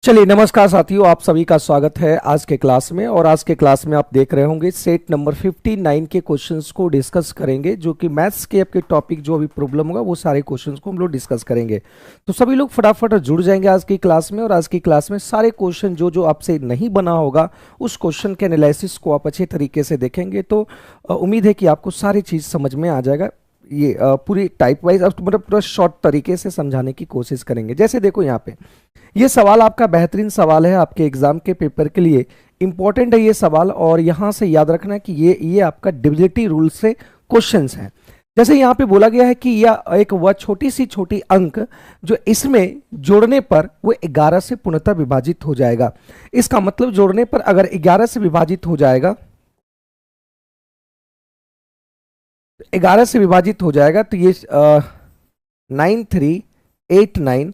चलिए नमस्कार साथियों, आप सभी का स्वागत है आज के क्लास में। और आज के क्लास में आप देख रहे होंगे सेट नंबर 59 के क्वेश्चंस को डिस्कस करेंगे, जो कि मैथ्स के आपके टॉपिक जो अभी प्रॉब्लम होगा वो सारे क्वेश्चंस को हम लोग डिस्कस करेंगे। तो सभी लोग फटाफट जुड़ जाएंगे आज की क्लास में। और आज की क्लास में सारे क्वेश्चन जो जो आपसे नहीं बना होगा उस क्वेश्चन के एनालिसिस को आप अच्छे तरीके से देखेंगे तो उम्मीद है कि आपको सारी चीज़ समझ में आ जाएगा। ये पूरी टाइप वाइज मतलब पूरा शॉर्ट तरीके से समझाने की कोशिश करेंगे। जैसे देखो यहाँ पे ये सवाल आपका बेहतरीन सवाल है, आपके एग्जाम के पेपर के लिए इंपॉर्टेंट है ये सवाल। और यहां से याद रखना कि ये आपका डिविजिबिलिटी रूल से क्वेश्चंस हैं। जैसे यहाँ पे बोला गया है कि यह एक वह छोटी अंक जो इसमें जोड़ने पर वो 11 से पूर्णतः विभाजित हो जाएगा। इसका मतलब जोड़ने पर अगर 11 से विभाजित हो जाएगा, 11 से विभाजित हो जाएगा तो ये 9389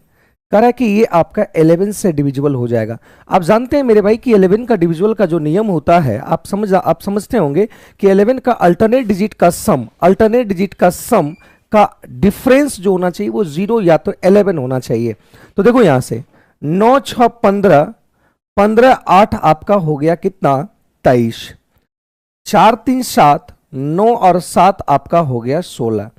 कह रहा है कि ये आपका 11 से डिविजिबल हो जाएगा। आप जानते हैं मेरे भाई कि 11 का डिविजिबल का जो नियम होता है आप समझते होंगे कि 11 का अल्टरनेट डिजिट का सम का डिफरेंस जो होना चाहिए वो 0 या तो 11 होना चाहिए। तो देखो यहां से 9 6 15, 15 8 आपका हो गया कितना 23, 4 3 7, 9 और 7 आपका हो गया 16।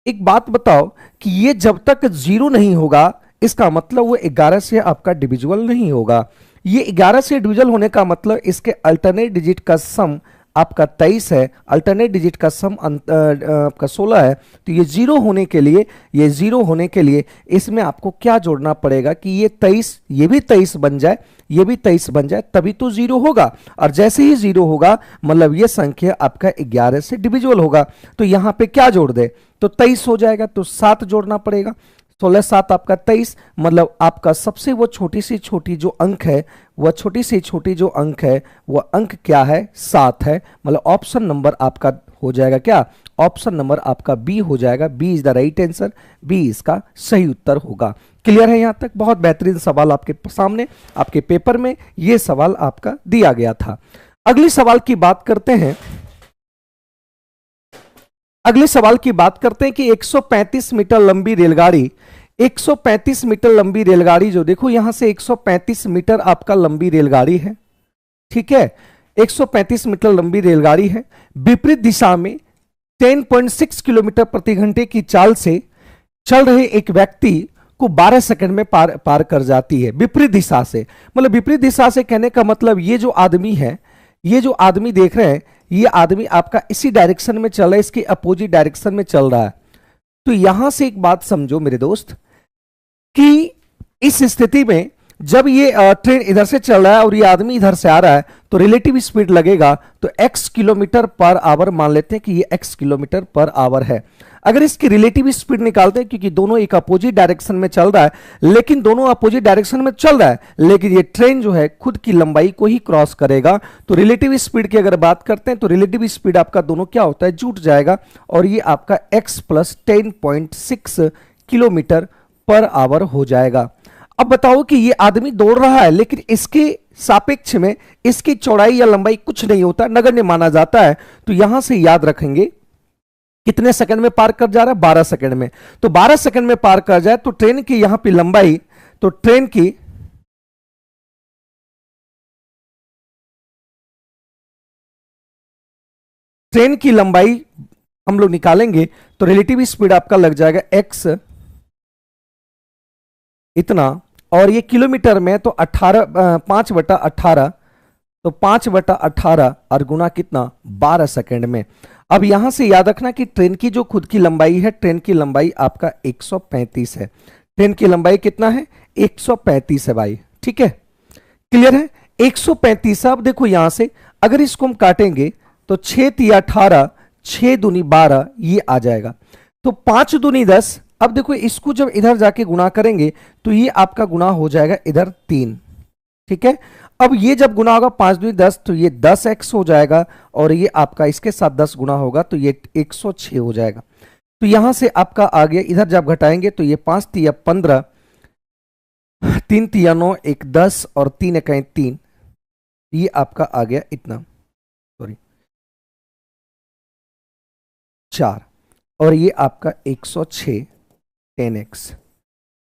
एक बात बताओ कि ये जब तक 0 नहीं होगा इसका मतलब वो 11 से आपका डिविजिबल नहीं होगा। ये 11 से डिविजिबल होने का मतलब इसके अल्टरनेट डिजिट का सम आपका 23 है, अल्टरनेट डिजिट का सम आपका 16 है। तो ये 0 होने के लिए इसमें आपको क्या जोड़ना पड़ेगा कि ये 23 ये भी 23 बन जाए, ये भी 23 बन जाए, तभी तो 0 होगा। और जैसे ही 0 होगा मतलब ये संख्या आपका 11 से डिविजिबल होगा। तो यहां पे क्या जोड़ दे तो 23 हो जाएगा, तो 7 जोड़ना पड़ेगा। 16 7 आपका 23, मतलब आपका सबसे वो छोटी सी छोटी जो अंक है वह छोटी सी छोटी जो अंक है वह अंक क्या है 7 है। मतलब ऑप्शन नंबर आपका हो जाएगा क्या, ऑप्शन नंबर आपका बी हो जाएगा। B is the right answer, B इसका सही उत्तर होगा। क्लियर है यहां तक? बहुत बेहतरीन सवाल आपके सामने आपके पेपर में यह सवाल आपका दिया गया था। अगले सवाल की बात करते हैं। अगले सवाल की बात करते हैं कि 135 मीटर लंबी रेलगाड़ी, 135 मीटर लंबी रेलगाड़ी जो देखो यहां से 135 मीटर आपका लंबी रेलगाड़ी है, ठीक है। 135 मीटर लंबी रेलगाड़ी है, विपरीत दिशा में 10.6 किलोमीटर प्रति घंटे की चाल से चल रहे एक व्यक्ति को 12 सेकंड में पार कर जाती है। विपरीत दिशा से, मतलब विपरीत दिशा से कहने का मतलब ये जो आदमी है, ये जो आदमी देख रहे हैं, ये आदमी आपका इसी डायरेक्शन में चल रहा है, इसके अपोजिट डायरेक्शन में चल रहा है। तो यहां से एक बात समझो मेरे दोस्त कि इस स्थिति में जब ये ट्रेन इधर से चल रहा है और ये आदमी इधर से आ रहा है तो रिलेटिव स्पीड लगेगा तो x किलोमीटर पर आवर मान लेते हैं कि ये x किलोमीटर पर आवर है। अगर इसकी रिलेटिव स्पीड निकालते हैं, क्योंकि दोनों एक अपोजिट डायरेक्शन में चल रहा है, लेकिन दोनों अपोजिट डायरेक्शन में चल रहा है, लेकिन ये ट्रेन जो है खुद की लंबाई को ही क्रॉस करेगा। तो रिलेटिव स्पीड की अगर बात करते हैं तो रिलेटिव स्पीड आपका दोनों क्या होता है, जुट जाएगा। और ये आपका x plus 10.6 kilometre per hour हो जाएगा। अब बताओ कि ये आदमी दौड़ रहा है, लेकिन इसके सापेक्ष में इसकी चौड़ाई या लंबाई कुछ नहीं होता, नगण्य माना जाता है। तो यहां से याद रखेंगे कितने सेकंड में पार कर जा रहा है, 12 सेकंड में। तो 12 सेकंड में पार कर जाए तो ट्रेन की यहां पे लंबाई, तो ट्रेन की लंबाई हम लोग निकालेंगे तो रिलेटिव स्पीड आपका लग जाएगा x इतना, और ये किलोमीटर में तो 5/18, तो 5/18 और गुना कितना 12 सेकंड में। अब यहां से याद रखना कि ट्रेन की जो खुद की लंबाई है, ट्रेन की लंबाई आपका 135 है। ट्रेन की लंबाई कितना है 135 है भाई, ठीक है। क्लियर है 135। अब देखो यहां से अगर इसको हम काटेंगे तो 6 3 18, 6 दूनी 12 ये आ जाएगा, तो 5 दूनी 10। अब देखो इसको जब इधर जाके गुना करेंगे तो ये आपका गुना हो जाएगा इधर 3, ठीक है। अब ये जब गुना होगा 5 दूनी 10 तो ये 10x हो जाएगा, और ये आपका इसके साथ 10 गुना होगा तो ये 106 हो जाएगा। तो यहां से आपका आ गया, इधर जब घटाएंगे तो ये 5 तिया 15, 3 तिया 9, 1 10 और 3 इकाई 3, ये आपका आ गया इतना, सॉरी 4, और ये आपका 106 10x।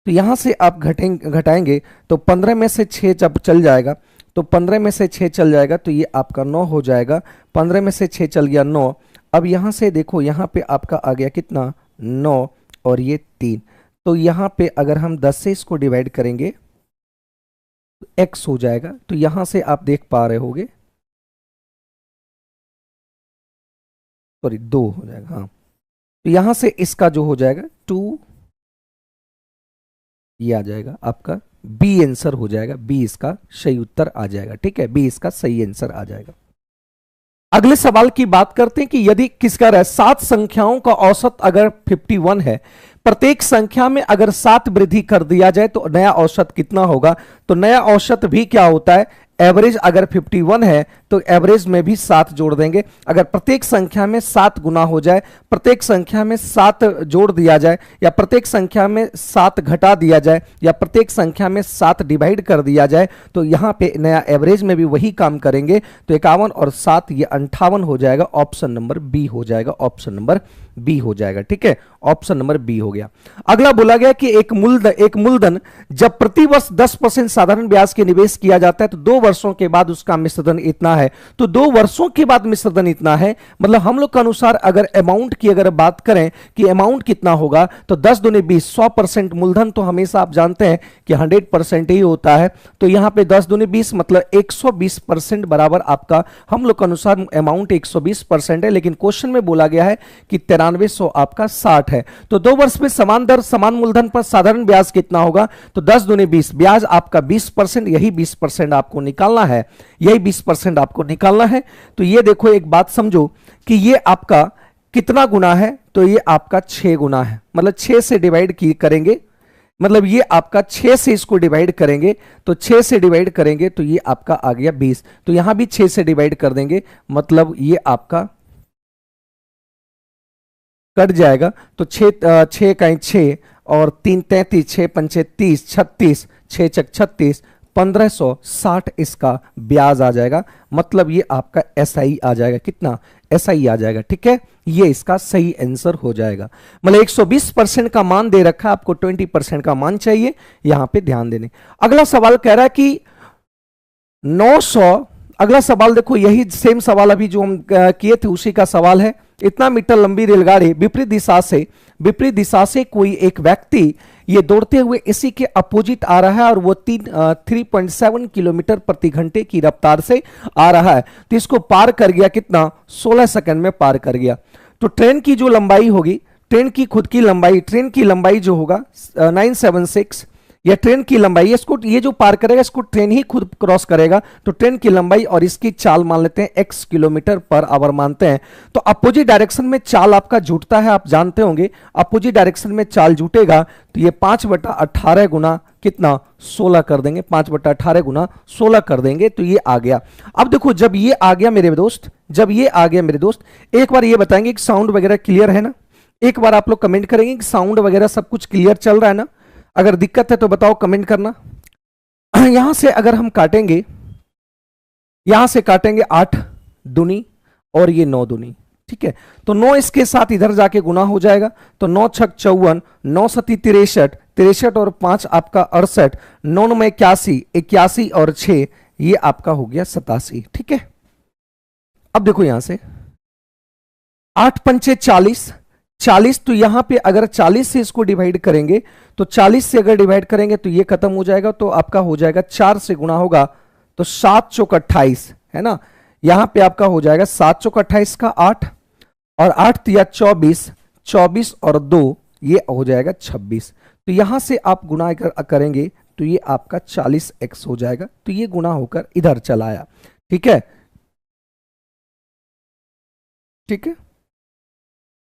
तो यहां से आप घटाएंगे तो 15 में से 6 जब चल जाएगा, तो 15 में से 6 चल जाएगा तो ये आपका 9 हो जाएगा। 15 में से 6 चल गया 9। अब यहां से देखो, यहां पे आपका आ गया कितना, 9 और ये 3। तो यहां पे अगर हम 10 से इसको डिवाइड करेंगे तो x हो जाएगा। तो यहां से आप देख पा रहे होगे, सॉरी 2 हो जाएगा, हाँ। तो यहां से इसका जो हो जाएगा 2, ये आ जाएगा आपका बी आंसर हो जाएगा, बी इसका सही उत्तर आ जाएगा। ठीक है, बी इसका सही आंसर आ जाएगा। अगले सवाल की बात करते हैं कि यदि किसका रहे 7 संख्याओं का औसत अगर 51 है, प्रत्येक संख्या में अगर 7 वृद्धि कर दिया जाए तो नया औसत कितना होगा। तो नया औसत भी क्या होता है, एवरेज अगर 51 है तो एवरेज में भी 7 जोड़ देंगे। अगर प्रत्येक संख्या में 7 गुना हो जाए, प्रत्येक संख्या में 7 जोड़ दिया जाए, या प्रत्येक संख्या में 7 घटा दिया जाए, या प्रत्येक संख्या में 7 डिवाइड कर दिया जाए, तो यहां पे नया एवरेज में भी वही काम करेंगे। तो 51 और 7 ये 58 हो जाएगा। ऑप्शन नंबर बी हो जाएगा, ऑप्शन नंबर बी हो जाएगा। ठीक है, ऑप्शन नंबर बी हो गया। अगला बोला गया कि एक मूलधन जब प्रतिवर्ष 10% साधारण ब्याज के निवेश किया जाता है तो 2 वर्षों के बाद उसका मिश्रधन इतना है। तो 2 वर्षों के बाद मिश्रधन इतना है, मतलब हम लोग के अनुसार अगर अमाउंट की अगर बात करें कि अमाउंट कितना होगा, तो 10 दूनी 20, 100% मूलधन तो हमेशा आप जानते हैं कि 100% ही होता है। तो यहां पे 10 दूनी 20 मतलब 120% बराबर आपका हम लोग के अनुसार अमाउंट 120% है। लेकिन क्वेश्चन में बोला गया है कि 9300 आपका 60 है। तो 2 वर्ष में समान दर समान मूलधन पर साधारण ब्याज कितना होगा। तो 10 दूनी 20, ब्याज आपका 20%, यही 20% आपको निकालना है, यही 20% आपको निकालना है। तो ये देखो एक बात समझो कि ये आपका कितना गुना है, तो ये आपका 6 गुना है, मतलब 6 से डिवाइड करेंगे, मतलब ये आपका 6 से इसको डिवाइड करेंगे, तो 6 से डिवाइड करेंगे तो ये आपका आ गया 20। तो यहां भी 6 से डिवाइड कर देंगे, मतलब ये आपका कट जाएगा। तो 6 का 6 और 3 33, 6 पंचे 30, 36, 6 चक 36, 1560 इसका ब्याज आ जाएगा। मतलब ये आपका एसआई आ जाएगा, कितना एसआई आ जाएगा। ठीक है, ये इसका सही आंसर हो जाएगा। मतलब 120% का मान दे रखा है, आपको 20% का मान चाहिए, यहां पे ध्यान देने। अगला सवाल कह रहा है कि 900, अगला सवाल देखो यही सेम सवाल अभी जो हम किए थे उसी का सवाल है। इतना मीटर लंबी रेलगाड़ी विपरीत दिशा से कोई एक व्यक्ति ये दौड़ते हुए इसी के अपोजिट आ रहा है और वो 3.7 किलोमीटर प्रति घंटे की रफ्तार से आ रहा है। तो इसको पार कर गया कितना, 16 सेकंड में पार कर गया। तो ट्रेन की जो लंबाई होगी, ट्रेन की खुद की लंबाई, ट्रेन की लंबाई जो होगा 976, यह ट्रेन की लंबाई, इसको ये जो पार करेगा इसको ट्रेन ही खुद क्रॉस करेगा। तो ट्रेन की लंबाई और इसकी चाल मान लेते हैं x किलोमीटर पर आवर मानते हैं। तो अपोजिट डायरेक्शन में चाल आपका जुटता है, आप जानते होंगे अपोजिट डायरेक्शन में चाल जुटेगा। तो ये 5/18 गुना कितना 16 कर देंगे, 5/18 गुना 16 कर देंगे, तो ये आ गया। अब देखो जब ये आ गया मेरे दोस्त, जब ये आ गया मेरे दोस्त, एक बार ये बताएंगे कि साउंड वगैरह क्लियर है ना। एक बार आप लोग कमेंट करेंगे कि साउंड वगैरह सब कुछ क्लियर चल रहा है ना। अगर दिक्कत है तो बताओ, कमेंट करना। यहां से अगर हम काटेंगे, यहां से काटेंगे 8 दूनी और ये 9 दूनी, ठीक है। तो 9 इसके साथ इधर जाके गुना हो जाएगा। तो 9 छक 54, 9 सती 63, 63 और 5 आपका 68, 9 में 81, 81 और 6 ये आपका हो गया 87। ठीक है, अब देखो यहां से 8 पंचे 40, 40, तो यहां पे अगर 40 से इसको डिवाइड करेंगे, तो 40 से अगर डिवाइड करेंगे तो ये खत्म हो जाएगा। तो आपका हो जाएगा 4 से गुना होगा तो 7 चौक 28 है ना। यहां पे आपका हो जाएगा 7 चौक 28 का 8 और 8 तिया 24, 24 और 2 ये हो जाएगा 26। तो यहां से आप गुना करेंगे तो ये आपका 40x हो जाएगा। तो ये गुना होकर इधर चला आया। ठीक है, ठीक है।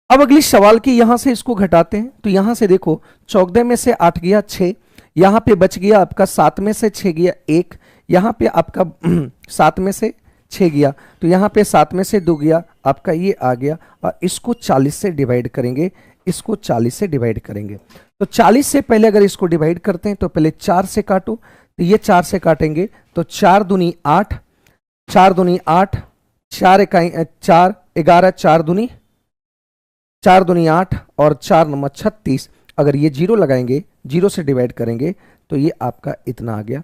अब अगली सवाल की यहां से इसको घटाते हैं। तो यहां से देखो 14 में से 8 गया 6, यहां पे बच गया आपका 7 में से 6 गया 1, यहां पे आपका 7 में से 6 गया, तो यहां पे 7 में से 2 गया आपका, ये आ गया। और इसको 40 से डिवाइड करेंगे, इसको 40 से डिवाइड करेंगे। तो 40 से पहले अगर इसको डिवाइड करते हैं तो पहले 4 से काटो, तो ये 4 से काटेंगे तो 4 दूनी 8, 4 दूनी 8, 4 इकाई 4, 11, 4 दूनी 8 और 4 नंबर 36, अगर ये 0 लगाएंगे, 0 से डिवाइड करेंगे तो ये आपका इतना आ गया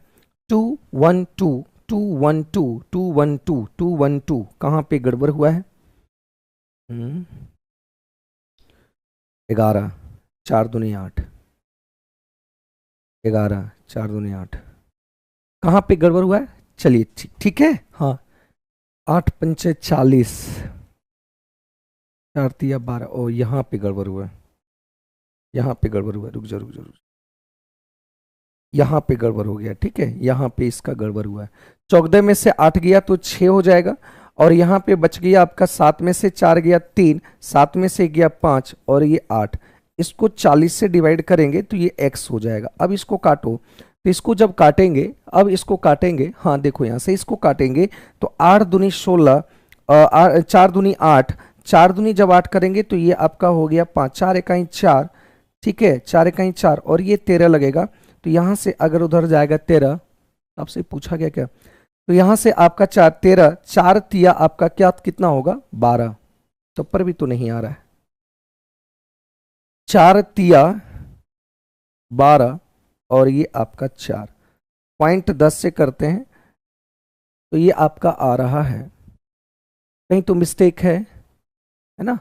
212 212 212 212। कहाँ पे गड़बड़ हुआ है? 11 4 दूनी 8, 11 4 दूनी 8। कहाँ पे गड़बड़ हुआ है? चलिए ठीक है, हाँ 8 पंचे 40, 4 तिया 12। ओ यहाँ पे गड़बड़ हुआ है, यहाँ पे गड़बड़ हुआ, रुक जा रुक जा रुक जा। यहाँ पे गड़बड़ हो गया, ठीक है, यहाँ पे इसका गड़बड़ हुआ है। 14 में से 8 गया तो 6 हो जाएगा, और यहाँ पे बच गया आपका 7 में से 4 गया 3, 7 में से गया 5 और ये 8। इसको 40 से डिवाइड करेंगे तो ये x हो जाएगा। अब इसको काटो, तो इसको जब काटेंगे, अब इसको काटेंगे, हाँ देखो यहाँ से इसको काटेंगे तो 8 दूनी 16, 4 दूनी 8, 4 दूनी जब 8 करेंगे तो ये आपका हो गया 5, 4 इकाई 4, ठीक है, 4 इकाई 4, और ये 13 लगेगा। तो यहाँ से अगर उधर जाएगा 13, आपसे पूछा गया क्या, तो यहाँ से आपका 4 13, 4 तिया आपका क्या कितना होगा 12, तो पर भी तो नहीं आ रहा है। 4 तिया 12 और ये आपका 4, पॉइंट 10 से करते हैं तो ये आपका आ रहा है। कहीं तो मिस्टेक है ना,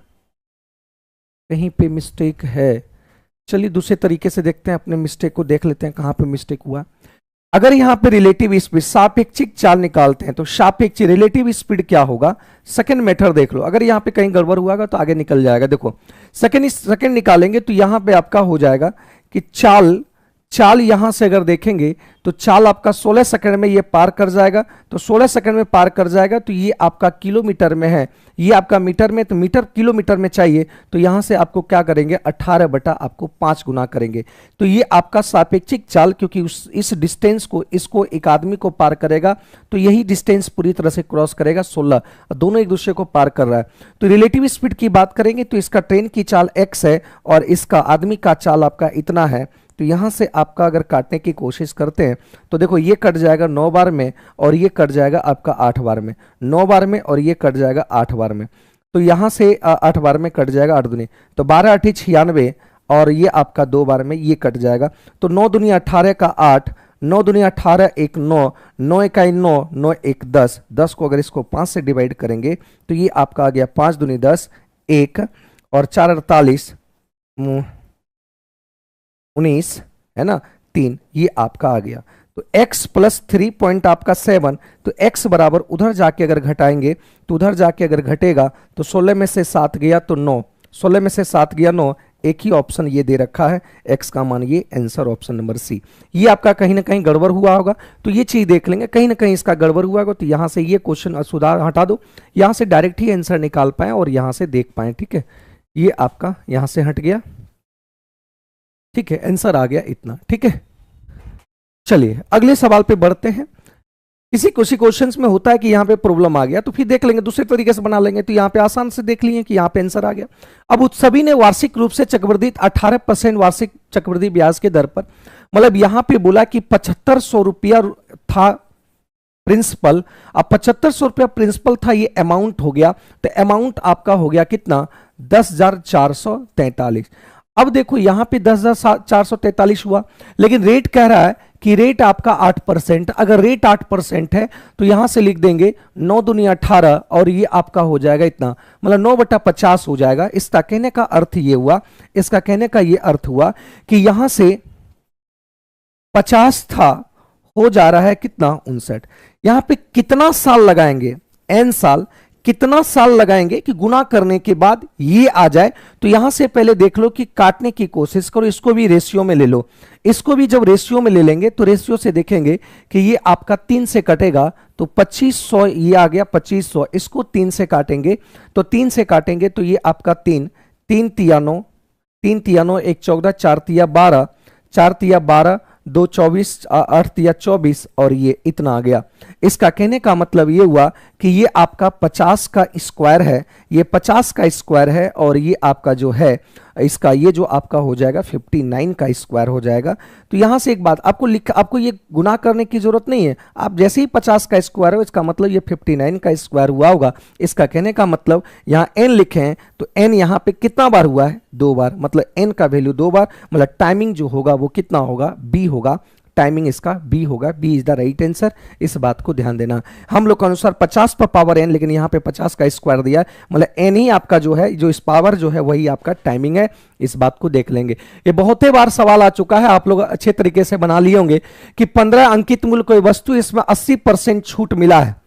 कहीं पे मिस्टेक है। चलिए दूसरे तरीके से देखते हैं, अपने मिस्टेक को देख लेते हैं कहां पे मिस्टेक हुआ। अगर यहां पे रिलेटिव स्पीड सापेक्षिक चाल निकालते हैं तो सापेक्षिक रिलेटिव स्पीड क्या होगा, सेकंड मेथड देख लो। अगर यहां पे कहीं गड़बड़ हुआ तो आगे निकल जाएगा। देखो सेकंड निकालेंगे तो यहां पे आपका हो जाएगा कि चाल यहां से अगर देखेंगे तो चाल आपका 16 सेकंड में ये पार कर जाएगा, तो 16 सेकंड में पार कर जाएगा तो ये आपका किलोमीटर में है, ये आपका मीटर में, तो मीटर किलोमीटर में चाहिए तो यहां से आपको क्या करेंगे 18 बटा आपको 5 गुना करेंगे। तो ये आपका सापेक्षिक चाल, क्योंकि इस डिस्टेंस को, इसको एक आदमी को पार करेगा तो यही डिस्टेंस पूरी तरह से क्रॉस करेगा 16, दोनों एक दूसरे को पार कर रहा है। तो रिलेटिव स्पीड की बात करेंगे तो इसका ट्रेन की चाल x है और इसका आदमी का चाल आपका इतना है। तो यहां से आपका अगर काटने की कोशिश करते हैं तो देखो ये कट जाएगा 9 बार में और ये कट जाएगा आपका 8 बार में, 9 बार में और ये कट जाएगा 8 बार में। तो यहां से 8 बार में कट जाएगा 8 दूनी, तो 12 8 96 और ये आपका 2 बार में ये कट जाएगा। तो 9 दूनी 18 का 8, 9 दूनी 18 1 9, 9 इकाई 9, 9 1 10, 10 को अगर इसको 5 से डिवाइड करेंगे तो ये आपका आ गया 5 दूनी 10 1 और 4 48 19 है ना 3, ये आपका आ गया। तो x प्लस 3 पॉइंट आपका 7, तो x बराबर उधर जाके अगर घटाएंगे तो उधर जाके अगर घटेगा तो 16 में से 7 गया तो 9, 16 में से 7 गया 9, एक ही ऑप्शन ये दे रखा है x का मान, ये आंसर ऑप्शन नंबर सी। ये आपका कहीं ना कहीं गड़बड़ हुआ होगा तो ये चीज देख लेंगे, कहीं ना कहीं इसका गड़बड़ हुआ होगा तो यहां से ये क्वेश्चन सुधार हटा दो, यहां से डायरेक्ट ही आंसर निकाल पाए और यहां से देख पाए, ठीक है। ये आपका यहां से हट गया, ठीक है, आंसर आ गया इतना, ठीक है। चलिए अगले सवाल पे बढ़ते हैं। किसी क्वेश्चंस में होता है कि यहाँ पे प्रॉब्लम आ गया तो फिर देख लेंगे, दूसरे तरीके से बना लेंगे। तो यहाँ पे आसान से देख लिए कि यहाँ पे आंसर आ गया। अब उस सभी ने वार्षिक रूप से चक्रवृद्धि 18% वार्षिक चक्रवृद्धि ब्याज के दर पर, मतलब यहाँ पे बोला कि 7500 रुपया था प्रिंसिपल, अब 7500 रुपया प्रिंसिपल था, ये अमाउंट हो गया, तो अमाउंट आपका हो गया कितना 10,443। अब देखो यहां पे 10,443 हुआ, लेकिन रेट कह रहा है कि रेट आपका 8%। अगर रेट 8% है तो यहां से लिख देंगे 9 दूनी 18 और ये आपका हो जाएगा इतना, मतलब 9/50 हो जाएगा। इसका कहने का अर्थ ये हुआ, इसका कहने का ये अर्थ हुआ कि यहां से 50 था, हो जा रहा है कितना 59। यहां पे कितना साल लगाएंगे, n साल, कितना साल लगाएंगे कि गुना करने के बाद ये आ जाए। तो यहां से पहले देख लो कि काटने की कोशिश करो, इसको भी रेशियो में ले लो। इसको भी जब रेशियो में ले लेंगे तो रेशियो से देखेंगे कि ये आपका 3 से कटेगा तो 2500, ये आ गया 2500। इसको 3 से काटेंगे तो 3 से काटेंगे तो ये आपका 3 3 तिया 9, 3 तिया 9 1 14, 4 तिया 12, 4 तिया 12, 2 24, 8 तिया 24 और ये इतना आ गया। इसका कहने का मतलब ये हुआ कि ये आपका 50 का स्क्वायर है, ये 50 का स्क्वायर है, और ये आपका जो है इसका ये जो आपका हो जाएगा 59 का स्क्वायर हो जाएगा। तो यहां से एक बात आपको ये गुना करने की जरूरत नहीं है। आप जैसे ही 50 का स्क्वायर हो, इसका मतलब ये 59 का स्क्वायर हुआ होगा। इसका कहने का मतलब यहां n लिखे हैं तो n यहां पे कितना बार हुआ है, 2 बार, मतलब n का वैल्यू 2 बार, मतलब टाइमिंग जो होगा वो कितना होगा, b होगा। टाइमिंग इसका बी होगा, B is the right answer. इस बात को ध्यान देना। हम लोग के अनुसार 50 पर पावर एन, लेकिन यहाँ पे 50 का स्क्वायर दिया है, मतलब एन ही आपका जो है, जो इस पावर जो है वही आपका टाइमिंग है। इस बात को देख लेंगे। ये बहुत ही बार सवाल आ चुका है, आप लोग अच्छे तरीके से बना लिए होंगे कि 15 अंकित मूल्य कोई वस्तु, इसमें 80% छूट मिला है,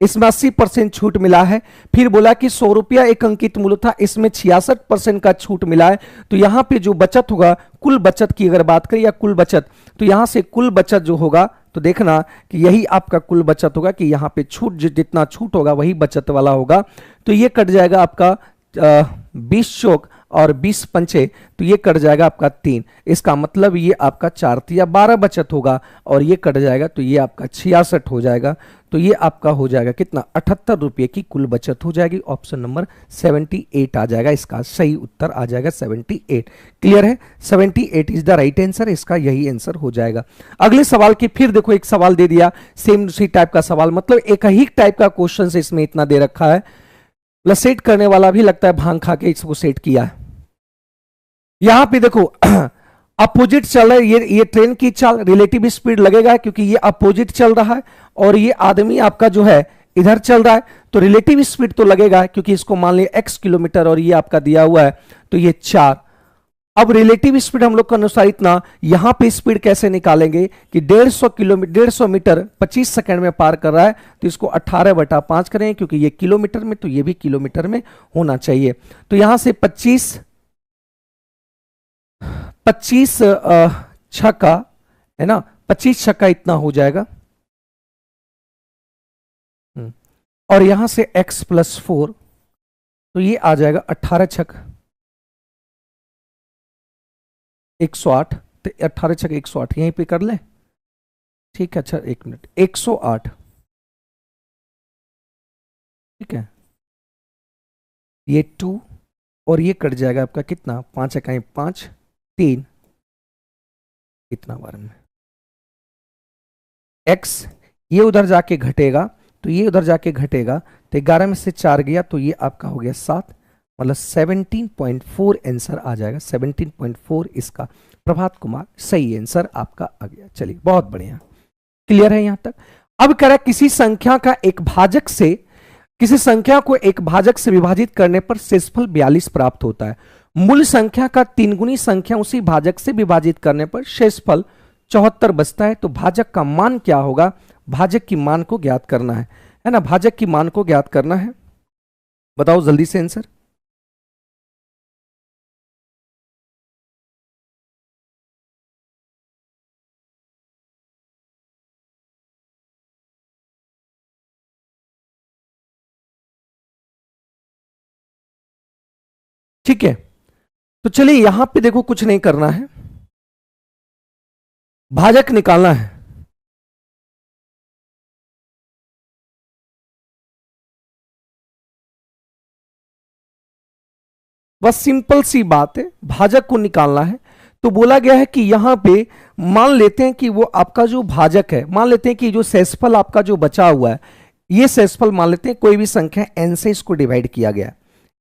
इसमें 80% छूट मिला है। फिर बोला कि 100 रुपया एक अंकित मूल्य था, इसमें 66% का छूट मिला है। तो यहां पे जो बचत होगा, कुल बचत की अगर बात करें या कुल बचत, तो यहां से कुल बचत जो होगा, तो देखना कि यही आपका कुल बचत होगा कि यहां पे छूट जितना छूट होगा वही बचत वाला होगा। तो ये कट जाएगा आपका 20 चौक और 20 पंचे, तो ये कट जाएगा आपका 3। इसका मतलब ये आपका 4 तिया 12 बचत होगा, और ये कट जाएगा तो ये आपका 66 हो जाएगा। तो ये आपका हो जाएगा कितना, 78 रुपये की कुल बचत हो जाएगी। ऑप्शन नंबर 78 आ जाएगा, इसका सही उत्तर आ जाएगा 78। क्लियर है, 78 इज द राइट आंसर, इसका यही आंसर हो जाएगा। अगले सवाल की फिर देखो, एक सवाल दे दिया सेम उसी टाइप का सवाल, मतलब एक ही टाइप का क्वेश्चन से इसमें इतना दे रखा है। सेट करने वाला भी लगता है भांग खा के इसको सेट किया है। यहां पे देखो अपोजिट चल रहा है, ये ट्रेन की चाल, रिलेटिव स्पीड लगेगा क्योंकि ये अपोजिट चल रहा है, और ये आदमी आपका जो है इधर चल रहा है, तो रिलेटिव स्पीड तो लगेगा क्योंकि इसको मान लिया x किलोमीटर और ये आपका दिया हुआ है, तो ये 4। अब रिलेटिव स्पीड हम लोग के अनुसार इतना, यहां पे स्पीड कैसे निकालेंगे कि 150 मीटर 25 सेकंड में पार कर रहा है, तो इसको 18/5 करें क्योंकि ये किलोमीटर में, तो ये भी किलोमीटर में होना चाहिए। तो यहां से 25 छक्का है ना, 25 छक्का इतना हो जाएगा, और यहां से x + 4, तो ये आ जाएगा 18 छक्का 108, तो 18 छक्का 108 यहीं पे कर ले, ठीक है। अच्छा 1 मिनट, 108, ठीक है। ये 2 और ये कट जाएगा आपका कितना, 5 इकाई 5 3, कितना बार में x, ये उधर जाके घटेगा, तो ये उधर जाके घटेगा, तो 11 में से 4 गया, तो ये आपका हो गया 7, मतलब 17.4 आंसर आ जाएगा। 17.4 इसका प्रभात कुमार सही आंसर आपका आ गया। चलिए बहुत बढ़िया, क्लियर है यहां तक। अब कह रहा है किसी संख्या का एक भाजक से, किसी संख्या को एक भाजक से विभाजित करने पर शेषफल 42 प्राप्त होता है। मूल संख्या का 3 गुनी संख्या उसी भाजक से विभाजित करने पर शेषफल 74 बचता है। तो भाजक का मान क्या होगा, भाजक की मान को ज्ञात करना है ना, भाजक की मान को ज्ञात करना है। बताओ जल्दी से आंसर। ठीक है, तो चलिए यहां पे देखो कुछ नहीं करना है, भाजक निकालना है। बस सिंपल सी बात है, भाजक को निकालना है। तो बोला गया है कि यहां पे मान लेते हैं कि वो आपका जो भाजक है, मान लेते हैं कि जो शेषफल आपका जो बचा हुआ है, ये शेषफल मान लेते हैं कोई भी संख्या n से इसको डिवाइड किया गया है,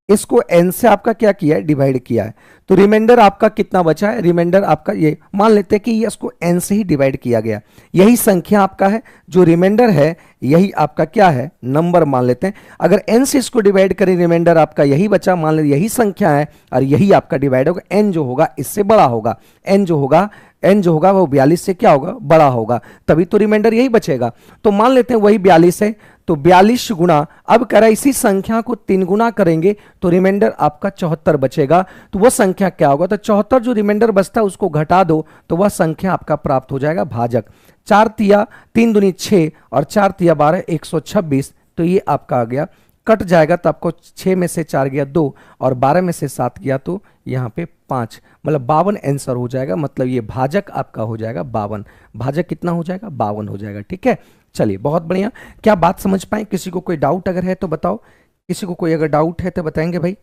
इसको n से आपका क्या किया है, डिवाइड किया है। तो रिमाइंडर आपका कितना बचा है, रिमाइंडर आपका ये मान लेते हैं कि ये इसको n से ही डिवाइड किया गया, यही संख्या आपका है, जो रिमाइंडर है यही आपका क्या है, नंबर मान लेते हैं। अगर n से इसको डिवाइड करें, रिमाइंडर आपका यही बचा, मान लेते यही संख्या है और यही आपका डिवाइड होगा, n जो होगा इससे बड़ा होगा, n जो होगा वो 42 से क्या होगा, बड़ा होगा, तभी तो रिमाइंडर यही बचेगा। तो मान लेते हैं वही 42 है, तो 42 गुना, अब कह रहा है इसी संख्या को 3 गुना करेंगे तो रिमाइंडर आपका 74 बचेगा। तो वह संख्या क्या होगा, तो 74 जो रिमाइंडर बचता है उसको घटा दो तो वह संख्या आपका प्राप्त हो जाएगा भाजक। 4 तिया 3 दूनी 6 और 4 तिया 12 126, तो ये आपका आ गया कट जाएगा तो आपको 6 में से 4 गया 2 और 12 में से 7 गया तो यहाँ पे 5, मतलब 52 आंसर हो जाएगा। मतलब ये भाजक आपका हो जाएगा 52। भाजक कितना हो जाएगा? 52 हो जाएगा। ठीक है, चलिए बहुत बढ़िया। क्या बात समझ पाए? किसी को कोई डाउट अगर है तो बताओ, किसी को कोई अगर डाउट है तो बताएंगे भाई,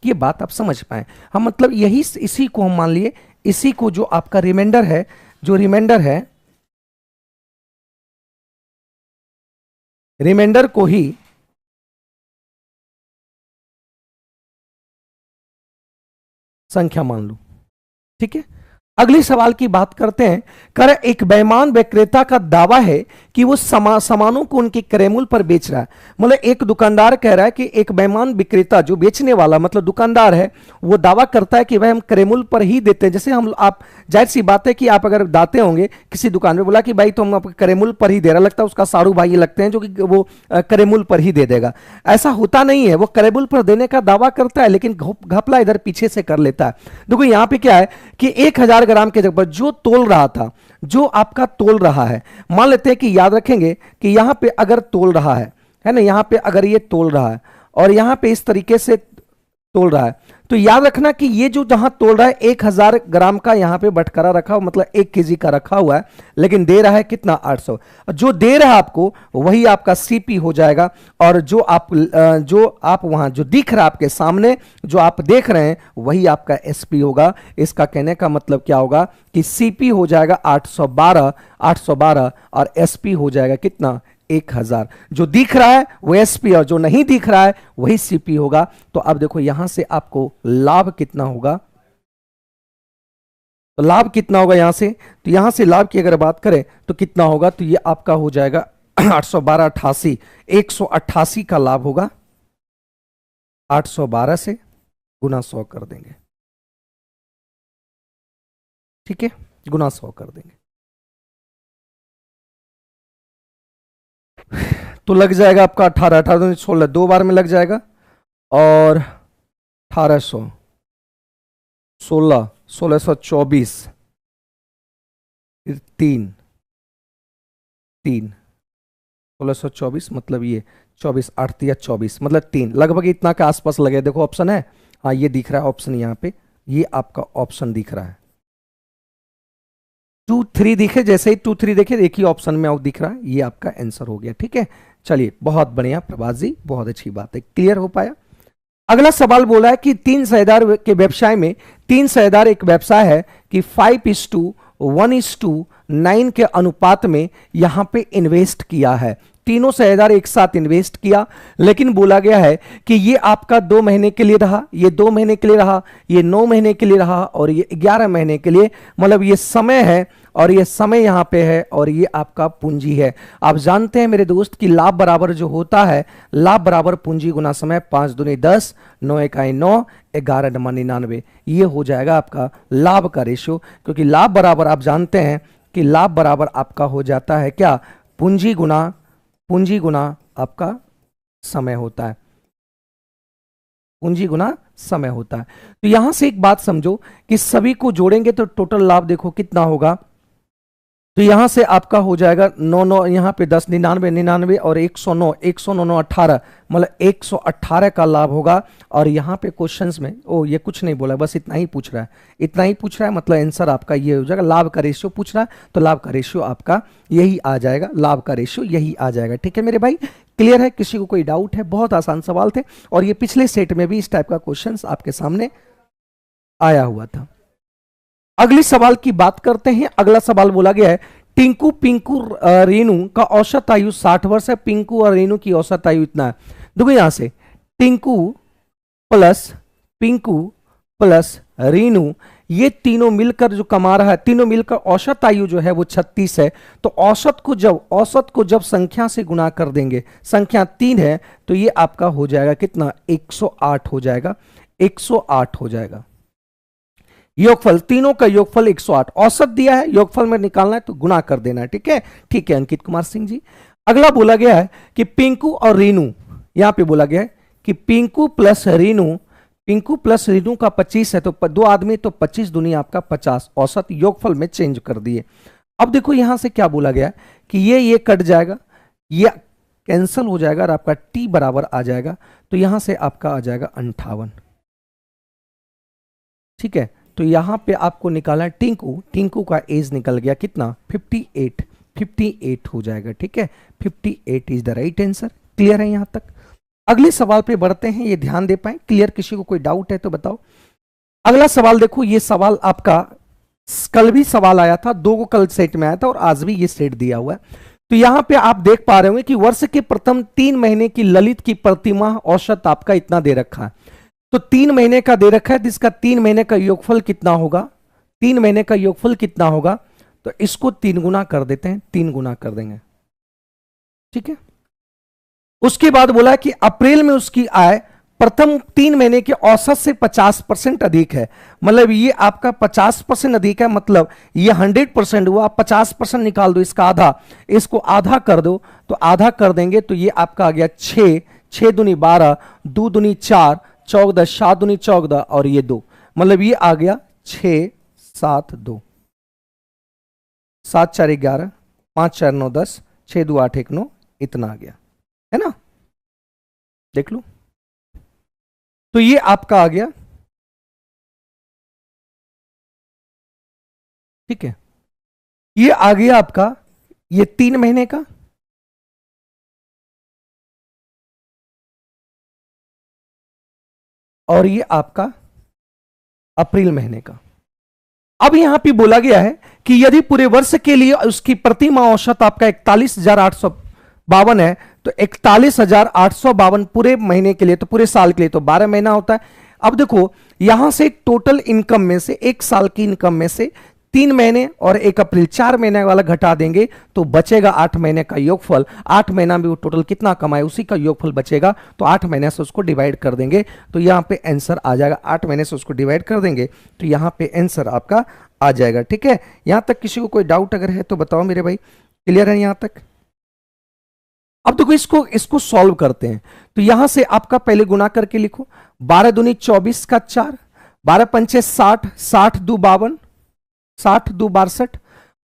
ये बात आप समझ पाए। हम मतलब यही इसी को हम मान लिए, इसी को जो आपका रिमाइंडर है, जो रिमाइंडर को ही संख्या मान लो। ठीक है, अगली सवाल की बात करते हैं। कर एक बेईमान विक्रेता का दावा है कि वो सामानों को उनके क्रयमूल्य पर बेच रहा है। मतलब एक दुकानदार कह रहा है कि एक बेईमान विक्रेता, जो बेचने वाला मतलब दुकानदार है, वो दावा करता है कि भाई हम क्रयमूल्य पर ही देते हैं। जैसे हम आप, जाहिर सी बात है कि आप अगर दाते होंगे किसी दुकान में, बोला कि भाई तो हम आपको क्रयमूल्य पर ही दे रहा, लगता है उसका साड़ू भाई लगते हैं जो कि वो क्रयमूल्य पर ही दे देगा। ऐसा होता नहीं है, वो क्रयमूल्य पर देने का दावा करता है लेकिन घपला इधर पीछे से कर लेता है। देखो यहाँ पे क्या है कि 1000 ग्राम के जगह पर जो तोल रहा था, जो आपका तोल रहा है, मान लेते हैं कि याद रखेंगे कि यहां पे अगर तोल रहा है ना, यहां पे अगर ये तोल रहा है और यहां पे इस तरीके से तोल रहा है, तो याद रखना कि ये जो जहां तोल रहा है 1000 ग्राम का यहां पे बटकरा रखा हुआ, मतलब 1 केजी का रखा हुआ है, लेकिन दे रहा है कितना? 800। जो दे रहा है आपको वही आपका सीपी हो जाएगा। और जो आप वहां जो दिख रहा है आपके सामने, जो आप देख रहे हैं, वही आपका एसपी होगा। इसका कहने का मतलब क्या होगा कि सीपी हो जाएगा 812 और एसपी हो जाएगा कितना? 1000। जो दिख रहा है वो एसपी और जो नहीं दिख रहा है वही सीपी होगा। तो अब देखो यहां से आपको लाभ कितना होगा, तो लाभ कितना होगा यहां से, तो यहां से लाभ की अगर बात करें तो कितना होगा, तो ये आपका हो जाएगा 812 88, 188 का लाभ होगा। 812 से गुना 100 कर देंगे। ठीक है, गुना 100 कर देंगे तो लग जाएगा आपका 18 16, 2 बार में लग जाएगा। और 1800 16 1624 3 1624, मतलब ये 24 8 या 24, मतलब 3, लगभग इतना के आसपास लगे। देखो ऑप्शन है, हाँ ये दिख रहा है ऑप्शन, यहाँ पे ये आपका ऑप्शन दिख रहा है। 2 3 दिखे, जैसे ही 2 3 देखे एक ही ऑप्शन में और दिख रहा है, ये आपका आंसर हो गया। ठीक है, चलिए बहुत बढ़िया प्रभात जी, बहुत अच्छी बात है, क्लियर हो पाया। अगला सवाल बोला है कि 3 साझेदार के व्यवसाय में, 3 साझेदार एक व्यवसाय है कि 5:1:9 के अनुपात में यहां पे इन्वेस्ट किया है। तीनों साझेदार एक साथ इन्वेस्ट किया, लेकिन बोला गया है कि ये आपका 2 महीने के लिए रहा, ये 2 महीने के लिए रहा, ये 9 महीने के लिए रहा और ये 11 महीने के लिए, मतलब ये समय है और ये समय यहां पे है और ये आपका पूंजी है। आप जानते हैं मेरे दोस्त कि लाभ बराबर जो होता है, लाभ बराबर पूंजी गुना समय, 5 दूनी 10, 9 इकाई 9, 11 डमा 99, ये हो जाएगा आपका लाभ का रेशियो। क्योंकि लाभ बराबर आप जानते हैं कि लाभ बराबर आपका हो जाता है क्या? पूंजी गुना आपका समय होता है, पूंजी गुना समय होता है। तो यहां से एक बात समझो कि सभी को जोड़ेंगे तो टोटल लाभ देखो कितना होगा। तो यहां से आपका हो जाएगा 9 यहां पे 10 99 और 109 18, मतलब 118 का लाभ होगा। और यहां पे क्वेश्चंस में ये कुछ नहीं बोला, बस इतना ही पूछ रहा है, इतना ही पूछ रहा है, मतलब आंसर आपका ये हो जाएगा। लाभ का रेशियो पूछ रहा है तो लाभ का रेशियो आपका यही आ जाएगा, लाभ का रेशियो यही आ जाएगा। ठीक है मेरे भाई, क्लियर है? किसी को कोई डाउट है? बहुत आसान सवाल थे और ये पिछले सेट में भी इस टाइप का क्वेश्चन आपके सामने आया हुआ था। अगली सवाल की बात करते हैं। अगला सवाल बोला गया है टिंकू पिंकू रेनू का औसत आयु 60 वर्ष है। पिंकू और रेनू की औसत आयु इतना है। देखो यहां से टिंकू प्लस पिंकू प्लस रेनू, ये तीनों मिलकर जो कमा रहा है, तीनों मिलकर औसत आयु जो है वो 36 है। तो औसत को जब संख्या से गुना कर देंगे, संख्या 3 है, तो ये आपका हो जाएगा कितना? 108 हो जाएगा, 108 हो जाएगा। योगफल, तीनों का योगफल 108, औसत दिया है, योगफल में निकालना है तो गुना कर देना है। ठीक है, ठीक है अंकित कुमार सिंह जी। अगला बोला गया है कि पिंकू और रेनू, यहां पे बोला गया है कि पिंकू प्लस रेनू का 25 है, तो 2 आदमी तो 25 दूनी आपका 50, औसत योगफल में चेंज कर दिए। अब देखो यहां से क्या बोला गया कि ये कट जाएगा, ये कैंसिल हो जाएगा और आपका t बराबर आ जाएगा, तो यहां से आपका आ जाएगा 58। ठीक है, तो यहां पे आपको निकालना है टिंकू, टिंकू का एज निकल गया कितना 58, 58 हो जाएगा। ठीक है, 58 is the right answer. Clear है यहां तक? अगले सवाल पे बढ़ते हैं, ये ध्यान दे पाए। क्लियर? किसी को कोई डाउट है तो बताओ। अगला सवाल देखो, ये सवाल आपका कल भी सवाल आया था, दो को कल सेट में आया था और आज भी ये सेट दिया हुआ है। तो यहां पे आप देख पा रहे होंगे कि वर्ष के प्रथम 3 महीने की ललित की प्रतिमाह औसत आपका इतना दे रखा है। तो 3 महीने का दे रखा है, जिसका 3 महीने का योगफल कितना होगा, 3 महीने का योगफल कितना होगा, तो इसको 3 गुना कर देते हैं, 3 गुना कर देंगे। ठीक है, उसके बाद बोला कि अप्रैल में उसकी आय प्रथम 3 महीने के औसत से 50% अधिक है। मतलब ये आपका 50% अधिक है, मतलब ये 100% हुआ, 50% निकाल दो, इसका आधा, इसको आधा कर दो, तो आधा कर देंगे तो ये आपका आ गया 6, 6 दूनी 12, 2 दूनी 4, 14, 7 दूनी 14 और ये 2, मतलब ये आ गया 6, 7, 2, 7 4 11, 5 4 9 10, 6 2 8 1 9, इतना आ गया है ना। देख लो, तो ये आपका आ गया। ठीक है, ये आ गया आपका ये 3 महीने का, और ये आपका अप्रैल महीने का। अब यहां पे बोला गया है कि यदि पूरे वर्ष के लिए उसकी प्रति माह औसत आपका 41,852 है, तो 41,852 पूरे महीने के लिए, तो पूरे साल के लिए तो 12 महीना होता है। अब देखो यहां से टोटल इनकम में से, एक साल की इनकम में से 3 महीने और 1 अप्रैल 4 महीने वाला घटा देंगे तो बचेगा 8 महीने का योगफल। 8 महीना में वो टोटल कितना कमाए उसी का योगफल बचेगा, तो 8 महीने से उसको डिवाइड कर देंगे, तो यहां पे आंसर आ जाएगा। 8 महीने से उसको डिवाइड कर देंगे तो यहां पे आंसर आपका आ जाएगा। ठीक है, यहां तक किसी को कोई डाउट अगर है तो बताओ मेरे भाई। क्लियर है यहां तक? अब देखो इसको सॉल्व करते हैं, तो यहां से आपका पहले गुना करके लिखो, 12 दूनी 24 का 4, 12 पंचे 60, 60 दू 52, 60 दू 62।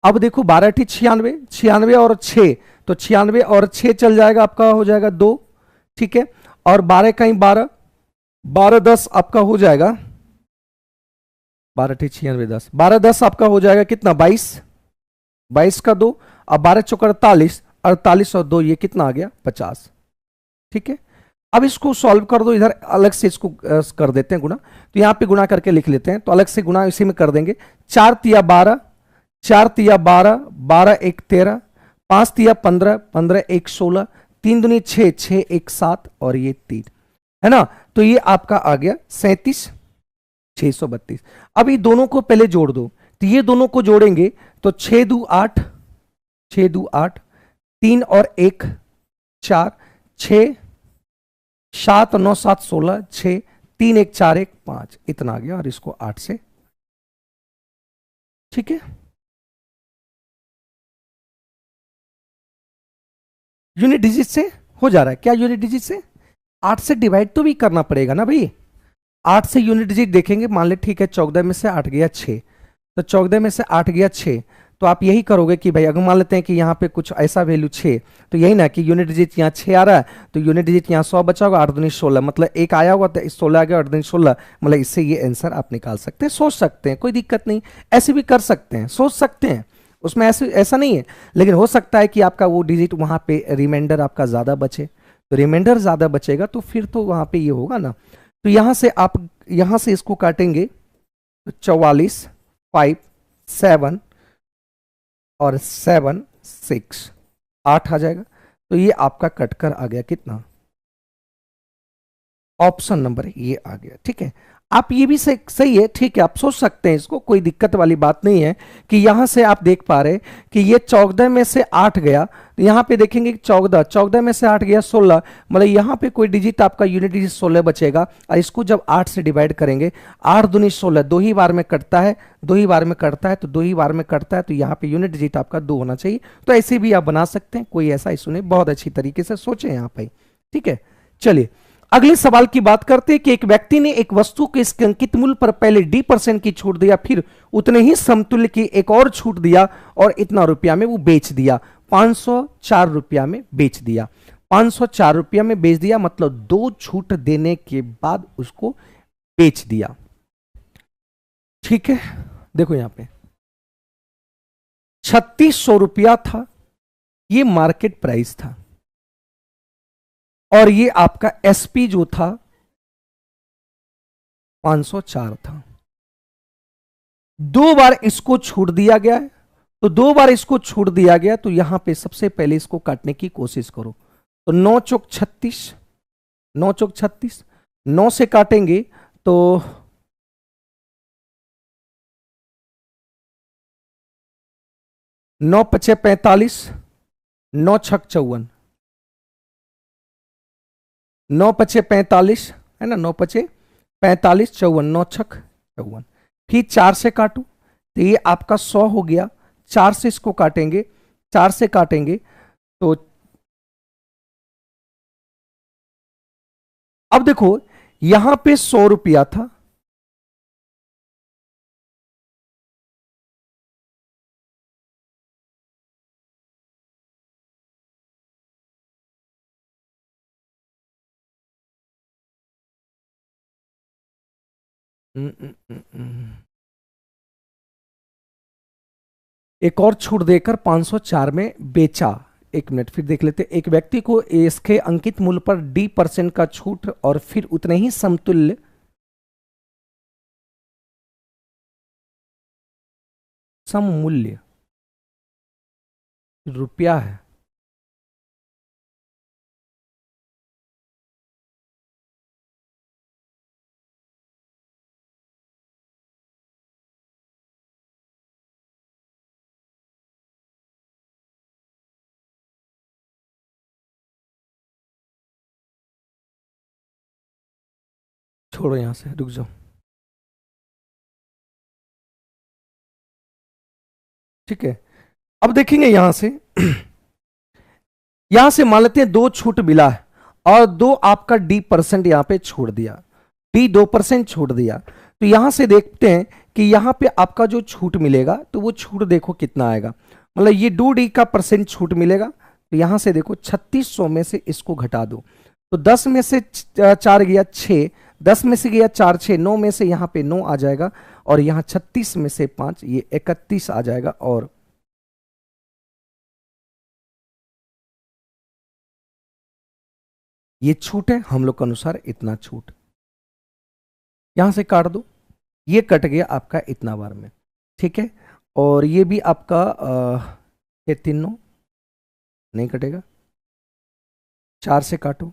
अब देखो 12 ठी 96, 96 और 6, तो 96 और 6 चल जाएगा, आपका हो जाएगा 2। ठीक है, और 12 कहीं 12, 12 10 आपका हो जाएगा, 12 ठी 96 10, 12 10 आपका हो जाएगा कितना 22, 22 का 2, अब 12 चौक 48, 48 और 2 ये कितना आ गया 50। ठीक है, अब इसको सॉल्व कर दो, इधर अलग से इसको कर देते हैं गुना, तो यहां पे गुना करके लिख लेते हैं, तो अलग से गुना इसी में कर देंगे। 4 तिया 12, 4 तिया 12, 12 1 13, 5 तिया 15, 15 1 16, 3 दूनी 6, 6 1 7 और ये 3 है ना। तो ये आपका आ गया 37 632। अब ये दोनों को पहले जोड़ दो, तो ये दोनों को जोड़ेंगे तो 6 दू 8, 6 दू 8, 3 और 1 4, 6 7 9 7 16, 6 3 1 4 1 5, इतना आ गया, और इसको 8 से। ठीक है, यूनिट डिजिट से हो जा रहा है क्या? यूनिट डिजिट से 8 से डिवाइड तो भी करना पड़ेगा ना भाई। 8 से यूनिट डिजिट देखेंगे, मान ले ठीक है 14 में से 8 गया 6, तो 14 में से 8 गया 6, तो आप यही करोगे कि भाई अगर मान लेते हैं कि यहाँ पे कुछ ऐसा वैल्यू 6, तो यही ना कि यूनिट डिजिट यहाँ 6 आ रहा है, तो यूनिट डिजिट यहाँ 100 बचा होगा, 8 दूनी 16, मतलब एक आया होगा तो 16 आ गया, 8 दूनी 16, मतलब इससे ये आंसर आप निकाल सकते हैं, सोच सकते हैं, कोई दिक्कत नहीं, ऐसे भी कर सकते हैं, सोच सकते हैं, उसमें ऐसा नहीं है। लेकिन हो सकता है कि आपका वो डिजिट वहाँ पे रिमाइंडर आपका ज़्यादा बचे, तो रिमाइंडर ज़्यादा बचेगा तो फिर तो वहाँ पे ये होगा ना। तो यहाँ से आप यहाँ से इसको काटेंगे तो 44 5 7 और 7 6 8 आ जाएगा, तो ये आपका कटकर आ गया कितना, ऑप्शन नंबर ये आ गया। ठीक है, आप ये भी सही है, ठीक है, आप सोच सकते हैं इसको, कोई दिक्कत वाली बात नहीं है कि यहां से आप देख पा रहे कि ये 14 में से 8 गया, तो यहां पे देखेंगे 14 में से 8 गया 16, मतलब यहां पे कोई डिजिट आपका यूनिट डिजिट 16 बचेगा, और इसको जब 8 से डिवाइड करेंगे, 8 दूनी 16, 2 ही बार में कटता है, 2 ही बार में कटता है, तो 2 ही बार में कटता है, तो यहाँ पे यूनिट डिजिट आपका 2 होना चाहिए। तो ऐसे भी आप बना सकते हैं, कोई ऐसा इशू नहीं, बहुत अच्छी तरीके से सोचे यहाँ पे। ठीक है, चलिए अगले सवाल की बात करते हैं कि एक व्यक्ति ने एक वस्तु के इसके अंकित मूल्य पर पहले D% की छूट दिया, फिर उतने ही समतुल्य की एक और छूट दिया और इतना रुपया में वो बेच दिया, 504 रुपया में बेच दिया। 504 रुपया में बेच दिया, मतलब 2 छूट देने के बाद उसको बेच दिया। ठीक है, देखो यहां पे 3600 रुपया था, ये मार्केट प्राइस था, और ये आपका एसपी जो था 504 था। 2 बार इसको छूट दिया गया है, तो 2 बार इसको छूट दिया गया, तो यहां पे सबसे पहले इसको काटने की कोशिश करो। तो 9 चौक 36, 9 चौक 36, 9 से काटेंगे तो 9 पचे 45, 9 छक 54, 9 पचे 45 है ना, 9 पचे 45, 54, 9 छक 54। फिर 4 से काटो तो ये आपका 100 हो गया। 4 से इसको काटेंगे, 4 से काटेंगे तो अब देखो यहां पे 100 रुपया था, एक और छूट देकर 504 में बेचा। एक मिनट फिर देख लेते। एक व्यक्ति को इसके अंकित मूल्य पर D% का छूट और फिर उतने ही समतुल्य सम मूल्य रुपया है, छोड़ो यहां से, रुक जाओ। ठीक है, अब देखेंगे यहां से यहां से मान लेते हैं 2 छूट मिला है और 2 आपका D% यहां पे छोड़ दिया, D 2% छोड़ दिया। तो यहां से देखते हैं कि यहां पे आपका जो छूट मिलेगा तो वो छूट देखो कितना आएगा, मतलब ये 2D का परसेंट छूट मिलेगा। तो यहां से देखो 3600 में से इसको घटा दो, तो 10 में से 4 गया 6, 10 में से गया 4 6, 9 में से यहां पे 9 आ जाएगा, और यहां 36 में से 5 ये 31 आ जाएगा। और ये छूट है हम लोग के अनुसार, इतना छूट यहां से काट दो, ये कट गया आपका इतना बार में। ठीक है, और ये भी आपका ये तीनों नहीं कटेगा, 4 से काटो,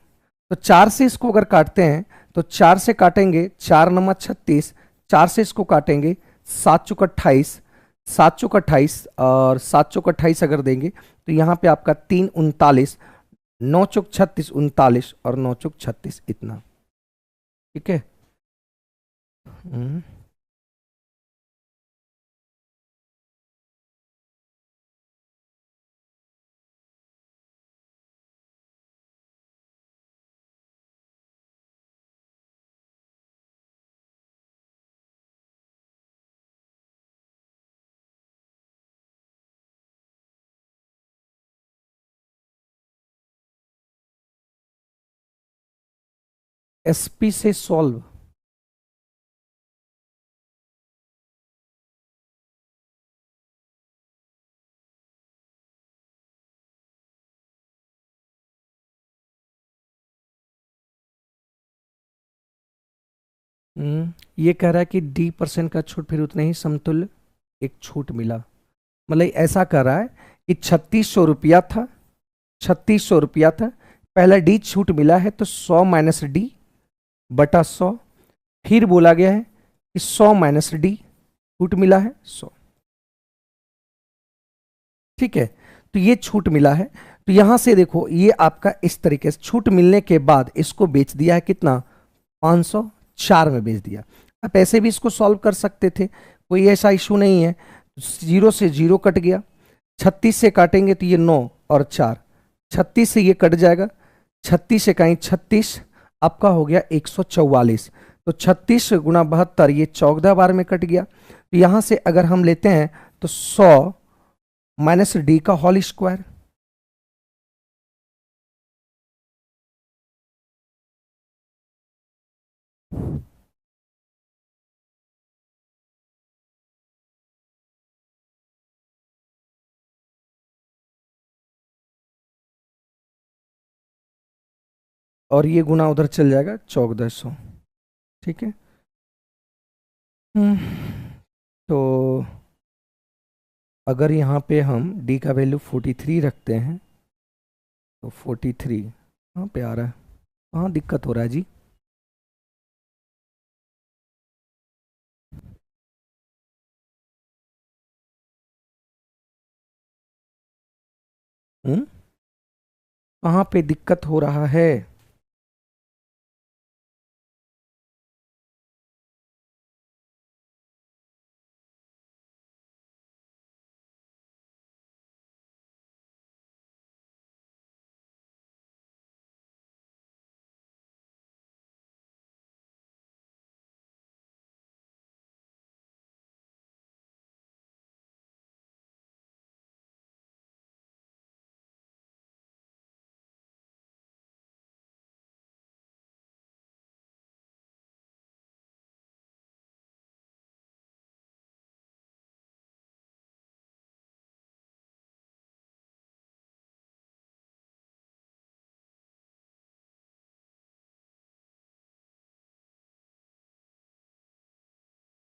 तो 4 से इसको अगर काटते हैं तो 4 से काटेंगे 4 नंबर 36, 4 से इसको काटेंगे 7 चौक 28, 7 चौक 28 और 7 चौक 28 अगर देंगे तो यहाँ पे आपका 3 39, 9 चौक 36 39 और 9 चौक 36 इतना। ठीक है, एसपी से सॉल्व, ये कह रहा है कि D% का छूट फिर उतने ही समतुल्य एक छूट मिला, मतलब ऐसा कर रहा है कि 3600 रुपया था, 3600 रुपया था, पहला D छूट मिला है तो 100 माइनस D बटा 100, फिर बोला गया है कि 100 माइनस D छूट मिला है 100। ठीक है, तो ये छूट मिला है, तो यहां से देखो ये आपका इस तरीके से छूट मिलने के बाद इसको बेच दिया है कितना, 504 में बेच दिया। आप ऐसे भी इसको सॉल्व कर सकते थे, कोई ऐसा इशू नहीं है। 0 से 0 कट गया, 36 से काटेंगे तो ये 9 और 4, 36 से ये कट जाएगा, 36 से कहीं 36 आपका हो गया 144, तो 36 गुणा 72 ये 14 बार में कट गया। तो यहां से अगर हम लेते हैं तो 100 माइनस D का होल स्क्वायर, और ये गुना उधर चल जाएगा 1400। ठीक है। तो अगर यहाँ पे हम डी का वैल्यू 43 रखते हैं तो 43 कहाँ पे आ रहा है, कहाँ दिक्कत हो रहा है जी। कहाँ पे दिक्कत हो रहा है।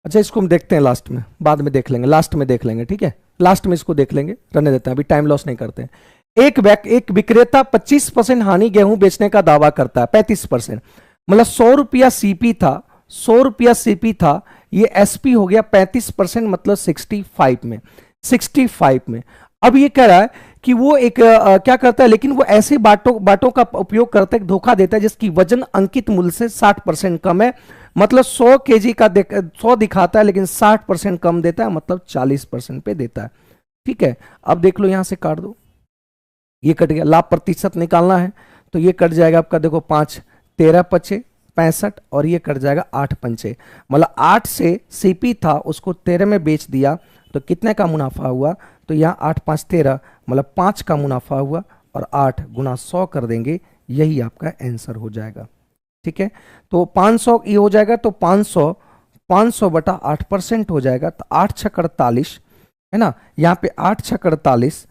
अच्छा, इसको हम देखते हैं लास्ट में, बाद में देख लेंगे, लास्ट में देख लेंगे, ठीक है, लास्ट में इसको देख लेंगे, रहने देते हैं, अभी टाइम लॉस नहीं करते हैं। एक विक्रेता 25% हानि गेहूं बेचने का दावा करता है, 35%, मतलब 100 रुपया सीपी था, 100 रुपया सीपी था, ये एसपी हो गया 35%, मतलब 65 में, 65 में। अब ये कह रहा है कि वो एक क्या करता है, लेकिन वो ऐसे बाटों बाटों का उपयोग करता है, धोखा देता है जिसकी वजन अंकित मूल्य से 60% कम है, मतलब 100 केजी का 100 दिखाता है लेकिन 60% कम देता है, मतलब 40% पे देता है। ठीक है, अब देख लो यहां से काट दो, ये कट गया, लाभ प्रतिशत निकालना है तो ये कट जाएगा आपका, देखो 5 13 पचे 65, और ये कट जाएगा 8 पंचे, मतलब 8 से सीपी था उसको 13 में बेच दिया तो कितने का मुनाफा हुआ, तो यहाँ 8 5 13, मतलब 5 का मुनाफा हुआ, और 8 गुना 100 कर देंगे, यही आपका आंसर हो जाएगा। ठीक है, तो 500 ये हो जाएगा, तो 500 बटा 8% हो जाएगा, तो 8 छक 48 है ना, यहाँ पे 8 छक 48,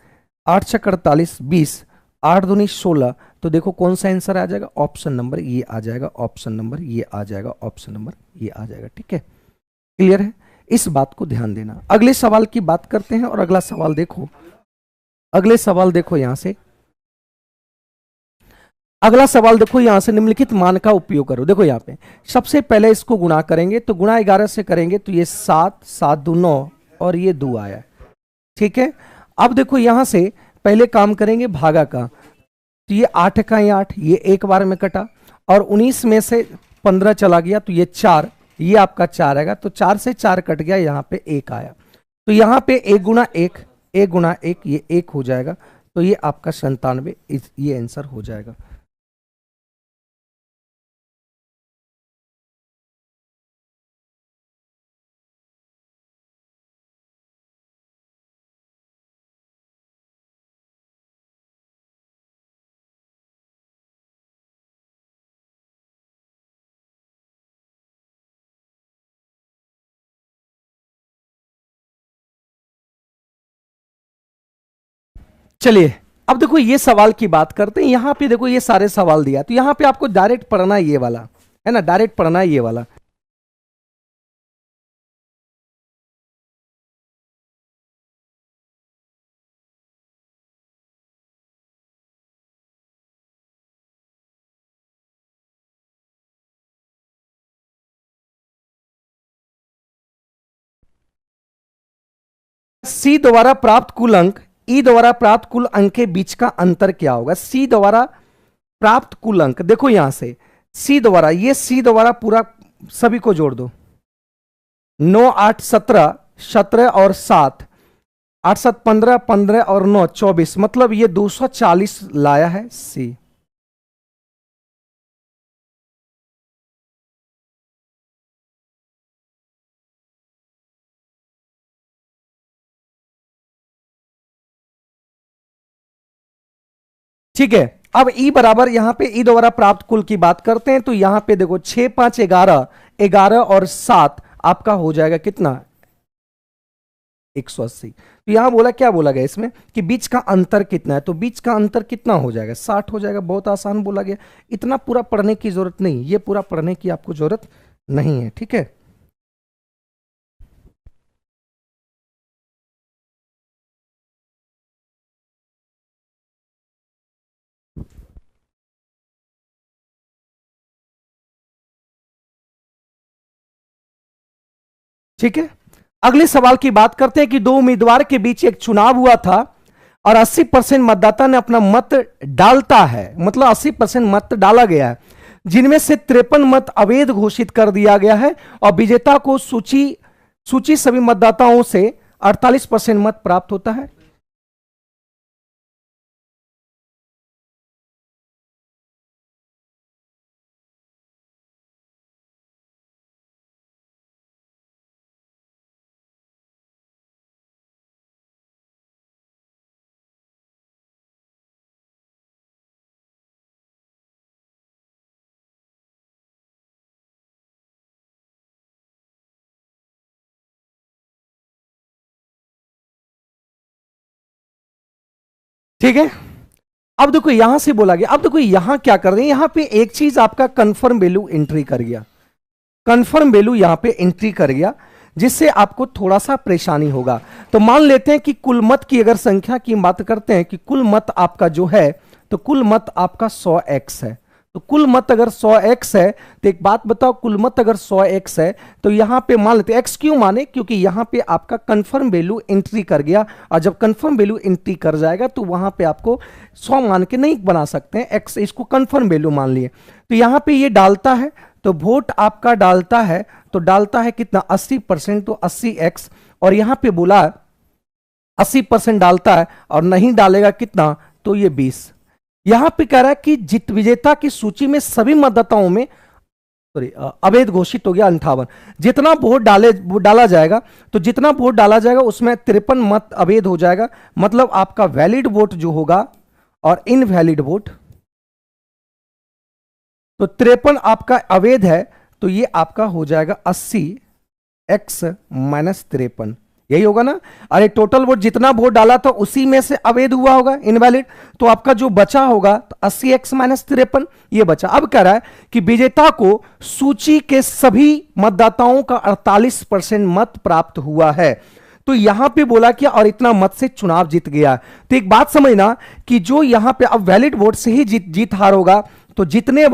8 छक 48 20, 8 दूनी 16, तो देखो कौन सा आंसर आ जाएगा, ऑप्शन नंबर ये आ जाएगा, ऑप्शन नंबर ये आ जाएगा, ऑप्शन नंबर ये आ जाएगा। ठीक है, क्लियर है, इस बात को ध्यान देना। अगले सवाल की बात करते हैं, और अगला सवाल देखो, अगले सवाल देखो यहां से, अगला सवाल देखो, यहां से निम्नलिखित मान का उपयोग करो। देखो यहां पे सबसे पहले इसको गुणा करेंगे, तो गुणा 11 से करेंगे तो ये 7 7 2 9, और ये 2 आया। ठीक है, अब देखो यहां से पहले काम करेंगे भागा का, तो ये 8 का ये 8, ये एक बार में कटा, और 19 में से 15 चला गया तो ये 4, ये आपका 4 आएगा, तो 4 से 4 कट गया, यहां पे 1 आया, तो यहां पे 1 गुना 1, 1 गुना 1 ये 1 हो जाएगा, तो ये आपका 97, ये आंसर हो जाएगा। चलिए, अब देखो ये सवाल की बात करते हैं, यहां पे देखो ये सारे सवाल दिया, तो यहां पे आपको डायरेक्ट पढ़ना है ये वाला, है ना, डायरेक्ट पढ़ना है ये वाला। सी द्वारा प्राप्त कुल अंक ई द्वारा प्राप्त कुल अंक के बीच का अंतर क्या होगा। सी द्वारा प्राप्त कुल अंक, देखो यहां से सी द्वारा, ये सी द्वारा पूरा सभी को जोड़ दो, 9 8 17, 17 और 7, 8 7 15, 15 और 9 24, मतलब ये 240 लाया है सी। ठीक है, अब ई बराबर, यहां पे ई द्वारा प्राप्त कुल की बात करते हैं, तो यहां पे देखो 6 5 11, 11 और 7 आपका हो जाएगा कितना, 180। तो यहां बोला, क्या बोला गया इसमें कि बीच का अंतर कितना है, तो बीच का अंतर कितना हो जाएगा, 60 हो जाएगा। बहुत आसान बोला गया, इतना पूरा पढ़ने की जरूरत नहीं, ये पूरा पढ़ने की आपको जरूरत नहीं है, ठीक है। ठीक है, अगले सवाल की बात करते हैं कि दो उम्मीदवार के बीच एक चुनाव हुआ था और 80% मतदाता ने अपना मत डालता है, मतलब 80% मत डाला गया है, जिनमें से 53 मत अवैध घोषित कर दिया गया है और विजेता को सूची सूची सभी मतदाताओं से 48% मत प्राप्त होता है। ठीक है, अब देखो यहां से बोला गया, अब देखो यहां क्या कर रहे हैं, यहां पे एक चीज आपका कंफर्म वैल्यू एंट्री कर गया, कंफर्म वैल्यू यहां पे एंट्री कर गया, जिससे आपको थोड़ा सा परेशानी होगा। तो मान लेते हैं कि कुल मत की अगर संख्या की बात करते हैं कि कुल मत आपका जो है, तो कुल मत आपका 100x है। तो कुल मत अगर 100x है, तो एक बात बताओ, कुल मत अगर 100x है तो यहां पे मान लेते हैं x, क्यों माने, क्योंकि यहां पे आपका कंफर्म वैल्यू एंट्री कर गया, और जब कंफर्म वैल्यू एंट्री कर जाएगा तो वहां पे आपको 100 मान के नहीं बना सकते हैं x, इसको कंफर्म वैल्यू मान लिए। तो यहां पे ये डालता है, तो वोट आपका डालता है, तो डालता है कितना 80%, तो 80x, और यहां पे बोला 80% डालता है और नहीं डालेगा कितना, तो ये 20। यहां पे कह रहा है कि जीत विजेता की सूची में सभी मतदाताओं में, सॉरी, अवैध घोषित हो गया 58। जितना वोट डाला जाएगा, तो जितना वोट डाला जाएगा उसमें 53 मत अवैध हो जाएगा, मतलब आपका वैलिड वोट जो होगा और इनवैलिड वोट, तो 53 आपका अवैध है, तो ये आपका हो जाएगा 80x माइनस 53, यही होगा ना। अरे टोटल वोट जितना वोट डाला था उसी में से अवैध हुआ होगा, इनवैलिड, तो आपका जो बचा होगा तो 80x माइनस 53 ये बचा। अब कह रहा है कि विजेता को सूची के सभी मतदाताओं का 48% मत प्राप्त हुआ है, तो यहां पे बोला कि और इतना मत से चुनाव जीत गया। तो एक बात समझना कि जो यहां पे अब वैलिड वोट से ही जीत हार होगा, तो जीतने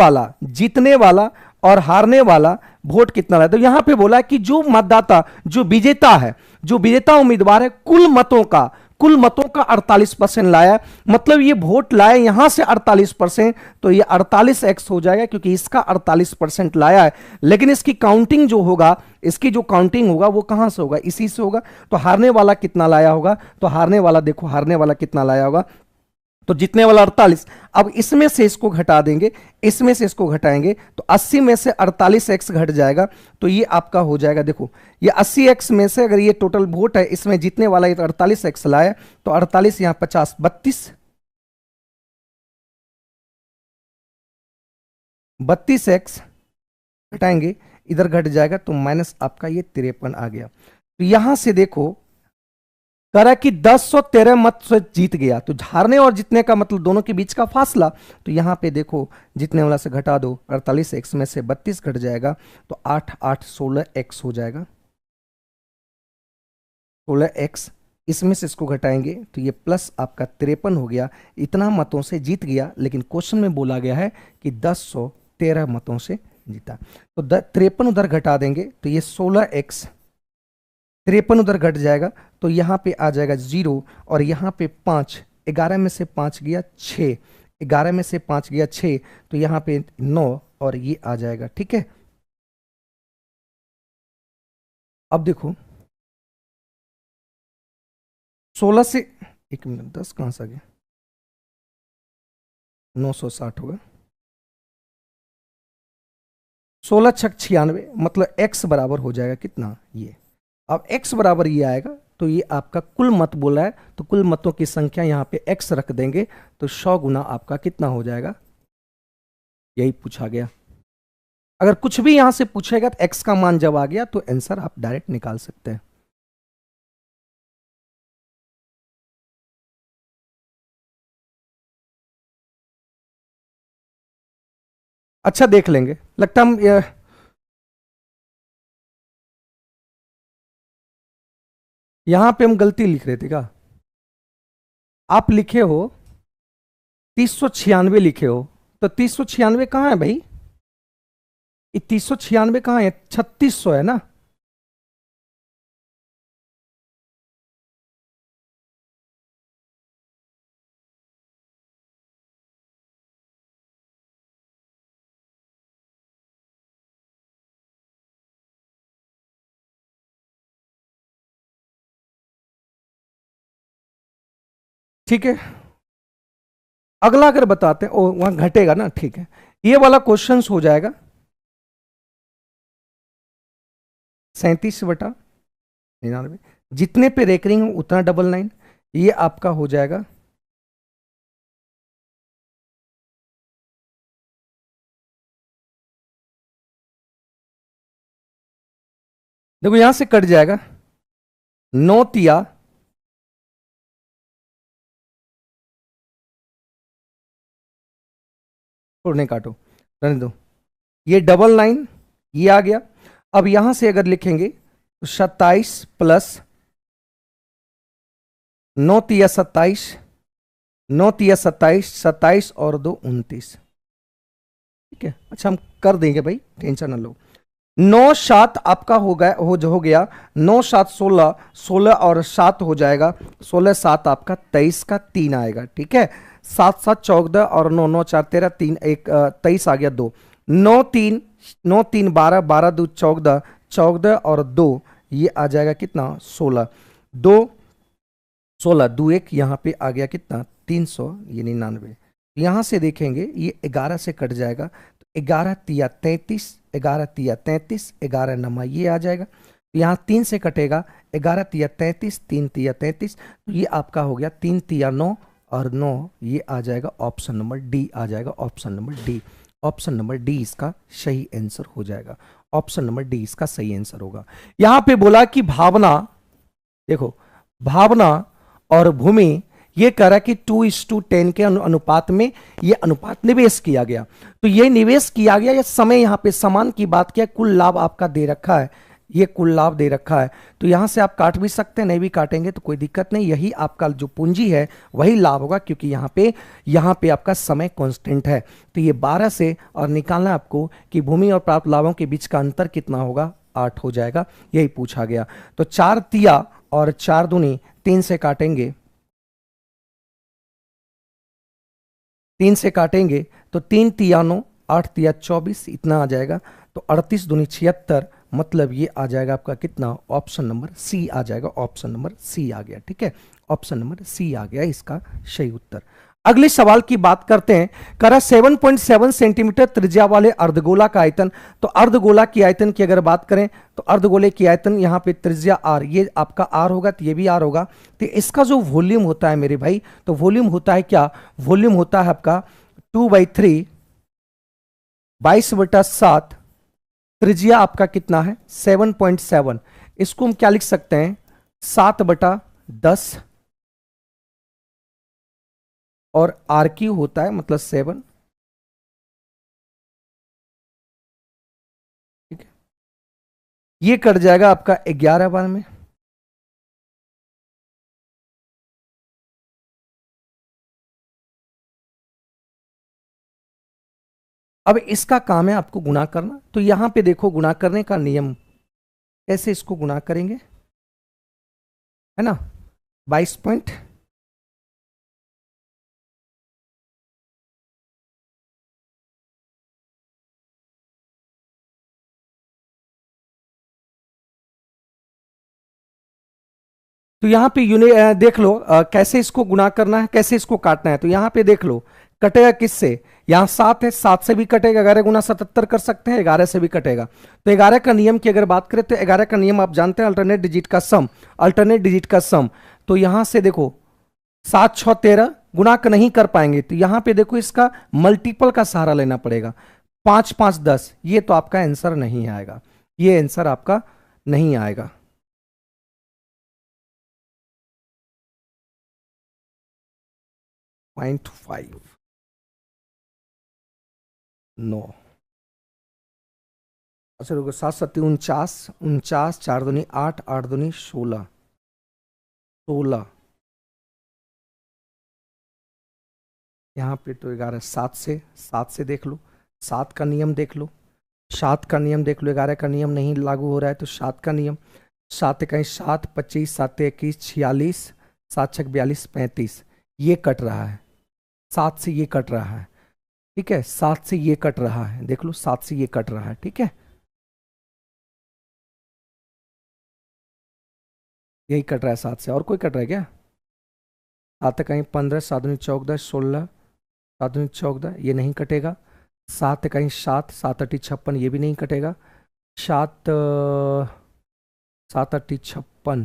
वाला और हारने वाला वोट कितना है, तो यहां पे बोला कि जो मतदाता, जो विजेता है, जो विजेता उम्मीदवार है, कुल मतों का 48% लाया, मतलब ये वोट लाए यहां से 48%, तो ये 48x हो जाएगा क्योंकि इसका 48% लाया है। लेकिन इसकी काउंटिंग जो होगा, इसकी जो काउंटिंग होगा वो कहां से होगा, इसी से होगा। तो हारने वाला कितना लाया होगा, तो हारने वाला देखो, हारने वाला कितना लाया होगा, तो जीतने वाला 48। अब इसमें से इसको घटा देंगे, इसमें से इसको घटाएंगे, तो 80 में से 48x घट जाएगा, तो ये आपका हो जाएगा, देखो ये 80x में से अगर ये टोटल वोट है, इसमें जीतने वाला ये 48x लाया, तो 48 यहां 50, 32x घटाएंगे, इधर घट जाएगा, तो माइनस आपका ये 53 आ गया। तो यहां से देखो कह रहा है कि 1013 मत से जीत गया, तो हारने और जीतने का मतलब दोनों के बीच का फासला, तो यहां पे देखो जीतने वाला से घटा दो, 48x में से 32 घट जाएगा, तो 8 8 16x हो जाएगा, 16x, इसमें से इसको घटाएंगे तो ये प्लस आपका 53 हो गया, इतना मतों से जीत गया। लेकिन क्वेश्चन में बोला गया है कि 1013 मतों से जीता, तो 53 उधर घटा देंगे, तो ये 16x, 53 उधर घट जाएगा, तो यहां पे आ जाएगा 0, और यहां पे 5, 11 में से 5 गया 6, 11 में से 5 गया 6, तो यहां पे 9, और ये आ जाएगा, ठीक है। अब देखो 16 से, एक मिनट, 10 कहां से आ गया, 960 होगा, 16 छक 96, मतलब x बराबर हो जाएगा कितना, ये। अब x बराबर ये आएगा, तो ये आपका कुल मत बोला है, तो कुल मतों की संख्या यहां पे x रख देंगे, तो 100 गुना आपका कितना हो जाएगा, यही पूछा गया। अगर कुछ भी यहां से पूछेगा तो x का मान जब आ गया तो आंसर आप डायरेक्ट निकाल सकते हैं। अच्छा देख लेंगे, लगता हम यहां पे हम गलती लिख रहे थे क्या? आप लिखे हो 3096 लिखे हो, तो 3096 कहाँ है भाई? ये 3096 कहाँ है? 3600 है ना? ठीक है, अगला अगर बताते हैं, ओ वहां घटेगा ना, ठीक है। ये वाला क्वेश्चन हो जाएगा 37/99, जितने पे रेकरिंग हो उतना डबल नाइन, ये आपका हो जाएगा। देखो यहां से कट जाएगा, 9 तिया, छोड़ने काटो, रहने दो, ये डबल नाइन, ये आ गया। अब यहां से अगर लिखेंगे तो 27 + 9 तिया 27, 9 तिया 27, 27 और 2 29। ठीक है, अच्छा हम कर देंगे भाई, टेंशन ना लो। 9 7 आपका हो गया 9 7 16, 16 और 7 हो जाएगा, 16 7 आपका 23 का 3 आएगा। ठीक है, 7 7 14 और 9 9 4 13, 23 आ गया 2, 9 3, 9 3 12, 12 2 14, 14 और 2 ये आ जाएगा कितना? 16, 2 16, 2 1 यहाँ पे आ गया कितना? 300, ये 99। यहां से देखेंगे ये 11 से कट जाएगा, तो 11 तिया 33, 11 तिया 33, 11 नमा ये आ जाएगा। तो यहाँ 3 से कटेगा, 11 तिया 33, 3 तिया 33, तो ये आपका हो गया 3 तिया 9 और 9, ये आ जाएगा ऑप्शन नंबर डी आ जाएगा, option number D. Option number D इसका सही आंसर हो जाएगा, ऑप्शन नंबर डी इसका सही आंसर होगा। यहां पे बोला कि भावना, देखो भावना और भूमि, ये कह रहा है कि 2:10 के अनुपात में ये अनुपात निवेश किया गया। तो ये निवेश किया गया, ये समय यहां पे समान की बात किया, कुल लाभ आपका दे रखा है, ये कुल लाभ दे रखा है। तो यहां से आप काट भी सकते हैं, नहीं भी काटेंगे तो कोई दिक्कत नहीं, यही आपका जो पूंजी है वही लाभ होगा, क्योंकि यहां पे आपका समय कांस्टेंट है। तो ये 12 से और निकालना है आपको कि भूमि और प्राप्त लाभों के बीच का अंतर कितना होगा, 8 हो जाएगा, यही पूछा गया। तो 4 तिया और 4 दूनी 3 से काटेंगे, 3 से काटेंगे तो 3 तिया 9, 8 तिया 24, इतना आ जाएगा। तो 38 दूनी 76, मतलब ये आ जाएगा आपका कितना? ऑप्शन नंबर सी आ जाएगा, ऑप्शन नंबर सी आ गया। ठीक है, ऑप्शन नंबर सी आ गया इसका सही उत्तर। अगले सवाल की बात करते हैं, करा 7.7 सेंटीमीटर त्रिज्या वाले अर्धगोला का आयतन। तो अर्धगोला की आयतन की अगर बात करें तो अर्धगोले की आयतन यहाँ पे त्रिज्या आर, ये आपका आर होगा, तो ये भी आर होगा। तो इसका जो वॉल्यूम होता है मेरे भाई, तो वॉल्यूम होता है क्या? वॉल्यूम होता है आपका 2/3, 22/7, त्रिज्या आपका कितना है? 7.7। इसको हम क्या लिख सकते हैं? 7/10, और आर क्यू होता है मतलब 7। ठीक है, ये कट जाएगा आपका 11 बार में। अब इसका काम है आपको गुणा करना, तो यहां पे देखो गुणा करने का नियम, कैसे इसको गुणा करेंगे, है ना? 22 तो यहाँ पे देख लो कैसे इसको गुणा करना है, कैसे इसको काटना है। तो यहाँ पे देख लो कटेगा किससे? यहाँ 7 है, 7 से भी कटेगा, 11 × 77 कर सकते हैं, 11 से भी कटेगा। तो 11 का नियम की अगर बात करें तो 11 का नियम आप जानते हैं, अल्टरनेट डिजिट का सम, अल्टरनेट डिजिट का सम। तो यहां से देखो 7 6 13 गुणा का नहीं कर पाएंगे, तो यहां पे देखो इसका मल्टीपल का सहारा लेना पड़ेगा, 5 5 10, ये तो आपका आंसर नहीं आएगा, ये आंसर आपका नहीं आएगा। 0.5, नो। अच्छा रुको, 7 7 49, 49, 4 दूनी 8, 8 दूनी 16, 16 यहाँ पे तो 11, 7 से देख लो, 7 का नियम देख लो, 7 का नियम देख लो, 11 का नियम नहीं लागू हो रहा है तो 7 का नियम, 7 1 7, 25, 7 1 46, 7 6 42, 35, ये कट रहा है, 7 से ये कट रहा है, ठीक है, 7 से ये कट रहा है, देख लो 7 से ये कट रहा है, ठीक है, यही कट रहा है 7 से, और कोई कट रहा है क्या? 7 1 15, 7 दूनी 14, 16, 7 दूनी 14, ये नहीं कटेगा, 7 1 7, 7 8 56, ये भी नहीं कटेगा, 7 7 8 56,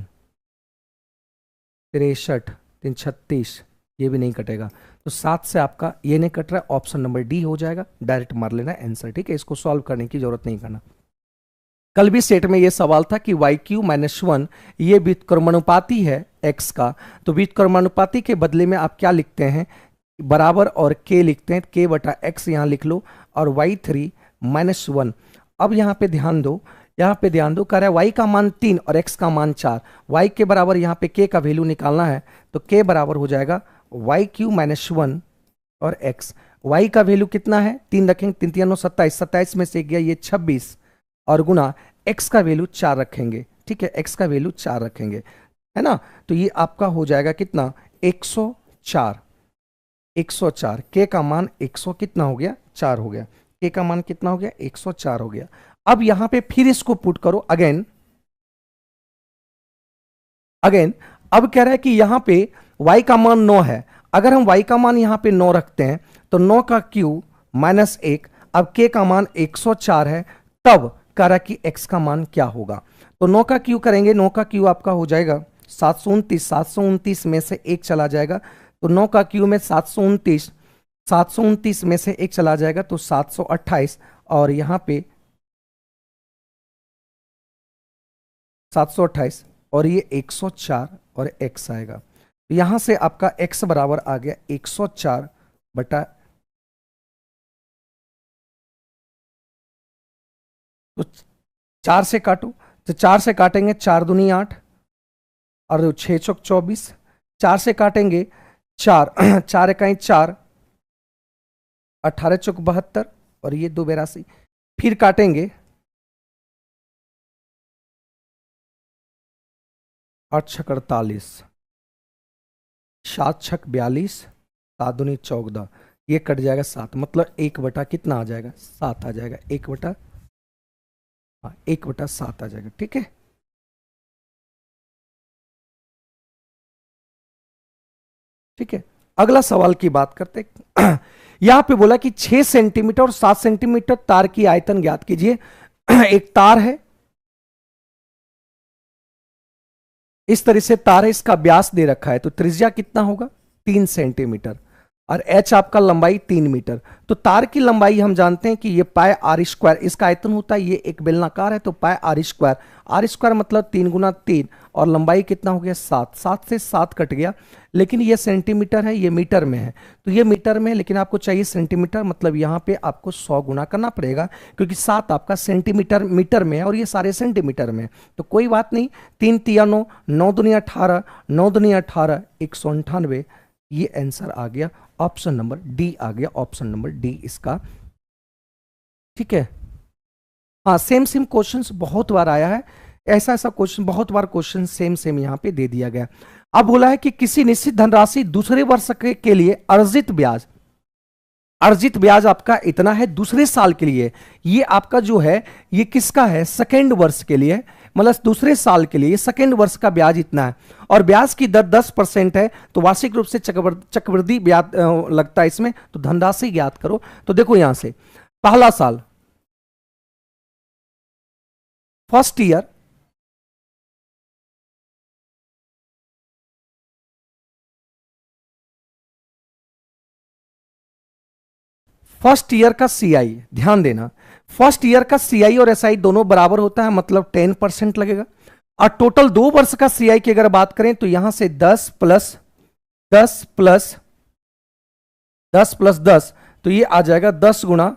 63, 3 36, ये भी नहीं कटेगा, तो 7 से आपका ये नहीं कट रहा है, ऑप्शन नंबर डी हो जाएगा, डायरेक्ट मार लेना आंसर, ठीक है, इसको सॉल्व करने की जरूरत नहीं करना। कल भी सेट में ये सवाल था कि y³ - 1 ये व्युत्क्रमानुपाती है x का, तो व्युत्क्रमानुपाती के बदले में आप क्या लिखते हैं, बराबर और k लिखते हैं, k बटा x यहाँ लिख लो, और y3 - 1। अब यहाँ पे ध्यान दो, यहाँ पे ध्यान दो, कह रहा है y का मान 3 और x का मान 4, y के बराबर यहाँ पे k का वैल्यू निकालना है, तो k बराबर हो जाएगा y³ - 1 और x, y का वैल्यू कितना है, 3 रखेंगे, 3 3 9 27, 27 में से गया ये 26, और गुना x का वैल्यू 4 रखेंगे, ठीक है, x का वैल्यू 4 रखेंगे, है ना, तो ये आपका हो जाएगा कितना, 104, 104, k का मान 100 कितना हो गया, 4 हो गया, k का मान कितना हो गया, 104 हो गया। अब यहां पे फिर इसको पुट करो अगेन, अब कह रहा है कि यहां पे y का मान 9 है, अगर हम y का मान यहां पे 9 रखते हैं तो 9 का क्यू -1, अब k का मान 104 है, तब कह रहा कि x का मान क्या होगा, तो 9 का क्यू करेंगे, 9 का क्यू आपका हो जाएगा 729, 729 में से 1 चला जाएगा, तो 9 का क्यू में 729, 729 में से 1 चला जाएगा तो 728, और यहां पे 728, और ये 104 और x आएगा, तो यहां से आपका x बराबर आ गया 104 बटा, तो 4 से काटो, तो 4 से काटेंगे 4 दूनी 8, और 6 चौक 24, 4 से काटेंगे 4 4 इकाई 4, 18 चौक 72, और ये 2 82, फिर काटेंगे 8 छक 48, 7 छक 42, 7 दूनी 14, ये कट जाएगा 7, मतलब 1 बटा कितना आ जाएगा, 7 आ जाएगा, 1 बटा, हाँ 1 बटा 7 आ जाएगा, ठीक है, ठीक है। अगला सवाल की बात करते यहां पे बोला कि 6 सेंटीमीटर और 7 सेंटीमीटर तार की आयतन ज्ञात कीजिए। एक तार है, इस तरह से तार है, इसका व्यास दे रखा है, तो त्रिज्या कितना होगा, 3 सेंटीमीटर, और h आपका लंबाई 3 मीटर, तो तार की लंबाई हम जानते हैं कि ये पाई आर स्क्वायर, इसका आयतन होता है, ये एक बेलनाकार है तो पाई आर स्क्वायर मतलब 3 गुना 3, और लंबाई कितना हो गया 7, 7 से 7 कट गया, लेकिन ये सेंटीमीटर है, ये मीटर में है, तो ये मीटर में है, लेकिन आपको चाहिए सेंटीमीटर, मतलब यहाँ पे आपको 100 गुना करना पड़ेगा, क्योंकि 7 आपका सेंटीमीटर मीटर में है और ये सारे सेंटीमीटर में, तो कोई बात नहीं, 3 3 9, 9 दूनी 18, 9 दूनी 18, 198, ये आंसर आ गया, ऑप्शन नंबर डी आ गया, ऑप्शन नंबर डी इसका, ठीक है। हाँ, सेम सेम क्वेश्चंस बहुत बार आया है, ऐसा ऐसा क्वेश्चन बहुत बार क्वेश्चन सेम सेम यहां पे दे दिया गया। अब बोला है कि किसी निश्चित धनराशि दूसरे वर्ष के लिए अर्जित ब्याज आपका इतना है दूसरे साल के लिए, ये आपका जो है ये किसका है, सेकेंड वर्ष के लिए, मतलब दूसरे साल के लिए सेकेंड वर्ष का ब्याज इतना है, और ब्याज की दर 10% है, तो वार्षिक रूप से चक्रवृद्धि ब्याज लगता है इसमें, तो धनराशि ज्ञात करो। तो देखो यहां से पहला साल, फर्स्ट ईयर, फर्स्ट ईयर का सीआई, ध्यान देना, फर्स्ट ईयर का सीआई और एसआई दोनों बराबर होता है, मतलब 10% लगेगा, और टोटल 2 वर्ष का सीआई की अगर बात करें तो यहां से 10 प्लस 10 प्लस 10 प्लस 10, तो ये आ जाएगा 10 गुना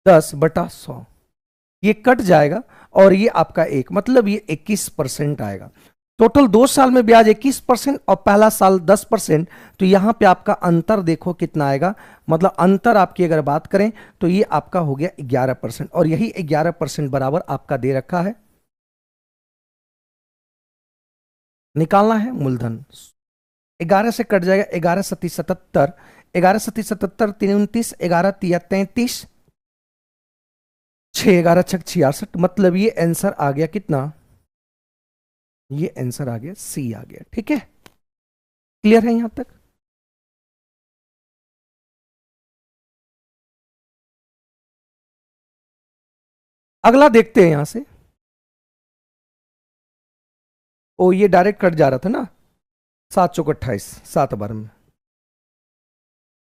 10 बटा 100, ये कट जाएगा और ये आपका एक, मतलब ये 21% आएगा। टोटल 2 साल में ब्याज 21% और पहला साल 10%। तो यहां पे आपका अंतर देखो कितना आएगा, मतलब अंतर आपकी अगर बात करें तो ये आपका हो गया 11%, और यही 11% बराबर आपका दे रखा है। निकालना है मूलधन, 11 से कट जाएगा, 11 सती 77, 11 सती 77, 3 29, 11 तिया 33, 6 11 छक 66, मतलब ये आंसर आ गया कितना, ये आंसर आ गया सी आ गया। ठीक है, क्लियर है यहां तक? अगला देखते हैं यहां से। ओ ये डायरेक्ट कट जा रहा था ना, 7 चौक 28, 7 बार में।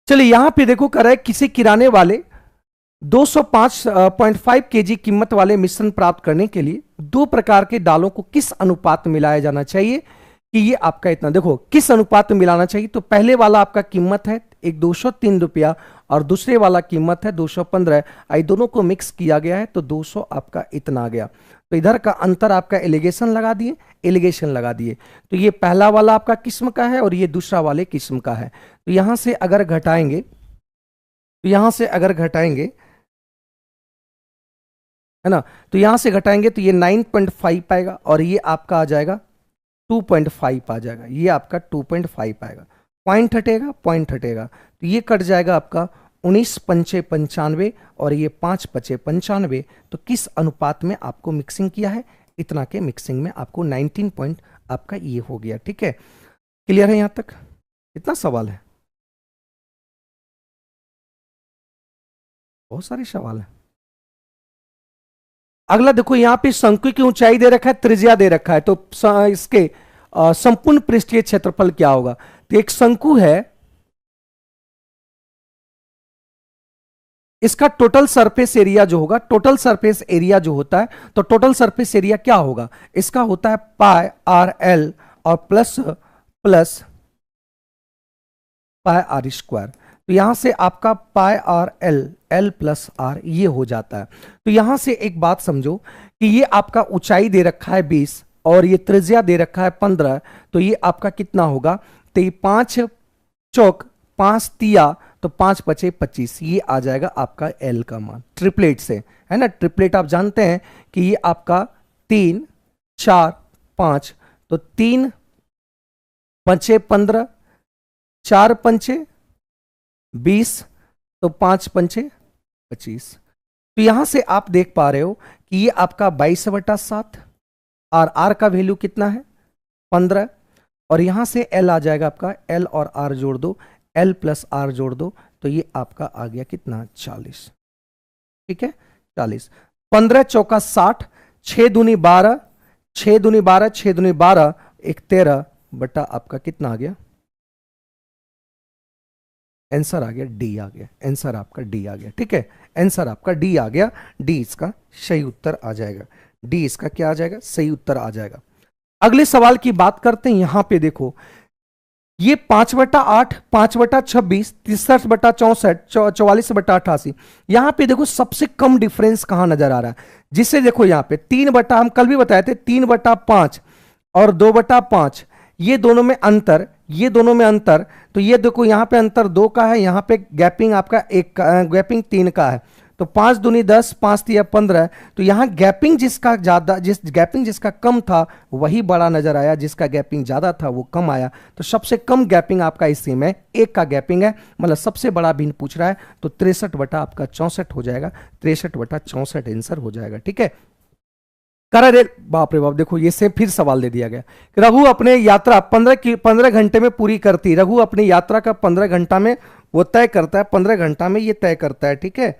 चलिए यहां पे देखो कर रहा है, किसी किराने वाले 205.5 केजी कीमत वाले मिश्रण प्राप्त करने के लिए 2 प्रकार के दालों को किस अनुपात में मिलाया जाना चाहिए कि ये आपका इतना, देखो किस अनुपात में मिलाना चाहिए। तो पहले वाला आपका कीमत है एक 203 रुपया और दूसरे वाला कीमत है 215, आई दोनों को मिक्स किया गया है तो 200 आपका इतना आ गया। तो इधर का अंतर आपका एलिगेशन लगा दिए, एलिगेशन लगा दिए। तो ये पहला वाला आपका किस्म का है और ये दूसरा वाले किस्म का है। तो यहां से अगर घटाएंगे, तो यहां से अगर घटाएंगे है ना, तो यहां से घटाएंगे तो ये 9.5 आएगा और ये आपका आ जाएगा 2.5 आ जाएगा, ये आपका 2.5 आएगा। पॉइंट हटेगा, पॉइंट हटेगा, तो ये कट जाएगा आपका 19 पंचे 95 और ये 5 पचे 95। तो किस अनुपात में आपको मिक्सिंग किया है, इतना के मिक्सिंग में आपको 19 पॉइंट आपका ये हो गया। ठीक है, क्लियर है यहां तक? इतना सवाल है, बहुत सारे सवाल है। अगला देखो यहां पे शंकु की ऊंचाई दे रखा है, त्रिज्या दे रखा है, तो इसके संपूर्ण पृष्ठीय क्षेत्रफल क्या होगा। तो एक शंकु है, इसका टोटल सरफेस एरिया जो होगा, टोटल सरफेस एरिया जो होता है, तो टोटल सरफेस एरिया क्या होगा, इसका होता है पाई आर एल और plus plus pi R square. तो यहां से आपका pi R L, L plus R ये हो जाता है। तो यहां से एक बात समझो कि ये आपका ऊंचाई दे रखा है 20 और ये त्रिज्या दे रखा है 15, तो ये आपका कितना होगा, तो ये 5 चौक 5 तिया, तो 5 पचे 25, ये आ जाएगा आपका एल का मान ट्रिपलेट से, है ना। ट्रिपलेट आप जानते हैं कि ये आपका 3 4 5, तो 3 पंचे 15, 4 पंचे 20, तो 5 पंचे 25। तो यहां से आप देख पा रहे हो कि ये आपका 22/7 और आर का वैल्यू कितना है 15, और यहां से एल आ जाएगा आपका, एल और आर जोड़ दो, एल प्लस आर जोड़ दो, तो ये आपका आ गया कितना 40। ठीक है 40, 15 चौका 60, 6 दूनी 12, 6 दूनी 12, 6 दूनी 12, 1 13 बटा आपका कितना आ गया, आंसर आ गया डी आ गया, आंसर आपका डी आ गया। ठीक है, आंसर आपका डी आ गया, डी इसका सही उत्तर आ जाएगा, डी इसका क्या आ जाएगा, सही उत्तर आ जाएगा। अगले सवाल की बात करते हैं। यहां पे देखो ये 5/8, 5/26, 63/64, 44/88, यहां पे देखो सबसे कम डिफरेंस कहां नजर आ रहा है, जिससे देखो यहां पे 3 बटा, हम कल भी बताए थे 3/5 और 2/5, ये दोनों में अंतर, ये दोनों में अंतर। तो ये देखो यहां पे अंतर 2 का है, यहां पे गैपिंग आपका 1 का, गैपिंग 3 का है, तो 5 दूनी 10, 5 तिया 15। तो यहां गैपिंग जिसका ज्यादा, गैपिंग जिसका कम था वही बड़ा नजर आया, जिसका गैपिंग ज्यादा था वो कम आया। तो सबसे कम गैपिंग आपका इसी में 1 का गैपिंग है, मतलब सबसे बड़ा भिन्न पूछ रहा है, तो 63/64 हो जाएगा, 63/64 आंसर हो जाएगा। ठीक है, करा रे बाप रे बाप, देखो ये से फिर सवाल दे दिया गया। रघु अपने यात्रा 15 घंटे में पूरी करती, रघु अपनी यात्रा का 15 घंटा में वो तय करता है, 15 घंटा में ये तय करता है। ठीक है,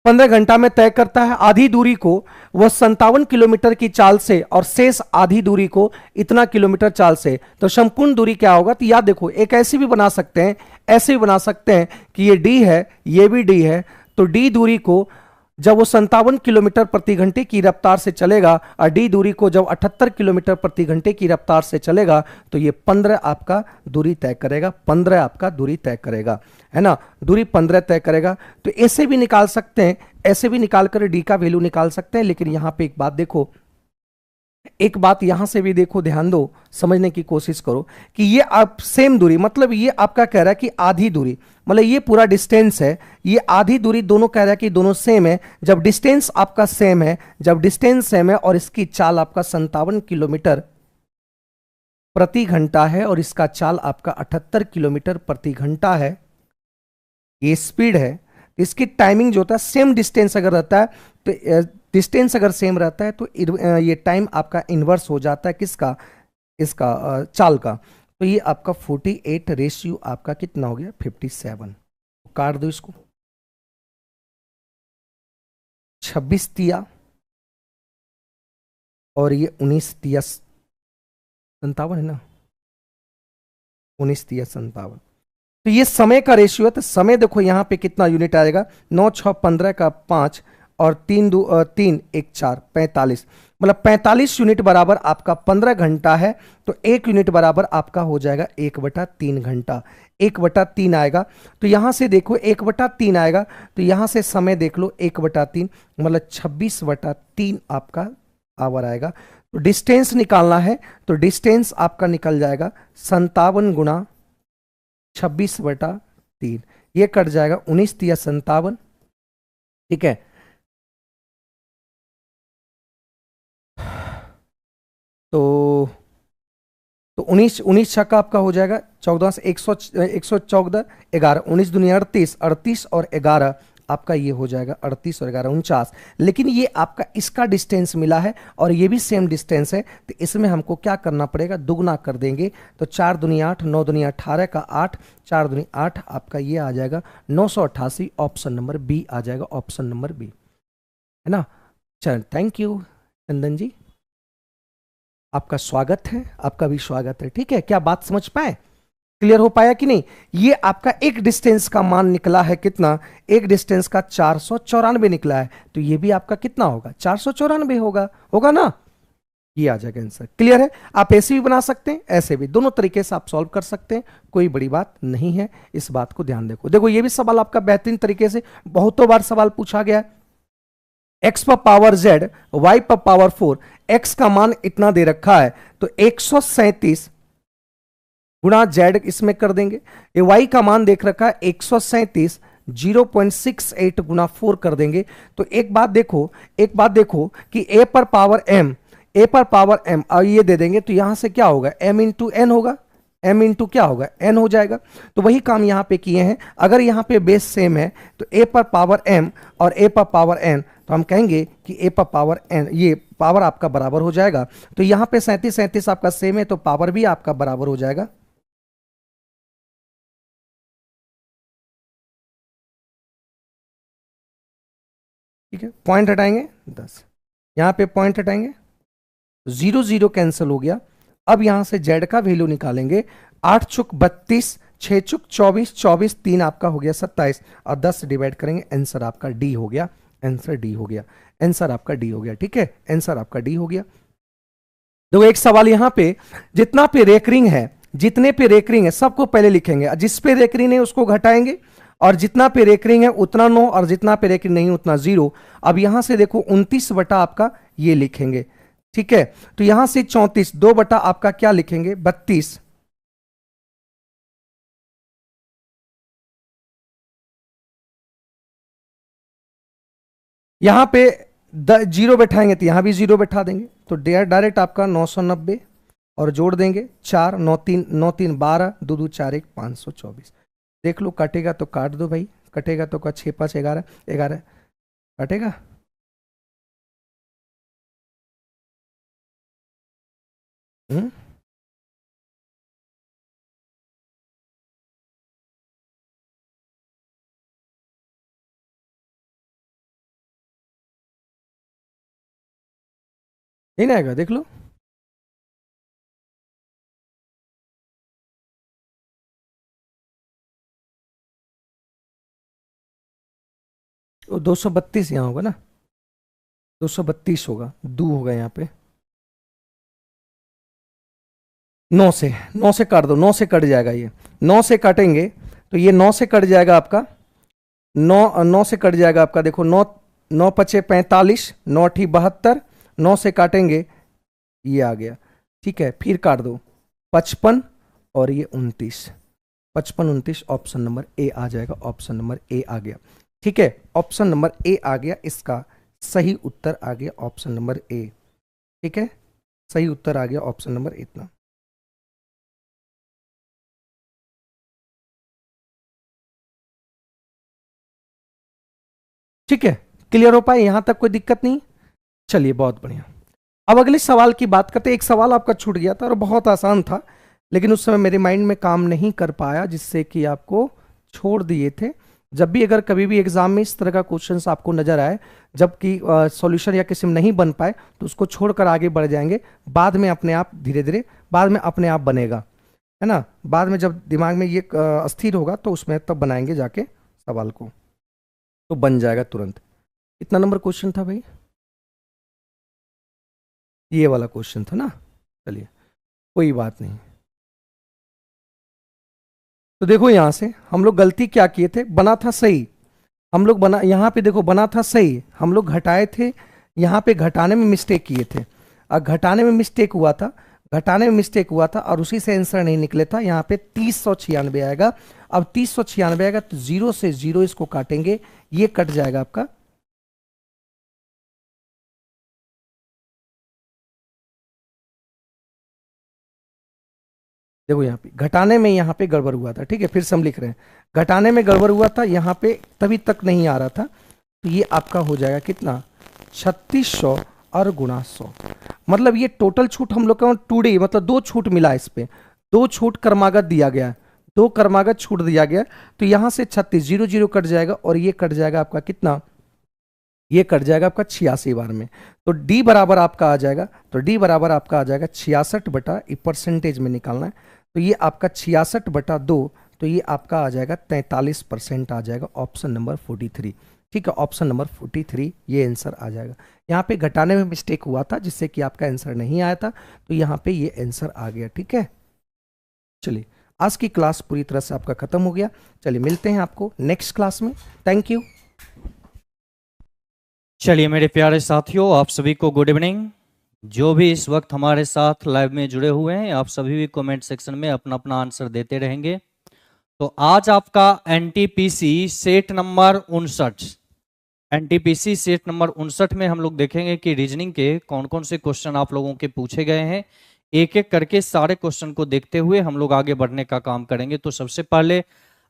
15 घंटा में तय करता है। आधी दूरी को वह 57 किलोमीटर की चाल से और शेष आधी दूरी को इतना किलोमीटर चाल से, तो संपूर्ण दूरी क्या होगा। तो याद देखो एक ऐसे भी बना सकते हैं, ऐसे भी बना सकते हैं कि ये डी है, ये भी डी है, तो डी दूरी को जब वो 57 किलोमीटर प्रति घंटे की रफ्तार से चलेगा और डी दूरी को जब 78 किलोमीटर प्रति घंटे की रफ्तार से चलेगा तो ये 15 आपका दूरी तय करेगा, 15 आपका दूरी तय करेगा, है ना, दूरी 15 तय करेगा। तो ऐसे भी निकाल सकते हैं, ऐसे भी निकाल कर डी का वैल्यू निकाल सकते हैं। लेकिन यहां पे एक बात देखो, एक बात यहां से भी देखो, ध्यान दो, समझने की कोशिश करो कि ये आप सेम दूरी, मतलब ये आपका कह रहा है कि आधी दूरी, मतलब ये पूरा डिस्टेंस है, ये आधी दूरी दोनों कह रहा है कि दोनों सेम है। जब डिस्टेंस आपका सेम है, जब डिस्टेंस सेम है और इसकी चाल आपका 57 किलोमीटर प्रति घंटा है और इसका चाल आपका 78 किलोमीटर प्रति घंटा है, ये स्पीड है, तो इसकी टाइमिंग जो होता है सेम डिस्टेंस अगर रहता है, तो डिस्टेंस अगर सेम रहता है तो ये टाइम आपका इन्वर्स हो जाता है किसका, इसका चाल का। तो ये आपका 48 रेशियो आपका कितना हो गया, 57। काट दो इसको, 26 तिया और ये 19 तिया 57 है ना, 19 तिया 57। तो ये समय का रेशियो है। तो समय देखो यहाँ पे कितना यूनिट आएगा, 9 6 15 का 5 और 3 2 3 1 4 45, मतलब 45 यूनिट बराबर आपका 15 घंटा है। तो 1 यूनिट बराबर आपका हो जाएगा 1/3 घंटा, 1/3 आएगा। तो यहां से देखो 1/3 आएगा, तो यहां से समय देख लो 1/3, मतलब 26/3 आपका आवर आएगा। तो डिस्टेंस निकालना है, तो डिस्टेंस आपका निकल जाएगा 57 × 26/3, ये कट जाएगा 19 तिया 57, ठीक है। तो 19 छक्का आपका हो जाएगा 14 से 114, 11 19 दुनिया 38, 38 और 11 आपका ये हो जाएगा 38 और 11 49। लेकिन ये आपका इसका डिस्टेंस मिला है और ये भी सेम डिस्टेंस है, तो इसमें हमको क्या करना पड़ेगा, दुगना कर देंगे। तो 4 दुनिया 8, 9 दुनिया 18 का 8, 4 दुनिया 8 आपका ये आ जाएगा 988, ऑप्शन नंबर बी आ जाएगा, ऑप्शन नंबर बी, है ना। चल थैंक यू चंदन जी, आपका स्वागत है, आपका भी स्वागत है, ठीक है। क्या बात समझ पाए, क्लियर हो पाया कि नहीं। ये आपका एक डिस्टेंस का मान निकला है कितना, एक डिस्टेंस का 494 निकला है, तो ये भी आपका कितना होगा, 494 होगा, होगा ना, ये आ जाएगा आंसर। क्लियर है। आप ऐसे भी बना सकते हैं, ऐसे भी, दोनों तरीके से आप सॉल्व कर सकते हैं, कोई बड़ी बात नहीं है, इस बात को ध्यान देखो। देखो ये भी सवाल आपका बेहतरीन तरीके से बहुतों बार सवाल पूछा गया है। x पर पावर z, y पर पावर 4, x का मान इतना दे रखा है, तो 137 गुणा z इसमें कर देंगे। ये y का मान देख रखा है 137, 0.68 गुणा 4 कर देंगे। तो एक बात देखो, एक बात देखो कि a पर पावर m, a पर पावर m और ये दे देंगे, तो यहां से क्या होगा, m इंटू n होगा, m इंटू क्या होगा, n हो जाएगा। तो वही काम यहां पे किए हैं। अगर यहां पे बेस सेम है तो a पर पावर m और a पर पावर n, तो हम कहेंगे कि a पर पावर n, ये पावर आपका बराबर हो जाएगा। तो यहां पे 37 37 आपका सेम है, तो पावर भी आपका बराबर हो जाएगा। ठीक है, पॉइंट हटाएंगे 10, यहां पे पॉइंट हटाएंगे, 0 0 कैंसिल हो गया। अब यहां से z का वैल्यू निकालेंगे, 8 चुक 32, 6 चुक 24, 24 3 आपका हो गया 27 और 10 डिवाइड करेंगे, आंसर आपका डी हो गया, आंसर डी हो गया, आंसर आपका डी हो गया, ठीक है, आंसर आपका डी हो गया। देखो एक सवाल यहां पे, जितना पे रेकरिंग है, जितने पे रेकरिंग है सबको पहले लिखेंगे, जिस पे रेकरिंग है उसको घटाएंगे, और जितना पे रेकरिंग है उतना 9 और जितना पे रेकरिंग नहीं उतना 0। अब यहां से देखो 29 बटा आपका ये लिखेंगे, ठीक है। तो यहां से 34, 2 बटा आपका क्या लिखेंगे, 32, यहां पे जीरो बैठाएंगे तो यहां भी जीरो बैठा देंगे, तो डायरेक्ट आपका 990 और जोड़ देंगे 4 9 3 9 3 12, 2 2 4 1 524। देख लो कटेगा तो काट दो भाई, कटेगा तो का 6 5 11 11 कटेगा। हम्म, नहीं ना आएगा, देख लो। 232 यहाँ होगा ना, 232 होगा, दो होगा यहाँ पे। 9 से काट दो, 9 से कट जाएगा ये, 9 से काटेंगे तो ये 9 से कट जाएगा आपका, 9 से कट जाएगा आपका, देखो 9, 9 पचे 45, 9 अठी 72, 9 से काटेंगे ये आ गया, ठीक है। फिर काट दो 55 और ये 29, 55 29, ऑप्शन नंबर ए आ जाएगा, ऑप्शन नंबर ए आ गया, ठीक है। ऑप्शन नंबर ए आ गया, इसका सही उत्तर आ गया ऑप्शन नंबर ए, ठीक है। सही उत्तर आ गया ऑप्शन नंबर इतना। ठीक है, क्लियर हो पाए यहां तक, कोई दिक्कत नहीं। चलिए बहुत बढ़िया। अब अगले सवाल की बात करते हैं। एक सवाल आपका छूट गया था और बहुत आसान था, लेकिन उस समय मेरे माइंड में काम नहीं कर पाया, जिससे कि आपको छोड़ दिए थे। जब भी अगर कभी भी एग्जाम में इस तरह का क्वेश्चंस आपको नजर आए, जबकि सॉल्यूशन या किसी में नहीं बन पाए, तो उसको छोड़कर आगे बढ़ जाएंगे, बाद में अपने आप धीरे धीरे बाद में अपने आप बनेगा, है ना। बाद में जब दिमाग में ये अस्थिर होगा तो उसमें तब बनाएंगे जाके सवाल को, तो बन जाएगा तुरंत। कितना नंबर क्वेश्चन था भाई? ये वाला क्वेश्चन था ना। चलिए कोई बात नहीं। तो देखो यहां से हम लोग गलती क्या किए थे, बना था सही, हम लोग बना, यहां पे देखो बना था सही, हम लोग घटाए थे, यहां पे घटाने में मिस्टेक किए थे, और घटाने में मिस्टेक हुआ था, घटाने में मिस्टेक हुआ था और उसी से आंसर नहीं निकले था। यहाँ पे 3096 आएगा। अब 3096 आएगा तो 0 से 0 इसको काटेंगे, ये कट जाएगा आपका, देखो यहाँ पे घटाने में यहाँ पे गड़बड़ हुआ था, ठीक है। फिर से हम लिख रहे हैं, घटाने में गड़बड़ हुआ था, यहाँ पे तभी तक नहीं आ रहा था, तो ये आपका हो जाएगा कितना, 3600 और गुणा 100। मतलब ये टोटल छूट हम लोग का 2D, मतलब 2 छूट मिला इस पे, 2 छूट क्रमागत दिया गया, 2 क्रमागत छूट दिया गया। तो यहां से 36, 0 0 कट जाएगा और ये कट जाएगा आपका कितना, ये कट जाएगा आपका 86 बार में। तो डी बराबर आपका आ जाएगा, तो डी बराबर आपका आ जाएगा 66 बटा, परसेंटेज में निकालना है, तो ये आपका 66 बटा 2, तो ये आपका आ जाएगा 43% आ जाएगा, ऑप्शन नंबर 43, ठीक है। ऑप्शन नंबर 43 ये आंसर आ जाएगा। यहाँ पे घटाने में मिस्टेक हुआ था जिससे कि आपका आंसर नहीं आया था, तो यहाँ पे ये आंसर आ गया, ठीक है। चलिए आज की क्लास पूरी तरह से आपका खत्म हो गया। चलिए मिलते हैं आपको नेक्स्ट क्लास में। Thank you. चलिए मेरे प्यारे साथियों, आप सभी को गुड इवनिंग। जो भी इस वक्त हमारे साथ लाइव में जुड़े हुए हैं, आप सभी भी कमेंट सेक्शन में अपना अपना आंसर देते रहेंगे। तो आज आपका NTPC set number 59, NTPC set number 59 में हम लोग देखेंगे कि रीजनिंग के कौन कौन से क्वेश्चन आप लोगों के पूछे गए हैं। एक एक करके सारे क्वेश्चन को देखते हुए हम लोग आगे बढ़ने का काम करेंगे। तो सबसे पहले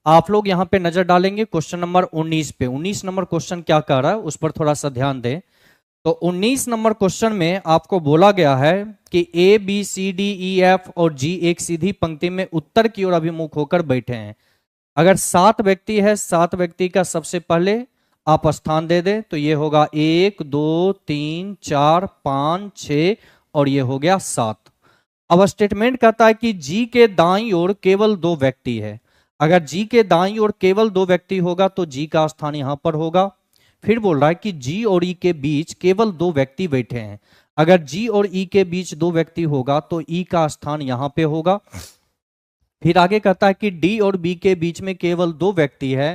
आप लोग यहाँ पे नजर डालेंगे क्वेश्चन नंबर 19 पे। 19 नंबर क्वेश्चन क्या कह रहा है उस पर थोड़ा सा ध्यान दें। तो 19 नंबर क्वेश्चन में आपको बोला गया है कि A B C D E F और जी एक सीधी पंक्ति में उत्तर की ओर अभिमुख होकर बैठे हैं। अगर 7 व्यक्ति है, 7 व्यक्ति का सबसे पहले आप स्थान दे दें तो ये होगा 1 2 3 4 5 6 और ये हो गया 7। अब स्टेटमेंट कहता है कि जी के दाईं ओर केवल 2 व्यक्ति है। अगर जी के दाईं ओर केवल 2 व्यक्ति होगा तो जी का स्थान यहां पर होगा। फिर बोल रहा है कि जी और ई के बीच केवल 2 व्यक्ति बैठे हैं। अगर जी और ई के बीच 2 व्यक्ति होगा तो ई का स्थान यहां पे होगा। फिर आगे कहता है कि डी और बी के बीच में केवल 2 व्यक्ति है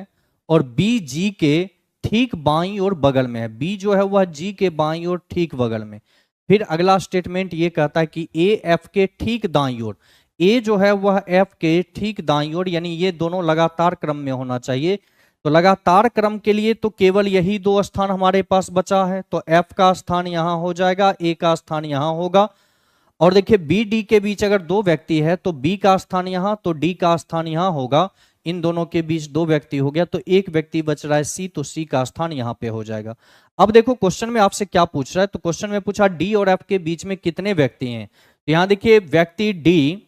और बी जी के ठीक बाईं ओर बगल में है। बी जो है वह जी के बाईं ओर ठीक बगल में। फिर अगला स्टेटमेंट ये कहता है कि ए एफ के ठीक दाईं ओर, ए जो है वह एफ के ठीक दाईं ओर, यानी ये दोनों लगातार क्रम में होना चाहिए। तो लगातार क्रम के लिए तो केवल यही 2 स्थान हमारे पास बचा है, तो एफ का स्थान यहां हो जाएगा, ए का स्थान यहां होगा। और देखिए बी डी के बीच अगर 2 व्यक्ति है तो बी का स्थान यहां, तो डी का स्थान यहां होगा। इन दोनों के बीच 2 व्यक्ति हो गया तो एक व्यक्ति बच रहा है सी, तो सी का स्थान यहां पे हो जाएगा। अब देखो क्वेश्चन में आपसे क्या पूछ रहा है। तो क्वेश्चन में पूछा डी और एफ के बीच में कितने व्यक्ति हैं। तो यहां देखिए व्यक्ति डी,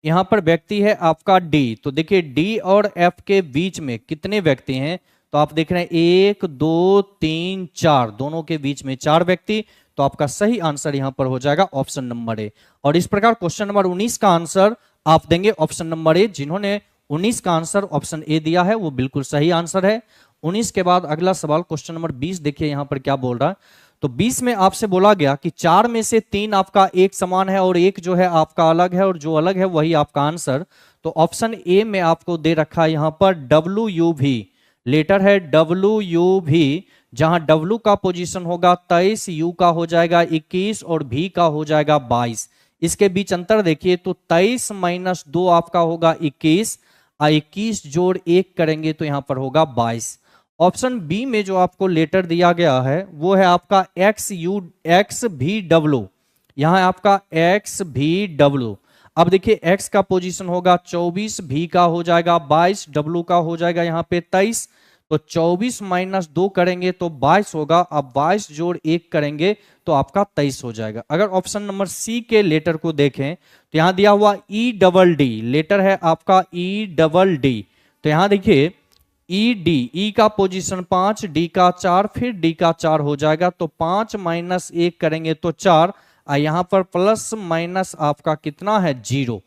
यहां पर व्यक्ति है आपका डी। तो देखिए डी और एफ के बीच में कितने व्यक्ति हैं। तो आप देख रहे हैं 1 2 3 4, दोनों के बीच में 4 व्यक्ति। तो आपका सही आंसर यहां पर हो जाएगा ऑप्शन नंबर ए। और इस प्रकार क्वेश्चन नंबर 19 का आंसर आप देंगे ऑप्शन नंबर ए। जिन्होंने 19 का आंसर ऑप्शन ए दिया है वो बिल्कुल सही आंसर है। 19 के बाद अगला सवाल क्वेश्चन नंबर 20 देखिए यहाँ पर क्या बोल रहा है। तो 20 में आपसे बोला गया कि 4 में से 3 आपका एक समान है और एक जो है आपका अलग है, और जो अलग है वही आपका आंसर। तो ऑप्शन ए में आपको दे रखा है यहाँ पर WUV, लेटर है WUV, जहां W का पोजीशन होगा 23, U का हो जाएगा 21 और V का हो जाएगा 22। इसके बीच अंतर देखिए, तो 23 माइनस 2 आपका होगा 21, 21 जोड़ 1 करेंगे तो यहां पर होगा 22। ऑप्शन बी में जो आपको लेटर दिया गया है वो है आपका XVW, यहां आपका XVW। अब देखिए x का पोजीशन होगा 24, v का हो जाएगा 22, w का हो जाएगा यहाँ पे 23। तो 24 माइनस 2 करेंगे तो 22 होगा। अब 22 जोड़ 1 करेंगे तो आपका 23 हो जाएगा। अगर ऑप्शन नंबर सी के लेटर को देखें तो यहां दिया हुआ EDD, लेटर है आपका EDD। तो यहां देखिए ई का पोजीशन 5, डी का 4, फिर डी का 4 हो जाएगा। तो 5 माइनस 1 करेंगे तो 4, यहां पर प्लस माइनस आपका कितना है 0।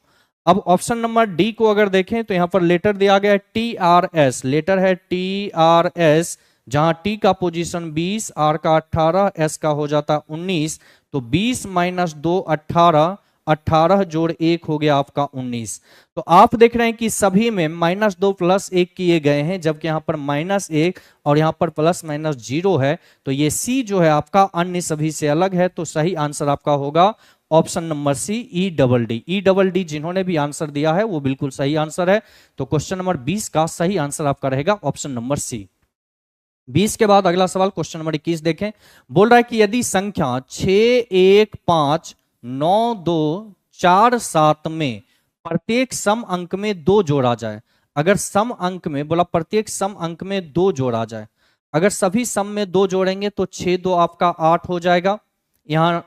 अब ऑप्शन नंबर डी को अगर देखें तो यहां पर लेटर दिया गया है TRS, लेटर है TRS, जहां टी का पोजीशन 20, आर का 18, एस का हो जाता 19। तो 20 माइनस 2 18, 18 जोड़ 1 हो गया आपका 19। तो आप देख रहे हैं कि सभी में -2 प्लस 1 किए गए हैं, जबकि यहां पर -1 और यहां पर प्लस माइनस 0 है। तो ये सी जो है आपका अन्य सभी से अलग है। तो सही आंसर आपका होगा ऑप्शन नंबर सी EDD। जिन्होंने भी आंसर दिया है वो बिल्कुल सही आंसर है। तो क्वेश्चन नंबर 20 का सही आंसर आपका रहेगा ऑप्शन नंबर सी। 20 के बाद अगला सवाल क्वेश्चन नंबर 21 देखें। बोल रहा है कि यदि संख्या 6, 1, 5, 9, 2, 4, 7 में प्रत्येक सम अंक में 2 जोड़ा जाए, अगर सम अंक में बोला प्रत्येक सम अंक में 2 जोड़ा जाए, अगर सभी सम में 2 जोड़ेंगे तो 6 2 आपका 8 हो जाएगा। यहां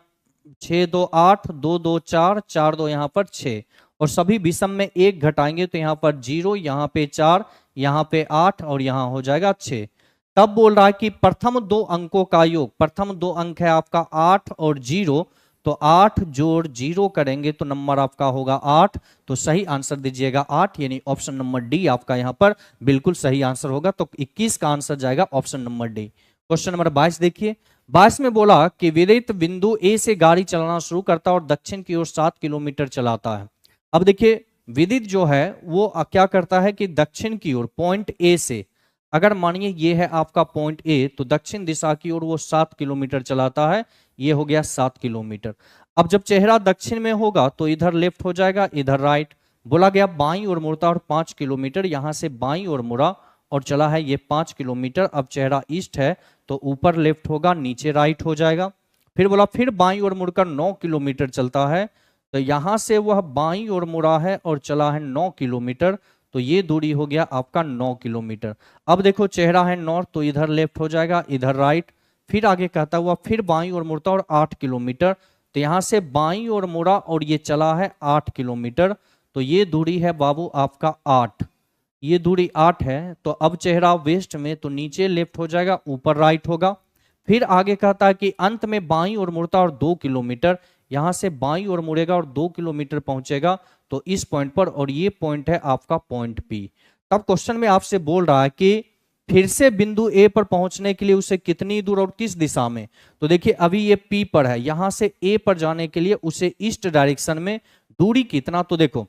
6 2 8, 2 2 4, 4 2 यहां पर 6, और सभी विषम में 1 घटाएंगे तो यहां पर 0, यहां पे 4, यहां पे 8 और यहां हो जाएगा 6। तब बोल रहा है कि प्रथम 2 अंकों का योग, प्रथम 2 अंक है आपका 8 और 0, तो 8 जोड़ 0 करेंगे तो नंबर आपका होगा 8। तो सही आंसर दीजिएगा 8, यानी ऑप्शन नंबर डी आपका यहां पर बिल्कुल सही आंसर होगा। तो 21 का आंसर जाएगा option number D. Question number 22 देखिए। 22 में बोला कि विदित बिंदु ए से गाड़ी चलाना शुरू करता है और दक्षिण की ओर 7 किलोमीटर चलाता है। अब देखिए विदित जो है वो क्या करता है कि दक्षिण की ओर पॉइंट ए से, अगर मानिए ये है आपका पॉइंट ए, तो दक्षिण दिशा की ओर वो 7 किलोमीटर चलाता है। ये हो गया 7 किलोमीटर। अब जब चेहरा दक्षिण में होगा तो इधर लेफ्ट हो जाएगा, इधर राइट। बोला गया बाईं ओर मुड़ता और 5 किलोमीटर, यहां से बाईं ओर मुड़ा और चला है ये 5 किलोमीटर। अब चेहरा ईस्ट है तो ऊपर लेफ्ट होगा, नीचे राइट हो जाएगा। फिर बोला फिर बाईं ओर मुड़कर 9 किलोमीटर चलता है, तो यहां से वह बाईं ओर मुड़ा है और चला है 9 किलोमीटर। तो ये दूरी हो गया आपका 9 किलोमीटर। अब देखो चेहरा है नॉर्थ, तो इधर लेफ्ट हो जाएगा, इधर राइट। फिर आगे कहता हुआ फिर बाईं ओर मुड़ता और 8 किलोमीटर, तो यहां से बाईं ओर मुड़ा और ये चला है 8 किलोमीटर। तो ये दूरी है बाबू आपका 8, ये दूरी 8 है। तो अब चेहरा वेस्ट में, तो नीचे लेफ्ट हो जाएगा, ऊपर राइट होगा। फिर आगे कहता है कि अंत में बाईं ओर मुड़ता और 2 किलोमीटर, यहां से बाईं ओर मुड़ेगा और 2 किलोमीटर पहुंचेगा तो इस पॉइंट पर, और ये पॉइंट है आपका पॉइंट पी। तब क्वेश्चन में आपसे बोल रहा है कि फिर से बिंदु ए पर पहुंचने के लिए उसे कितनी दूर और किस दिशा में। तो देखिए अभी ये पी पर है, यहां से ए पर जाने के लिए उसे ईस्ट डायरेक्शन में दूरी कितना। तो देखो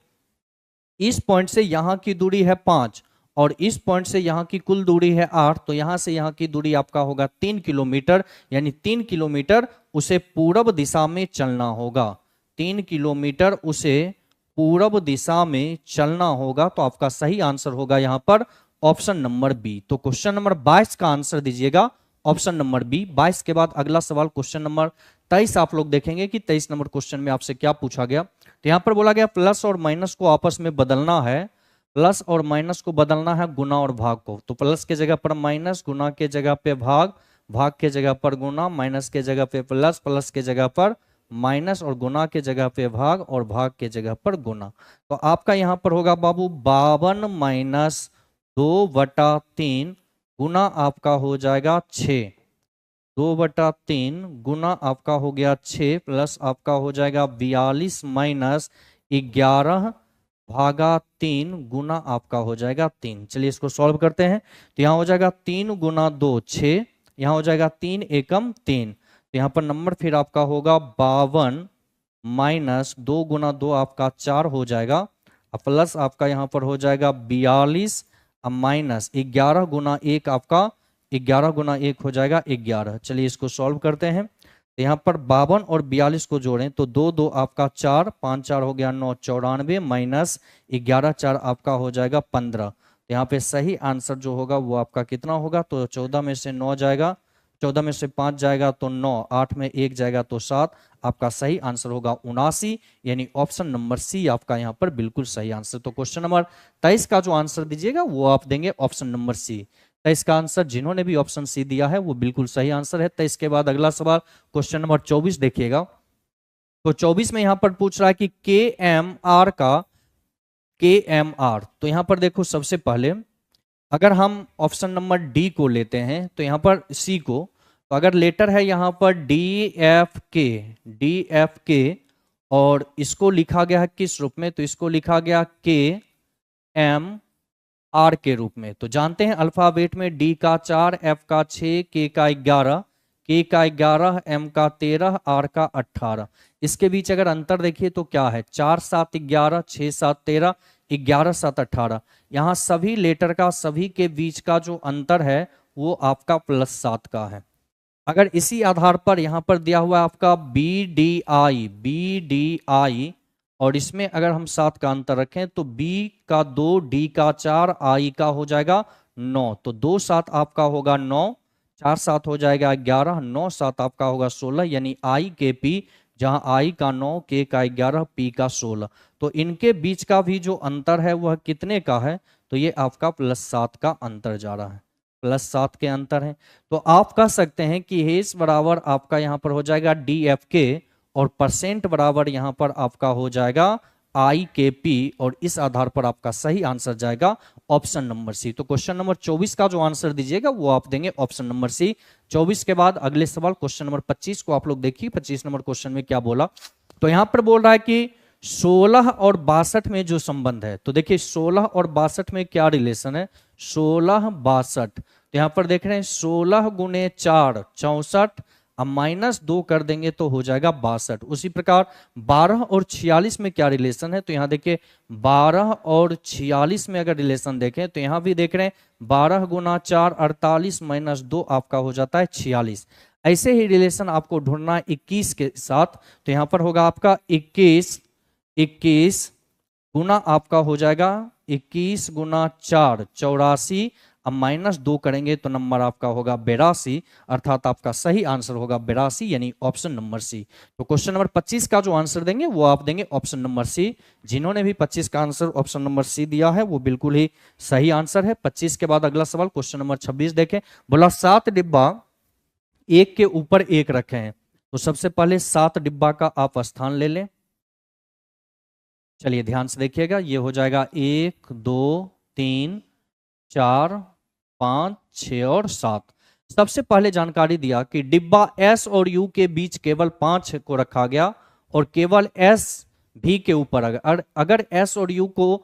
इस पॉइंट से यहां की दूरी है 5 और इस पॉइंट से यहां की कुल दूरी है 8, तो यहां से यहां की दूरी आपका होगा 3 किलोमीटर, यानी 3 किलोमीटर उसे पूरब दिशा में चलना होगा। 3 किलोमीटर उसे पूरब दिशा में चलना होगा। तो आपका सही आंसर होगा यहां पर ऑप्शन नंबर बी। तो क्वेश्चन नंबर 22 का आंसर दीजिएगा ऑप्शन नंबर बी। 22 के बाद अगला सवाल क्वेश्चन नंबर 23 आप लोग देखेंगे कि 23 नंबर क्वेश्चन में आपसे क्या पूछा गया। तो यहां पर बोला गया प्लस और माइनस को आपस में बदलना है, प्लस और माइनस को बदलना है गुना और भाग को। तो प्लस के जगह पर माइनस, गुना के जगह पे भाग, भाग के जगह पर गुना, माइनस के जगह पे प्लस, प्लस के जगह पर माइनस और गुना के जगह पे भाग और भाग के जगह पर गुना। तो आपका यहां पर होगा बाबू 52 माइनस 2/3 गुना आपका हो जाएगा 6, 2/3 गुना आपका हो गया 6 प्लस आपका हो जाएगा 42 माइनस 11 भागा 3 गुना आपका हो जाएगा 3। चलिए इसको सॉल्व करते हैं। तो यहाँ हो जाएगा 3 गुना 2 6, यहाँ हो जाएगा 3 एकम 3, तो यहाँ पर नंबर फिर आपका होगा 52 माइनस 2 गुना 2 आपका 4 हो जाएगा, प्लस आपका यहाँ पर हो जाएगा 42, अब माइनस 11 गुना 1 आपका 11 गुना 1 हो जाएगा 11। चलिए इसको सॉल्व करते हैं। तो यहाँ पर 52 और 42 को जोड़ें तो 2 2 आपका 4, 5 4 हो गया 9, 94 माइनस 11 4 आपका हो जाएगा 15। तो यहाँ पे सही आंसर जो होगा वो आपका कितना होगा, तो 14 में से 9 जाएगा, 14 में से 5 जाएगा तो 9, 8 में 1 जाएगा तो 7, आपका सही आंसर होगा 79, यानी ऑप्शन नंबर सी आपका यहाँ पर बिल्कुल सही आंसर। तो क्वेश्चन नंबर 23 का जो आंसर दीजिएगा वो आप देंगे ऑप्शन नंबर सी। 23 का आंसर जिन्होंने भी ऑप्शन सी दिया है वो बिल्कुल सही आंसर है। 23 के बाद अगला सवाल क्वेश्चन नंबर 24 देखिएगा। तो 24 में यहां पर पूछ रहा है कि के एम आर का KMR। तो यहां पर देखो सबसे पहले अगर हम ऑप्शन नंबर डी को लेते हैं तो यहां पर सी को, तो अगर लेटर है यहां पर DFK और इसको लिखा गया है किस रूप में, तो इसको लिखा गया KMR के रूप में। तो जानते हैं अल्फाबेट में डी का 4, एफ का 6, के का 11, के का 11, एम का 13, आर का 18। इसके बीच अगर अंतर देखिए तो क्या है, 4 7 11, 6 7 13, 11 7 18। यहाँ सभी लेटर का सभी के बीच का जो अंतर है वो आपका +7 का है। अगर इसी आधार पर यहाँ पर दिया हुआ है आपका BDI और इसमें अगर हम 7 का अंतर रखें तो B का 2, D का 4, I का हो जाएगा 9, तो 2 7 आपका होगा 9, 4 7 हो जाएगा 11, 9 7 आपका होगा 16, यानी I के P, जहां I का 9, K का 11, P का 16। तो इनके बीच का भी जो अंतर है वह कितने का है, तो ये आपका +7 का अंतर जा रहा है, +7 के अंतर है। तो आप कह सकते हैं कि हेस बराबर आपका यहाँ पर हो जाएगा DFK और परसेंट बराबर यहाँ पर आपका हो जाएगा IKP, और इस आधार पर आपका सही आंसर जाएगा ऑप्शन नंबर सी। तो क्वेश्चन नंबर 24 का जो आंसर दीजिएगा वो आप देंगे ऑप्शन नंबर सी। 24 के बाद अगले सवाल क्वेश्चन नंबर 25 को आप लोग देखिए। 25 नंबर क्वेश्चन में क्या बोला, तो यहां पर बोल रहा है कि 16 और 62 में जो संबंध है, तो देखिए 16 और 62 में क्या रिलेशन है, 16 62। तो यहां पर देख रहे हैं 16 गुने 4 64, अब -2 कर देंगे तो हो जाएगा 62। उसी प्रकार 12 और 46 में क्या रिलेशन है, तो यहां देखिए 12 और 46 में अगर रिलेशन देखें तो यहां भी देख रहे हैं 12 गुना 4 48 -2 आपका हो जाता है 46। ऐसे ही रिलेशन आपको ढूंढना है 21 के साथ, तो यहां पर होगा आपका 21 गुना आपका हो जाएगा 21 गुना 4 84, अब -2 करेंगे तो नंबर आपका होगा 82, अर्थात आपका सही आंसर होगा 82, यानी ऑप्शन नंबर सी। तो क्वेश्चन नंबर 25 का जो आंसर देंगे वो आप देंगे ऑप्शन नंबर सी। जिन्होंने भी 25 का आंसर ऑप्शन नंबर सी दिया है वो बिल्कुल ही सही आंसर है। 25 के बाद अगला सवाल क्वेश्चन नंबर 26 देखें। बोला 7 डिब्बा एक के ऊपर एक रखे हैं, तो सबसे पहले 7 डिब्बा का आप स्थान ले लें। चलिए ध्यान से देखिएगा, ये हो जाएगा 1 2 3 4 5 6 और 7। सबसे पहले जानकारी दिया कि डिब्बा S और U के बीच केवल 5 को रखा गया और केवल S भी के ऊपर अगर S और U को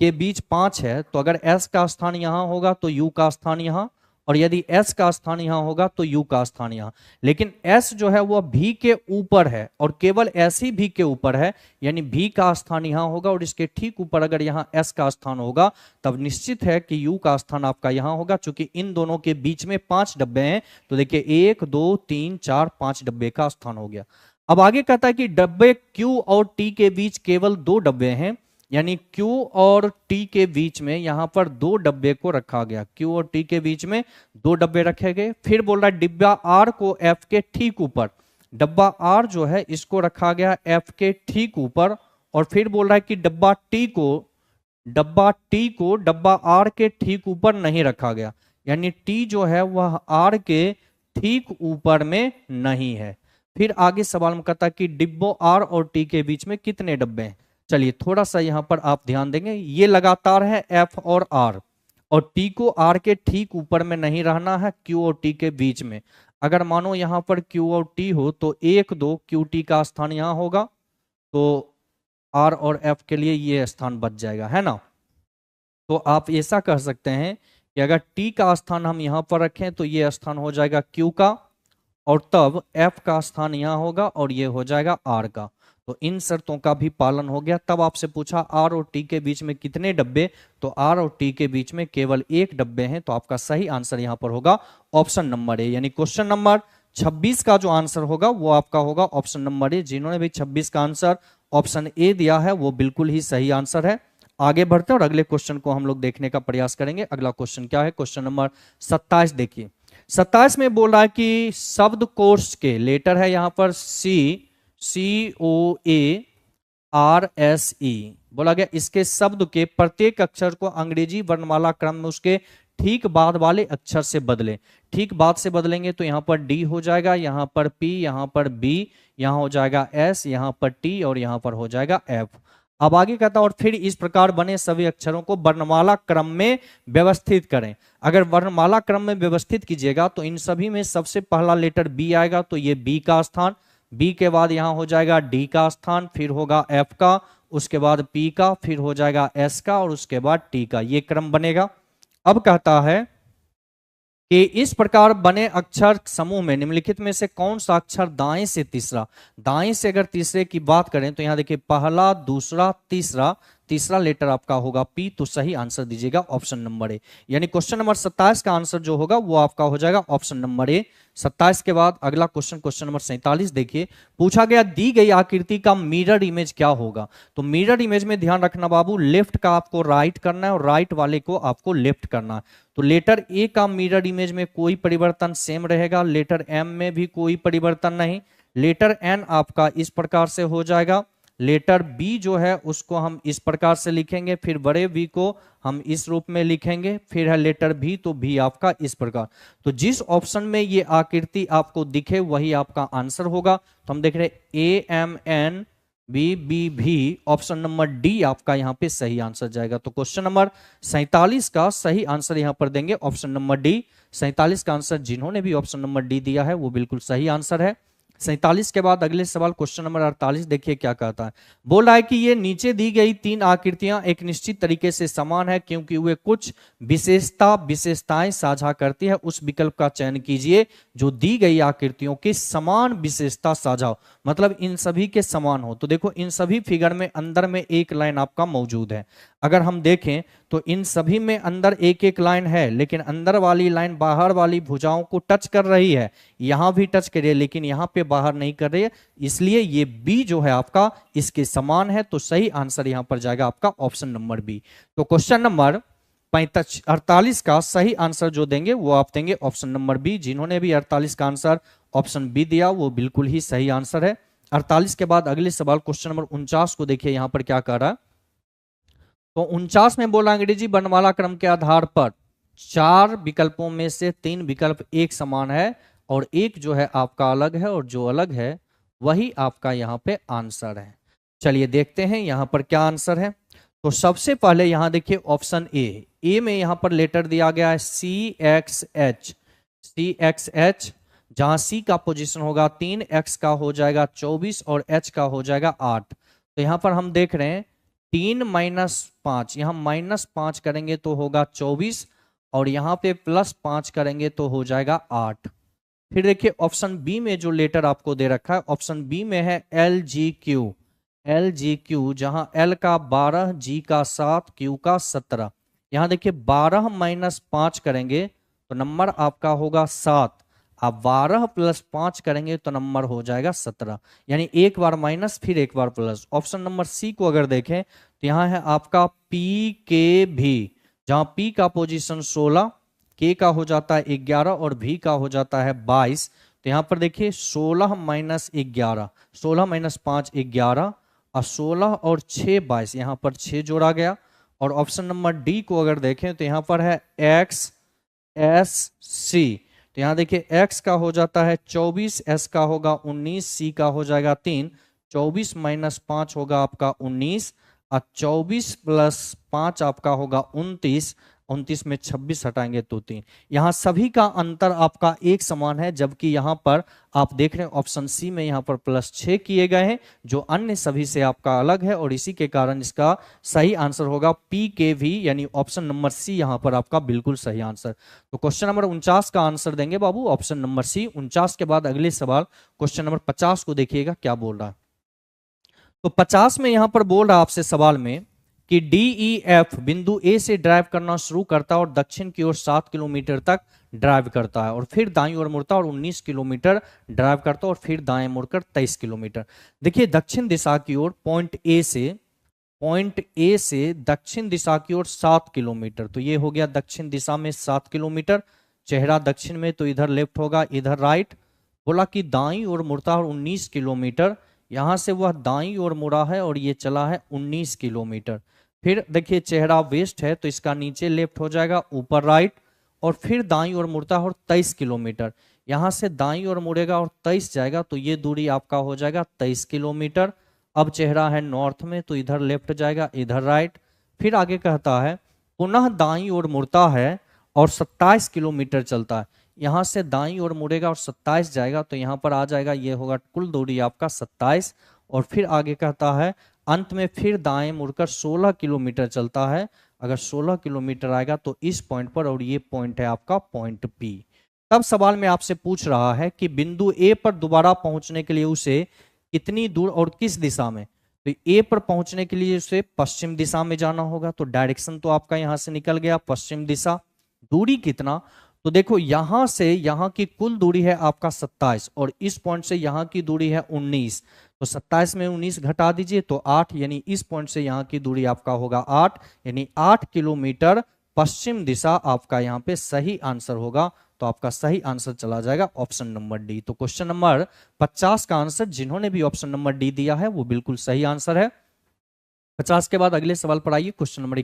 के बीच 5 है तो अगर S का स्थान यहां होगा तो U का स्थान यहां, और यदि S का स्थान यहां होगा तो U का स्थान यहां। लेकिन S जो है वह V के ऊपर है और केवल S ही V के ऊपर है, यानी V का स्थान यहां होगा और इसके ठीक ऊपर अगर यहां S का स्थान होगा तब निश्चित है कि U का स्थान आपका यहां होगा। चूंकि इन दोनों के बीच में 5 डब्बे हैं तो देखिए 1 2 3 4 5 डब्बे का स्थान हो गया। अब आगे कहता है कि डब्बे Q और T के बीच केवल 2 डब्बे हैं, यानी Q और T के बीच में यहां पर 2 डब्बे को रखा गया, Q और T के बीच में 2 डब्बे रखे गए। फिर बोल रहा है डिब्बा R को F के ठीक ऊपर, डब्बा R जो है इसको रखा गया F के ठीक ऊपर, और फिर बोल रहा है कि डब्बा T को डब्बा R के ठीक ऊपर नहीं रखा गया, यानी T जो है वह R के ठीक ऊपर में नहीं है। फिर आगे सवाल में कहता है कि डिब्बों R और T के बीच में कितने डब्बे हैं। चलिए थोड़ा सा यहां पर आप ध्यान देंगे, ये लगातार है F और R, और T को R के ठीक ऊपर में नहीं रहना है, Q और T के बीच में। अगर मानो यहां पर Q और T हो तो 1 2 QT का स्थान यहां होगा, तो आर और एफ के लिए ये स्थान बच जाएगा, है ना। तो आप ऐसा कह सकते हैं कि अगर टी का स्थान हम यहां पर रखें तो ये स्थान हो जाएगा क्यू का, और तब एफ का स्थान यहां होगा और ये हो जाएगा आर का। तो इन शर्तों का भी पालन हो गया। तब आपसे पूछा आर और टी के बीच में कितने डब्बे, तो आर और टी के बीच में केवल एक डब्बे हैं। तो आपका सही आंसर यहां पर होगा ऑप्शन नंबर ए, यानी क्वेश्चन नंबर 26 का जो आंसर होगा वो आपका होगा ऑप्शन नंबर ए। जिन्होंने भी 26 का आंसर ऑप्शन ए दिया है वो बिल्कुल ही सही आंसर है। आगे बढ़ते हैं और अगले क्वेश्चन को हम लोग देखने का प्रयास करेंगे। अगला क्वेश्चन क्या है, क्वेश्चन नंबर 27 देखिए। 27 में बोल रहा है कि शब्दकोश के लेटर है यहां पर COARSE बोला गया, इसके शब्द के प्रत्येक अक्षर को अंग्रेजी वर्णमाला क्रम में उसके ठीक बाद वाले अक्षर से बदले। ठीक बाद से बदलेंगे तो यहां पर डी हो जाएगा, यहां पर पी, यहां पर बी, यहां हो जाएगा एस, यहां पर टी और यहां पर हो जाएगा एफ। अब आगे कहता है और फिर इस प्रकार बने सभी अक्षरों को वर्णमाला क्रम में व्यवस्थित करें। अगर वर्णमाला क्रम में व्यवस्थित कीजिएगा तो इन सभी में सबसे पहला लेटर बी आएगा, तो ये बी का स्थान, बी के बाद यहां हो जाएगा डी का स्थान, फिर होगा एफ का, उसके बाद पी का, फिर हो जाएगा एस का और उसके बाद टी का, ये क्रम बनेगा। अब कहता है कि इस प्रकार बने अक्षर समूह में निम्नलिखित में से कौन सा अक्षर दाएं से तीसरा, दाएं से अगर तीसरे की बात करें तो यहां देखिए पहला, दूसरा, तीसरा, तीसरा लेटर आपका होगा पी। तो सही आंसर दीजिएगा ऑप्शन नंबर ए, यानी क्वेश्चन नंबर 27 का आंसर जो होगा वो आपका हो जाएगा ऑप्शन नंबर ए। 27 के बाद अगला क्वेश्चन, क्वेश्चन नंबर 47 देखिए। पूछा गया दी गई आकृति का मिरर इमेज क्या होगा। तो मिरर इमेज में ध्यान रखना बाबू, लेफ्ट का आपको राइट करना है और राइट वाले को आपको लेफ्ट करना है। तो लेटर ए का मिरर इमेज में कोई परिवर्तन सेम रहेगा, लेटर एम में भी कोई परिवर्तन नहीं, लेटर एन आपका इस प्रकार से हो जाएगा, लेटर बी जो है उसको हम इस प्रकार से लिखेंगे, फिर बड़े बी को हम इस रूप में लिखेंगे, फिर है लेटर भी, तो भी आपका इस प्रकार। तो जिस ऑप्शन में ये आकृति आपको दिखे वही आपका आंसर होगा। तो हम देख रहे AMN BBV, option number D आपका यहां पे सही आंसर जाएगा। तो क्वेश्चन नंबर 47 का सही आंसर यहां पर देंगे ऑप्शन नंबर डी। 47 का आंसर जिन्होंने भी ऑप्शन नंबर डी दिया है वो बिल्कुल सही आंसर है। 47 के बाद अगले सवाल क्वेश्चन नंबर 48 देखिए क्या कहता है। बोल रहा है कि ये नीचे दी गई तीन आकृतियां एक निश्चित तरीके से समान है क्योंकि वे कुछ विशेषताएं साझा करती है। उस विकल्प का चयन कीजिए जो दी गई आकृतियों की समान विशेषता साझा हो, मतलब इन सभी के समान हो। तो देखो इन सभी फिगर में अंदर में एक लाइन आपका मौजूद है। अगर हम देखें तो इन सभी में अंदर एक एक लाइन है, लेकिन अंदर वाली लाइन बाहर वाली भुजाओं को टच कर रही है, यहां भी टच कर रही है लेकिन यहां पे बाहर नहीं कर रही है, इसलिए ये बी जो है आपका इसके समान है। तो सही आंसर यहां पर जाएगा आपका ऑप्शन नंबर बी। तो क्वेश्चन नंबर 48 का सही आंसर जो देंगे वो आप देंगे ऑप्शन नंबर बी। जिन्होंने भी 48 का आंसर ऑप्शन बी दिया वो बिल्कुल ही सही आंसर है। 48 के बाद अगले सवाल क्वेश्चन नंबर 49 को देखिए यहां पर क्या कर रहा है। तो 49 में बोला अंग्रेजी वर्णमाला क्रम के आधार पर 4 विकल्पों में से 3 विकल्प एक समान है और एक जो है आपका अलग है, और जो अलग है वही आपका यहाँ पे आंसर है। चलिए देखते हैं यहाँ पर क्या आंसर है। तो सबसे पहले यहाँ देखिए ऑप्शन ए में यहाँ पर लेटर दिया गया है CXH, जहां C का पोजीशन होगा 3, X का हो जाएगा 24 और H का हो जाएगा 8। तो यहाँ पर हम देख रहे हैं 3 - 5, यहाँ -5 करेंगे तो होगा 24 और यहाँ पे +5 करेंगे तो हो जाएगा 8। फिर देखिए ऑप्शन बी में जो लेटर आपको दे रखा है, ऑप्शन बी में है LGQ, जहां L का 12, G का 7, Q का 17। यहां देखिए 12 - 5 करेंगे तो नंबर आपका होगा 7, आप 12 + 5 करेंगे तो नंबर हो जाएगा 17, यानी एक बार माइनस फिर एक बार प्लस। ऑप्शन नंबर सी को अगर देखें तो यहाँ है आपका PKV, जहां P का पोजीशन 16, K का हो जाता है 11 और V का हो जाता है 22। तो यहाँ पर देखिए 16 - 11, 16 - 5 11 और 16 और 6 22, यहाँ पर 6 जोड़ा गया। और ऑप्शन नंबर डी को अगर देखें तो यहाँ पर है XSC, तो यहाँ देखिए X का हो जाता है 24, S का होगा 19, C का हो जाएगा 3, 24 - 5 होगा आपका 19 और 24 + 5 आपका होगा 29 29 में 26 हटाएंगे तो 3। यहाँ सभी का अंतर आपका एक समान है, जबकि यहाँ पर आप देख रहे हैं ऑप्शन सी में यहाँ पर +6 किए गए हैं, जो अन्य सभी से आपका अलग है, और इसी के कारण इसका सही आंसर होगा PKV, यानी ऑप्शन नंबर सी यहाँ पर आपका बिल्कुल सही आंसर। तो क्वेश्चन नंबर 49 का आंसर देंगे बाबू ऑप्शन नंबर सी। 49 के बाद अगले सवाल क्वेश्चन नंबर 50 को देखिएगा क्या बोल रहा है। तो 50 में यहां पर बोल रहा है आपसे सवाल में कि DEF बिंदु ए से ड्राइव करना शुरू करता है और दक्षिण की ओर 7 किलोमीटर तक ड्राइव करता है, और फिर दाईं ओर मुड़ता है और 19 किलोमीटर ड्राइव करता है, और फिर दाएं मुड़कर 23 किलोमीटर। देखिए दक्षिण दिशा की ओर पॉइंट ए से दक्षिण दिशा की ओर 7 किलोमीटर, तो ये हो गया दक्षिण दिशा में 7 किलोमीटर। चेहरा दक्षिण में, तो इधर लेफ्ट होगा, इधर राइट। बोला कि दाईं ओर मुड़ता है 19 किलोमीटर, यहां से वह दाईं ओर मुड़ा है और ये चला है 19 किलोमीटर। फिर देखिए चेहरा वेस्ट है, तो इसका नीचे लेफ्ट हो जाएगा, ऊपर राइट, और फिर दाईं ओर मुड़ता है और 23 किलोमीटर। यहां से दाईं ओर मुड़ेगा और 23 जाएगा, तो ये दूरी आपका हो जाएगा 23 किलोमीटर। अब चेहरा है नॉर्थ में, तो इधर लेफ्ट जाएगा, इधर राइट। फिर आगे कहता है पुनः दाईं ओर मुड़ता है और 27 किलोमीटर चलता है। यहां से दाईं ओर मुड़ेगा और 27 जाएगा, तो यहां पर आ जाएगा, ये होगा कुल दूरी आपका 27। और फिर आगे कहता है अंत में फिर दाएं मुड़कर 16 किलोमीटर चलता है। अगर 16 किलोमीटर आएगा तो इस पॉइंट पर, और ये पॉइंट है आपका पॉइंट P। तब सवाल में आपसे पूछ रहा है कि बिंदु ए पर दोबारा पहुंचने के लिए उसे कितनी दूर और किस दिशा में। तो ए पर पहुंचने के लिए उसे पश्चिम दिशा में जाना होगा, तो डायरेक्शन तो आपका यहां से निकल गया पश्चिम दिशा। दूरी कितना, तो देखो यहां से यहां की कुल दूरी है आपका 27, और इस पॉइंट से यहां की दूरी है 19, तो 27 में 19 घटा दीजिए तो 8, यानी इस पॉइंट से यहां की दूरी आपका होगा 8, यानी 8 किलोमीटर पश्चिम दिशा आपका यहां पे सही आंसर होगा। तो आपका सही आंसर चला जाएगा ऑप्शन नंबर डी। तो क्वेश्चन नंबर 50 का आंसर जिन्होंने भी ऑप्शन नंबर डी दिया है वो बिल्कुल सही आंसर है। 50 के बाद अगले सवाल पर आइए, क्वेश्चन नंबर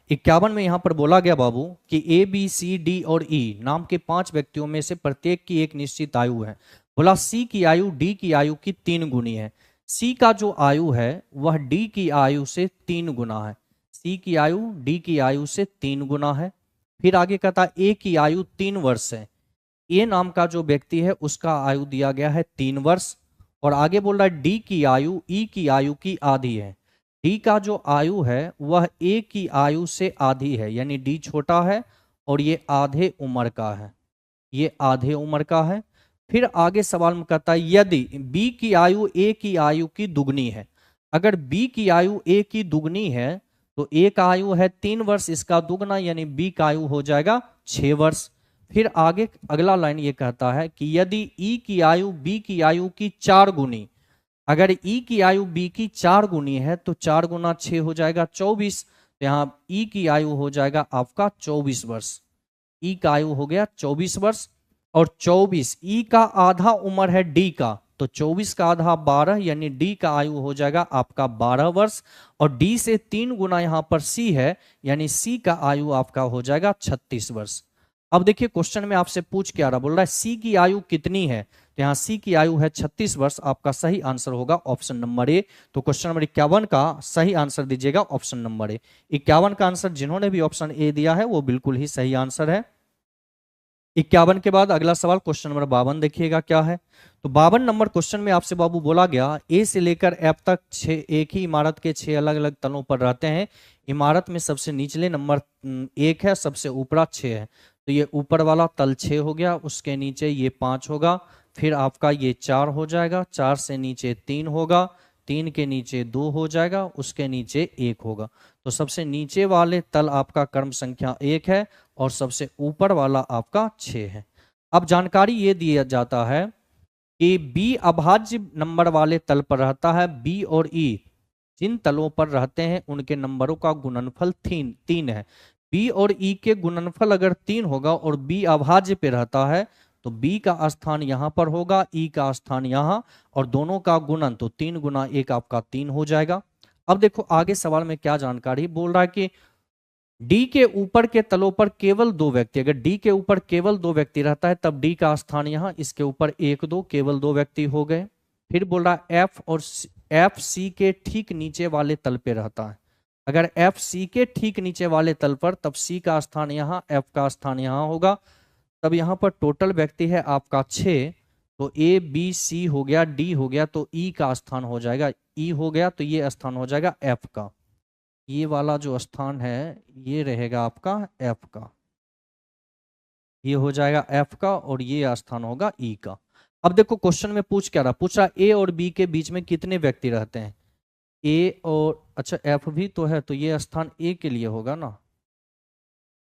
51 में यहां पर बोला गया बाबू कि A, B, C, D और E नाम के 5 व्यक्तियों में से प्रत्येक की एक निश्चित आयु है। बोला C की आयु D की आयु की 3 गुनी है। C का जो आयु है वह D की आयु से 3 गुना है। C की आयु D की आयु से 3 गुना है। फिर आगे कहता A की आयु 3 वर्ष है। A नाम का जो व्यक्ति है उसका आयु दिया गया है 3 वर्ष, और आगे बोल रहा है D की आयु E की आयु की आधी है। डी का जो आयु है वह ए की आयु से आधी है, यानी डी छोटा है और ये आधे उम्र का है, ये आधे उम्र का है। फिर आगे सवाल में कहता है यदि बी की आयु ए की आयु की दुगनी है। अगर बी की आयु ए की दुगनी है तो ए का आयु है 3 वर्ष, इसका दुगना यानी बी का आयु हो जाएगा 6 वर्ष। फिर आगे अगला लाइन ये कहता है कि यदि ई की आयु बी की आयु की 4 गुनी, अगर ई की आयु बी की 4 गुनी है तो 4 गुना 6 हो जाएगा 24, तो यहाँ ई की आयु हो जाएगा आपका 24 वर्ष। ई का आयु हो गया 24 वर्ष, और 24 ई का आधा उम्र है डी का, तो 24 का आधा 12, यानी डी का आयु हो जाएगा आपका 12 वर्ष। और डी से 3 गुना यहां पर सी है, यानी सी का आयु आपका हो जाएगा 36 वर्ष। अब देखिए क्वेश्चन में आपसे पूछ क्या रहा, बोल रहा है सी की आयु कितनी है, तो यहाँ सी की आयु है 36 वर्ष। आपका सही आंसर होगा ऑप्शन नंबर ए। तो क्वेश्चन नंबर 51 का सही आंसर दीजिएगा ऑप्शन नंबर ए। 51 का आंसर जिन्होंने भी ऑप्शन ए दिया है वो बिल्कुल ही सही आंसर है। 51 के बाद अगला सवाल क्वेश्चन नंबर 52 देखिएगा क्या है। तो 52 नंबर क्वेश्चन में आपसे बाबू बोला गया ए से लेकर एफ तक 6 एक ही इमारत के 6 अलग अलग तलों पर रहते हैं। इमारत में सबसे निचले नंबर 1 है, सबसे ऊपरा 6 है, तो ये ऊपर वाला तल 6 हो गया, उसके नीचे ये 5 होगा, फिर आपका ये 4 हो जाएगा, 4 से नीचे 3 होगा, 3 के नीचे 2 हो जाएगा, उसके नीचे 1 होगा। तो सबसे नीचे वाले तल आपका क्रम संख्या 1 है और सबसे ऊपर वाला आपका 6 है। अब जानकारी ये दिया जाता है कि बी अभाज्य नंबर वाले तल पर रहता है। बी और ई जिन तलों पर रहते हैं उनके नंबरों का गुणनफल 3 है। बी और ई के गुणनफल अगर 3 होगा और बी अभाज्य पे रहता है तो बी का स्थान यहां पर होगा, ई का स्थान यहां, और दोनों का गुणन तो 3 गुना 1 आपका 3 हो जाएगा। अब देखो आगे सवाल में क्या जानकारी बोल रहा है कि डी के ऊपर के तलों पर केवल 2 व्यक्ति, अगर डी के ऊपर केवल 2 व्यक्ति रहता है तब डी का स्थान यहां, इसके ऊपर 1 2 केवल 2 व्यक्ति हो गए। फिर बोल रहा है एफ और एफ सी के ठीक नीचे वाले तल पे रहता है। अगर एफ सी के ठीक नीचे वाले तल पर, तब सी का स्थान यहाँ, एफ का स्थान यहाँ होगा। तब यहाँ पर टोटल व्यक्ति है आपका 6, तो ए बी सी हो गया, डी हो गया, तो ई का स्थान हो जाएगा, ई हो गया, तो ये स्थान हो जाएगा एफ का। ये वाला जो स्थान है ये रहेगा आपका एफ का, ये हो जाएगा एफ का, और ये स्थान होगा ई का। अब देखो क्वेश्चन में पूछ क्या रहा, पूछ रहा ए और बी के बीच में कितने व्यक्ति रहते हैं। ए और, अच्छा एफ भी तो है, तो ये स्थान ए के लिए होगा ना।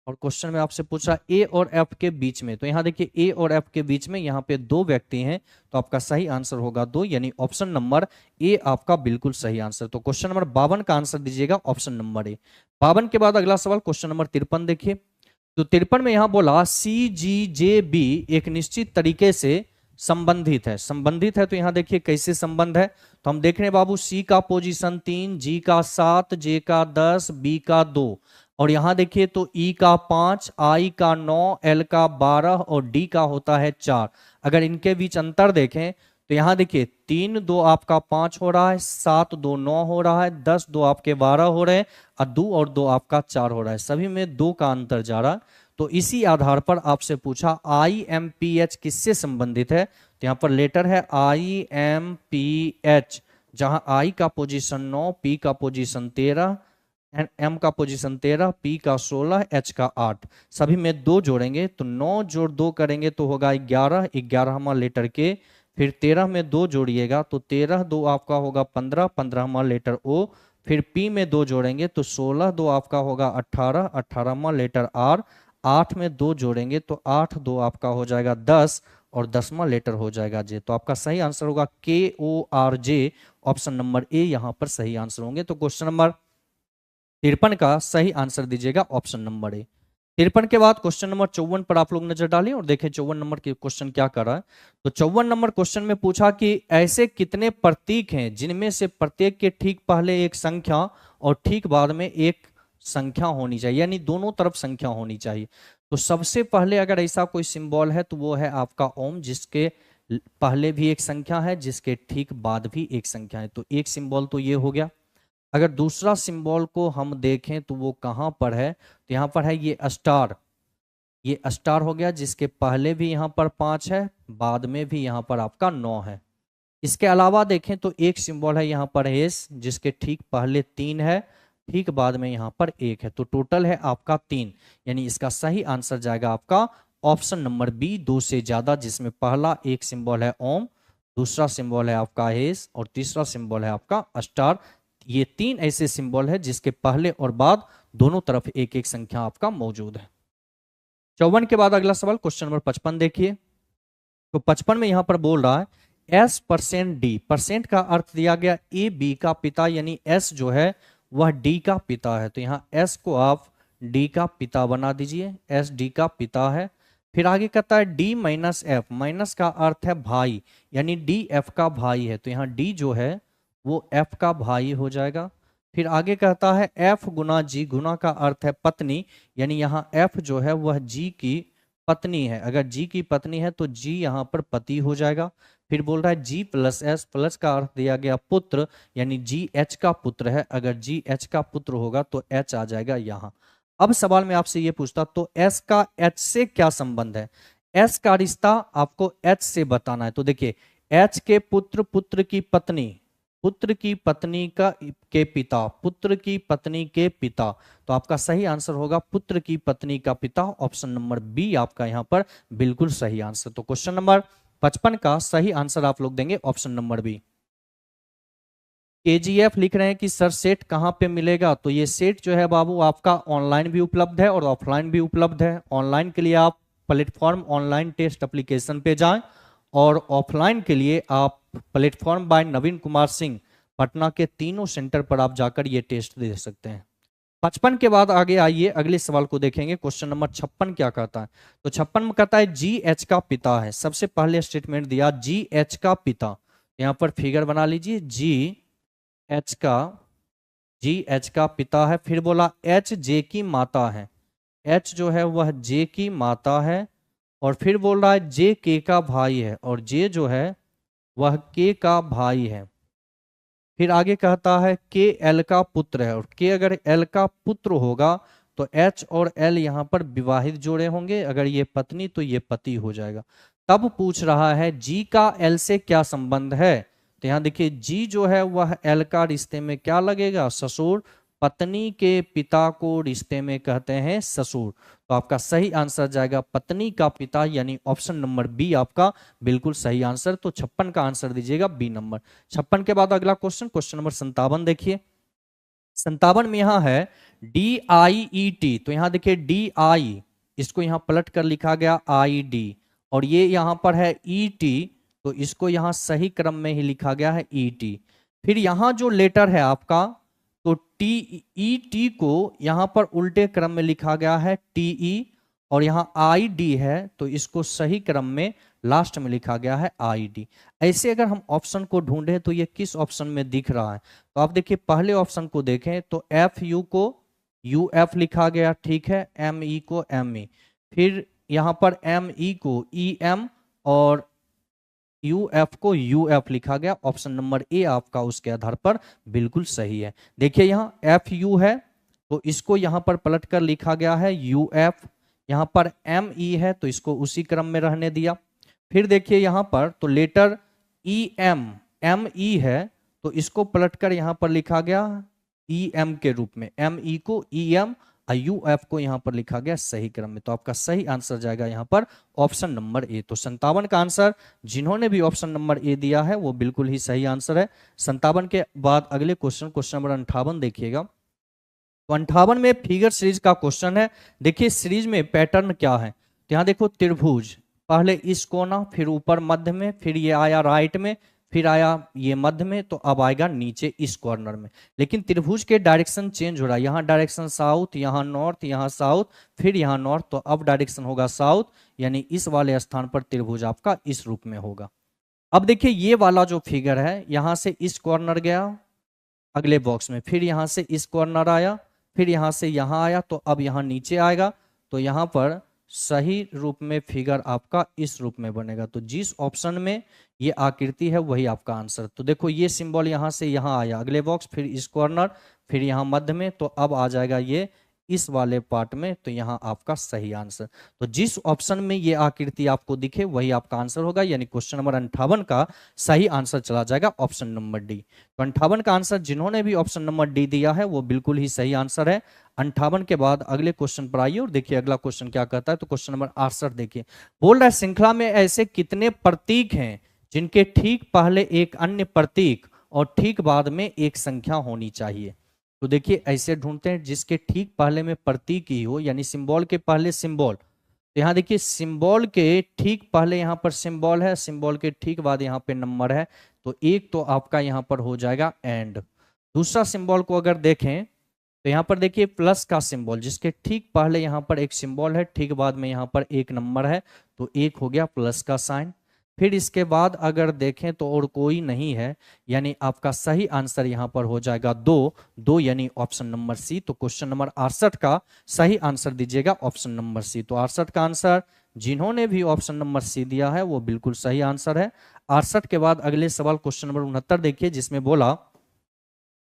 और क्वेश्चन में आपसे पूछ रहा ए और एफ के बीच में, तो यहाँ देखिए ए और एफ के बीच में यहाँ पे 2 व्यक्ति हैं, तो आपका सही आंसर होगा 2, यानी ऑप्शन नंबर ए आपका बिल्कुल सही आंसर। तो क्वेश्चन नंबर 52 का आंसर दीजिएगा ऑप्शन नंबर ए। 52 के बाद अगला सवाल क्वेश्चन नंबर 53 देखिए। तो 53 में यहां बोला सी जी जे बी एक निश्चित तरीके से संबंधित है। संबंधित है तो यहां देखिए कैसे संबंध है, तो हम देख रहे हैं बाबू सी का पोजीशन 3, जी का 7, जे का 10, बी का 2, और यहां देखिए तो ई का 5, आई का 9, एल का 12 और डी का होता है 4। अगर इनके बीच अंतर देखें तो यहां देखिए 3 2 आपका 5 हो रहा है, 7 2 9 हो रहा है, 10 2 आपके 12 हो रहे हैं, और 2 और 2 आपका 4 हो रहा है, सभी में 2 का अंतर जा रहा है। तो इसी आधार पर आपसे पूछा आई एम पी एच किससे संबंधित है, तो यहां पर लेटर है आई एम पी एच, जहां आई का पोजीशन 9, पी का पोजीशन 13, एम का पोजीशन 13, पी का 16, एच का 8, सभी में 2 जोड़ेंगे तो 9 जोड़ 2 करेंगे तो होगा 11, 11वां लेटर के, फिर 13 में 2 जोड़िएगा तो 13 2 आपका होगा 15, 15वां लेटर ओ, फिर पी में 2 जोड़ेंगे तो 16 2 आपका होगा 18, 18वां लेटर आर, 8 में 2 जोड़ेंगे तो 8 2 आपका हो जाएगा 10, और 10वां लेटर हो जाएगा जे। तो आपका सही आंसर होगा K O R J, option number A यहां पर सही आंसर होंगे। तो क्वेश्चन नंबर 53 का सही आंसर दीजिएगा ऑप्शन नंबर ए। 53 के बाद क्वेश्चन नंबर 54 पर आप लोग नजर डालिए और देखें 54 नंबर के क्वेश्चन क्या कर रहा है। तो 54 नंबर क्वेश्चन में पूछा कि ऐसे कितने प्रतीक हैं जिनमें से प्रत्येक के ठीक पहले एक संख्या और ठीक बाद में एक संख्या होनी चाहिए, यानी दोनों तरफ संख्या होनी चाहिए। तो सबसे पहले अगर ऐसा कोई सिंबल है तो वो है आपका ओम, जिसके पहले भी एक संख्या है, जिसके ठीक बाद भी एक संख्या है। तो एक सिंबल तो ये हो गया। अगर दूसरा सिंबल को हम देखें तो वो कहां पर है, तो यहां पर है ये स्टार, ये स्टार हो गया, जिसके पहले भी यहां पर 5 है, बाद में भी यहां पर आपका 9 है। इसके अलावा देखें तो एक सिंबल है यहां पर एस, जिसके ठीक पहले 3 है, ठीक बाद में यहां पर 1 है, तो टोटल है आपका 3, यानी इसका सही आंसर जाएगा आपका ऑप्शन नंबर बी, 2 से ज्यादा, जिसमें पहला एक सिंबल है ओम, दूसरा सिंबल है आपका एस, और तीसरा सिंबल है आपका स्टार। ये 3 ऐसे सिंबल है जिसके पहले और बाद दोनों तरफ एक एक संख्या आपका मौजूद है। 54 के बाद अगला सवाल क्वेश्चन नंबर 55 देखिए। तो 55 में यहां पर बोल रहा है एस परसेंट डी, परसेंट का अर्थ दिया गया ए बी का पिता, यानी एस जो है वह डी का पिता है, तो यहां एस को आप डी का पिता बना दीजिए, एस डी का पिता है। फिर आगे कहता है डी माइनस एफ, माइनस का अर्थ है भाई, यानी डी एफ का भाई है, तो यहाँ डी जो है वो एफ का भाई हो जाएगा। फिर आगे कहता है एफ गुना जी, गुना का अर्थ है पत्नी, यानी यहाँ एफ जो है वह जी की पत्नी है, अगर जी की पत्नी है तो जी यहाँ पर पति हो जाएगा। फिर बोल रहा है जी प्लस एस, प्लस का अर्थ दिया गया पुत्र, यानी जी एच का पुत्र है, अगर जी एच का पुत्र होगा तो एच आ जाएगा यहाँ। अब सवाल में आपसे ये पूछता तो एस का एच से क्या संबंध है, एस का रिश्ता आपको एच से बताना है। तो देखिए एच के पुत्र, पुत्र की पत्नी, पुत्र की पत्नी का के पिता, पुत्र की पत्नी के पिता, तो आपका सही आंसर होगा पुत्र की पत्नी का पिता, ऑप्शन नंबर बी आपका यहां पर बिल्कुल सही आंसर। तो क्वेश्चन नंबर 55 का सही आंसर आप लोग देंगे ऑप्शन नंबर बी। केजीएफ लिख रहे हैं कि सर सेट कहां पे मिलेगा, तो ये सेट जो है बाबू आपका ऑनलाइन भी उपलब्ध है और ऑफलाइन भी उपलब्ध है। ऑनलाइन के लिए आप प्लेटफॉर्म ऑनलाइन टेस्ट एप्लीकेशन पे जाएं, और ऑफलाइन के लिए आप प्लेटफॉर्म बाय नवीन कुमार सिंह पटना के तीनों सेंटर पर आप जाकर ये टेस्ट दे सकते हैं। 55 के बाद आगे आइए अगले सवाल को देखेंगे। क्वेश्चन नंबर 56 क्या कहता है, तो 56 में कहता है जी एच का पिता है, सबसे पहले स्टेटमेंट दिया जी एच का पिता, यहां पर फिगर बना लीजिए, जी एच का पिता है। फिर बोला एच जे की माता है, एच जो है वह जे की माता है, और फिर बोल रहा है जे के का भाई है, और जे जो है वह के का भाई है। फिर आगे कहता है के एल का पुत्र है, और के अगर एल का पुत्र होगा तो एच और एल यहाँ पर विवाहित जोड़े होंगे, अगर ये पत्नी तो ये पति हो जाएगा। तब पूछ रहा है जी का एल से क्या संबंध है, तो यहाँ देखिए जी जो है वह एल का रिश्ते में क्या लगेगा, ससुर, पत्नी के पिता को रिश्ते में कहते हैं ससुर। तो आपका सही आंसर जाएगा पत्नी का पिता, यानी ऑप्शन नंबर बी आपका बिल्कुल सही आंसर। तो 56 का आंसर दीजिएगा बी नंबर। 56 के बाद अगला क्वेश्चन, क्वेश्चन नंबर 57 देखिए। 57 में यहां है DIET, तो यहां देखिए DI, इसको यहां पलट कर लिखा गया ID, और ये यहां पर है ET, तो इसको यहां सही क्रम में ही लिखा गया है ET। फिर यहां जो लेटर है आपका, तो TET को यहां पर उल्टे क्रम में लिखा गया है TE, और यहां ID है तो इसको सही क्रम में लास्ट में लिखा गया है ID। ऐसे अगर हम ऑप्शन को ढूंढें तो ये किस ऑप्शन में दिख रहा है, तो आप देखिए पहले ऑप्शन को देखें तो FU को UF लिखा गया, ठीक है, ME को ME, फिर यहां पर ME को EM और UF को UF लिखा गया। ऑप्शन नंबर ए आपका उसके आधार पर बिल्कुल सही है। देखिए यहाँ FU है तो इसको यहां पर पलट कर लिखा गया है UF, यहां पर ME है तो इसको उसी क्रम में रहने दिया। फिर देखिए यहां पर तो लेटर EM ME है तो इसको पलटकर यहां पर लिखा गया EM के रूप में, ME को EM और UF को यहां पर लिखा गया सही क्रम में। तो आपका सही आंसर जाएगा यहां पर ऑप्शन नंबर ए। तो 57 का आंसर जिन्होंने भी ऑप्शन नंबर ए दिया है वो बिल्कुल ही सही आंसर है। 57 के बाद अगले क्वेश्चन, क्वेश्चन नंबर 58 देखिएगा। तो 58 में फिगर सीरीज का क्वेश्चन है। देखिए सीरीज में पैटर्न क्या है, तो यहां देखो त्रिभुज, पहले इस कोना, फिर ऊपर मध्य में, फिर ये आया राइट में, फिर आया ये मध्य में, तो अब आएगा नीचे इस कॉर्नर में। लेकिन त्रिभुज के डायरेक्शन चेंज हो रहा है, यहाँ डायरेक्शन साउथ, यहाँ नॉर्थ, यहाँ साउथ, फिर यहाँ नॉर्थ, तो अब डायरेक्शन होगा साउथ, यानी इस वाले स्थान पर त्रिभुज आपका इस रूप में होगा। अब देखिए ये वाला जो फिगर है, यहां से इस कॉर्नर गया अगले बॉक्स में, फिर यहां से इस कॉर्नर आया, फिर यहां से यहां आया, तो अब यहां नीचे आएगा, तो यहां पर सही रूप में फिगर आपका इस रूप में बनेगा। तो जिस ऑप्शन में ये आकृति है वही आपका आंसर। तो देखो ये सिंबल यहां से यहां आया अगले बॉक्स, फिर इस कॉर्नर, फिर यहां मध्य में, तो अब आ जाएगा ये इस वाले पार्ट में, तो यहां आपका सही आंसर। तो जिस ऑप्शन में ये आकृति आपको दिखे वही आपका आंसर होगा, यानी क्वेश्चन नंबर 58 का सही आंसर चला जाएगा ऑप्शन नंबर डी। तो 58 का आंसर जिन्होंने भी ऑप्शन नंबर डी दिया है वो बिल्कुल ही सही आंसर है। 58 के बाद अगले क्वेश्चन पर आइए और देखिए अगला क्वेश्चन क्या कहता है। तो क्वेश्चन नंबर 68 देखिए, बोल रहा है श्रृंखला में ऐसे कितने प्रतीक हैं जिनके ठीक पहले एक अन्य प्रतीक और ठीक बाद में एक संख्या होनी चाहिए। तो देखिए ऐसे ढूंढते हैं जिसके ठीक पहले में प्रतीक ही हो, यानी सिंबल के पहले सिंबल। तो यहाँ देखिए सिंबल के ठीक पहले यहाँ पर सिंबल है, सिंबल के ठीक बाद यहाँ पे नंबर है, तो एक तो आपका यहाँ पर हो जाएगा एंड। दूसरा सिंबल को अगर देखें तो यहाँ पर देखिए प्लस का सिंबल, जिसके ठीक पहले यहाँ पर एक सिंबल है, ठीक बाद में यहाँ पर एक नंबर है, तो एक हो गया प्लस का साइन। फिर इसके बाद अगर देखें तो और कोई नहीं है, यानी आपका सही आंसर यहां पर हो जाएगा दो, यानी ऑप्शन नंबर सी। तो क्वेश्चन नंबर 68 का सही आंसर दीजिएगा ऑप्शन नंबर सी। तो 68 का आंसर जिन्होंने भी ऑप्शन नंबर सी दिया है वो बिल्कुल सही आंसर है। 68 के बाद अगले सवाल क्वेश्चन नंबर 69 देखिए, जिसमें बोला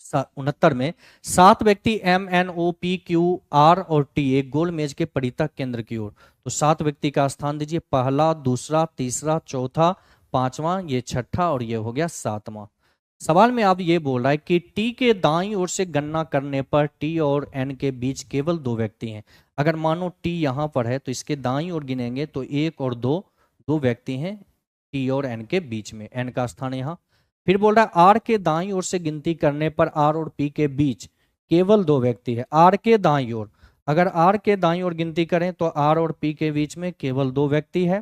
69 में 7 व्यक्ति MNOPQR और T एक गोल मेज के परितः केंद्र की ओर। तो 7 व्यक्ति का स्थान दीजिए, पहला, दूसरा, तीसरा, चौथा, पांचवा, ये छठा और ये हो गया सातवां। सवाल में आप ये बोल रहा है कि T के दाईं ओर से गणना करने पर T और N के बीच केवल 2 व्यक्ति हैं। अगर मानो T यहां पर है तो इसके दाईं ओर गिनेंगे तो 1 और 2 व्यक्ति हैं T और N के बीच में, N का स्थान यहां। फिर बोल रहा है R के दाईं ओर से गिनती करने पर R और P के बीच केवल 2 व्यक्ति है। R के दाईं ओर, अगर R के दाईं ओर गिनती करें तो R और P के बीच में केवल 2 व्यक्ति है।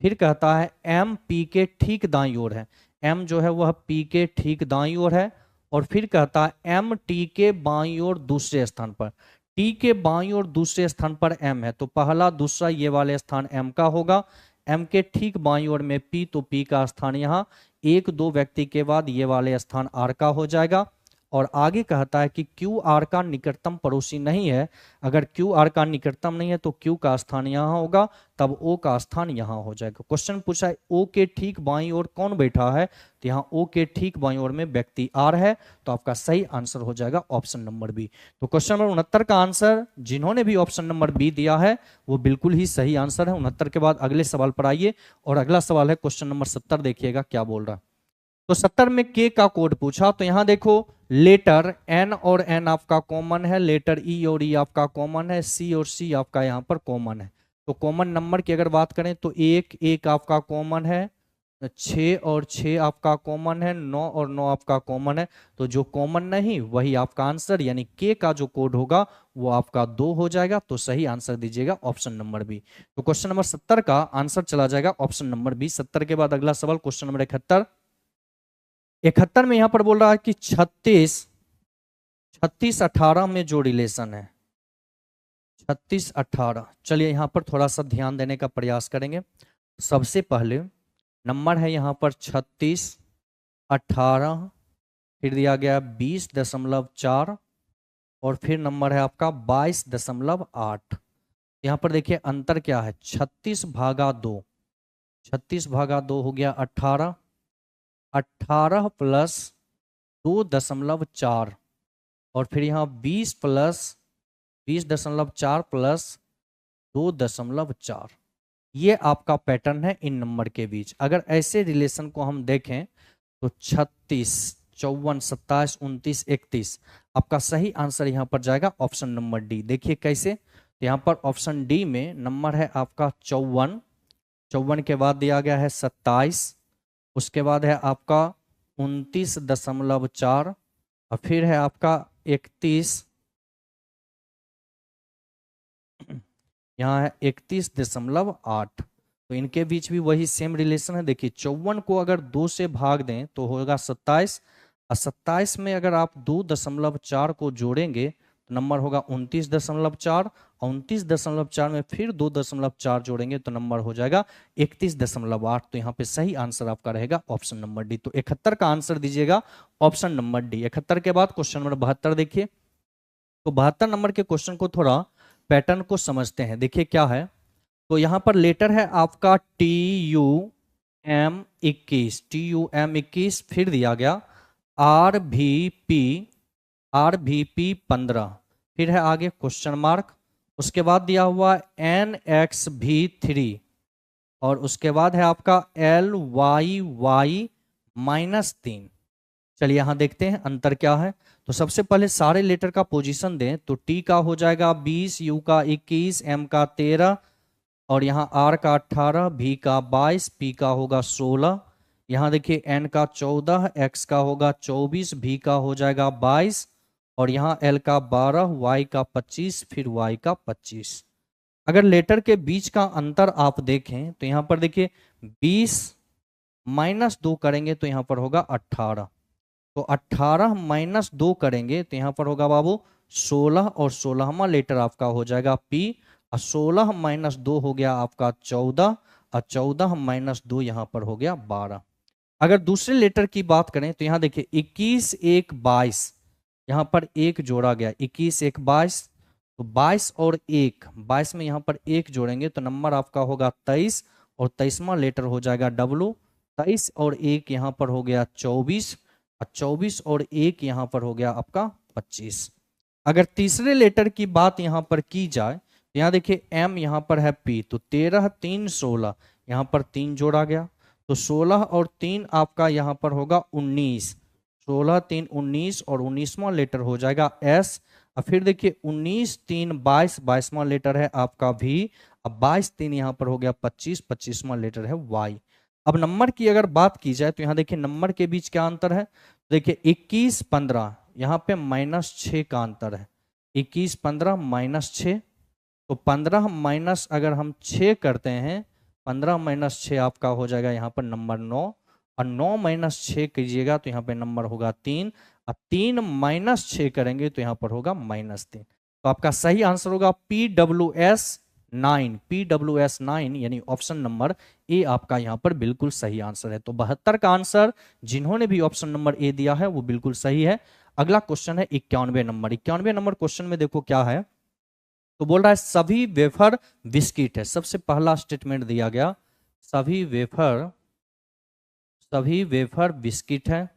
फिर कहता है M P के ठीक दाईं ओर है, M जो है वह P के ठीक दाईं ओर है। और फिर कहता है M T के बाईं ओर दूसरे स्थान पर, T के बाईं ओर दूसरे स्थान पर M है, तो पहला, दूसरा ये वाले स्थान M का होगा। M के ठीक बाईं ओर में P, तो P का स्थान यहाँ 1-2 व्यक्ति के बाद ये वाले स्थान R का हो जाएगा। और आगे कहता है कि क्यू आर का निकटतम पड़ोसी नहीं है। अगर क्यू आर का निकटतम नहीं है तो क्यू का स्थान यहाँ होगा, तब ओ का स्थान यहाँ हो जाएगा। क्वेश्चन पूछा है ओ के ठीक बाईं ओर कौन बैठा है, तो यहाँ ओ के ठीक बाईं ओर में व्यक्ति आर है, तो आपका सही आंसर हो जाएगा ऑप्शन नंबर बी। तो क्वेश्चन नंबर 69 का आंसर जिन्होंने भी ऑप्शन नंबर बी दिया है वो बिल्कुल ही सही आंसर है। 69 के बाद अगले सवाल पर आइए, और अगला सवाल है क्वेश्चन नंबर 70, देखिएगा क्या बोल रहा है। तो 70 में के का कोड पूछा, तो यहां देखो लेटर एन और एन आपका कॉमन है, लेटर ई और ई आपका कॉमन है, सी और सी आपका यहां पर कॉमन है। तो कॉमन नंबर की अगर बात करें तो एक एक आपका कॉमन है, 6 और 6 आपका कॉमन है, 9 और 9 आपका कॉमन है। तो जो कॉमन नहीं वही आपका आंसर, यानी के का जो कोड होगा वो आपका 2 हो जाएगा। तो सही आंसर दीजिएगा ऑप्शन नंबर बी। तो क्वेश्चन नंबर 70 का आंसर चला जाएगा ऑप्शन नंबर बी। 70 के बाद अगला सवाल क्वेश्चन नंबर 71। 71 में यहां पर बोल रहा है कि 36 18 में जो रिलेशन है 36 18, चलिए यहां पर थोड़ा सा ध्यान देने का प्रयास करेंगे। सबसे पहले नंबर है यहां पर 36 18, फिर दिया गया 20.4 और फिर नंबर है आपका 22.8। यहां पर देखिए अंतर क्या है, 36 भागा 2, 36 भागा 2 हो गया 18, 18 प्लस 2.4 और फिर यहाँ 20 प्लस 20.4 प्लस 2.4, ये आपका पैटर्न है इन नंबर के बीच। अगर ऐसे रिलेशन को हम देखें तो 36 54 27 29 31, आपका सही आंसर यहाँ पर जाएगा ऑप्शन नंबर डी। देखिए कैसे, तो यहाँ पर ऑप्शन डी में नंबर है आपका 54, 54 के बाद दिया गया है 27, उसके बाद है आपका 29.4 और फिर है आपका 31, यहाँ है 31.8। तो इनके बीच भी वही सेम रिलेशन है। देखिए 54 को अगर 2 से भाग दें तो होगा 27, और 27 में अगर आप 2.4 को जोड़ेंगे तो नंबर होगा 29.4, और 29.4 में फिर 2.4 जोड़ेंगे तो नंबर हो जाएगा 31.8। तो यहाँ पे सही आंसर आपका रहेगा ऑप्शन नंबर डी। तो 71 का आंसर दीजिएगा ऑप्शन नंबर डी। 71 के बाद क्वेश्चन नंबर 72 देखिए। तो 72 नंबर के क्वेश्चन को थोड़ा पैटर्न को समझते हैं। देखिए क्या है, तो यहां पर लेटर है आपका TUM 21, TUM 21, फिर दिया गया RVP 15, फिर है आगे क्वेश्चन मार्क, उसके बाद दिया हुआ NXV3 और उसके बाद है आपका LYY -3। चलिए यहां देखते हैं अंतर क्या है। तो सबसे पहले सारे लेटर का पोजीशन दें तो T का हो जाएगा 20, U का 21, M का 13 और यहाँ R का 18, V का 22, P का होगा 16, यहाँ देखिए N का 14, X का होगा 24, V का हो जाएगा 22 और यहाँ L का 12, Y का 25, फिर Y का 25। अगर लेटर के बीच का अंतर आप देखें तो यहाँ पर देखिए 20 -2 करेंगे तो यहाँ पर होगा 18, तो 18 -2 करेंगे तो यहाँ पर होगा बाबू 16 और 16वां लेटर आपका हो जाएगा P, और 16 -2 हो गया आपका 14 और 14 -2 यहाँ पर हो गया 12। अगर दूसरे लेटर की बात करें तो यहाँ देखिए 21 1 22, यहाँ पर एक जोड़ा गया 21 1 22, तो 22 और 1, 22 में यहाँ पर एक जोड़ेंगे तो नंबर आपका होगा 23 और 23वां लेटर हो जाएगा W, 23 और 1 यहाँ पर हो गया 24 और 24 और 1 यहाँ पर हो गया आपका 25। अगर तीसरे लेटर की बात यहाँ पर की जाए तो यहाँ देखिए M यहाँ पर है P, तो 13 3 16, यहाँ पर 3 जोड़ा गया तो 16 और 3 आपका यहाँ पर होगा 19, 16 3 19 और 19वां लेटर हो जाएगा S, और फिर देखिए 19 3 22, 22वां लेटर है आपका V, अब 22 3 यहाँ पर हो गया 25, 25वां लेटर है Y। अब नंबर की अगर बात की जाए तो यहाँ देखिए नंबर के बीच क्या अंतर है, देखिए 21 15, यहाँ पे -6 का अंतर है, 21 15 -6, तो 15 माइनस अगर हम 6 करते हैं 15 - 6 आपका हो जाएगा यहाँ पर नंबर 9, और 9 - 6 कीजिएगा तो यहाँ पे नंबर होगा 3, और 3 - 6 करेंगे तो यहाँ पर होगा -3। तो आपका सही आंसर होगा PWS 9, PWS 9 यानी ऑप्शन नंबर ए आपका यहाँ पर बिल्कुल सही आंसर है। तो 72 का आंसर जिन्होंने भी ऑप्शन नंबर ए दिया है वो बिल्कुल सही है। अगला क्वेश्चन है 91 नंबर। 91 नंबर क्वेश्चन में देखो क्या है, तो बोल रहा है सभी वेफर बिस्किट है। सबसे पहला स्टेटमेंट दिया गया, सभी वेफर बिस्किट है,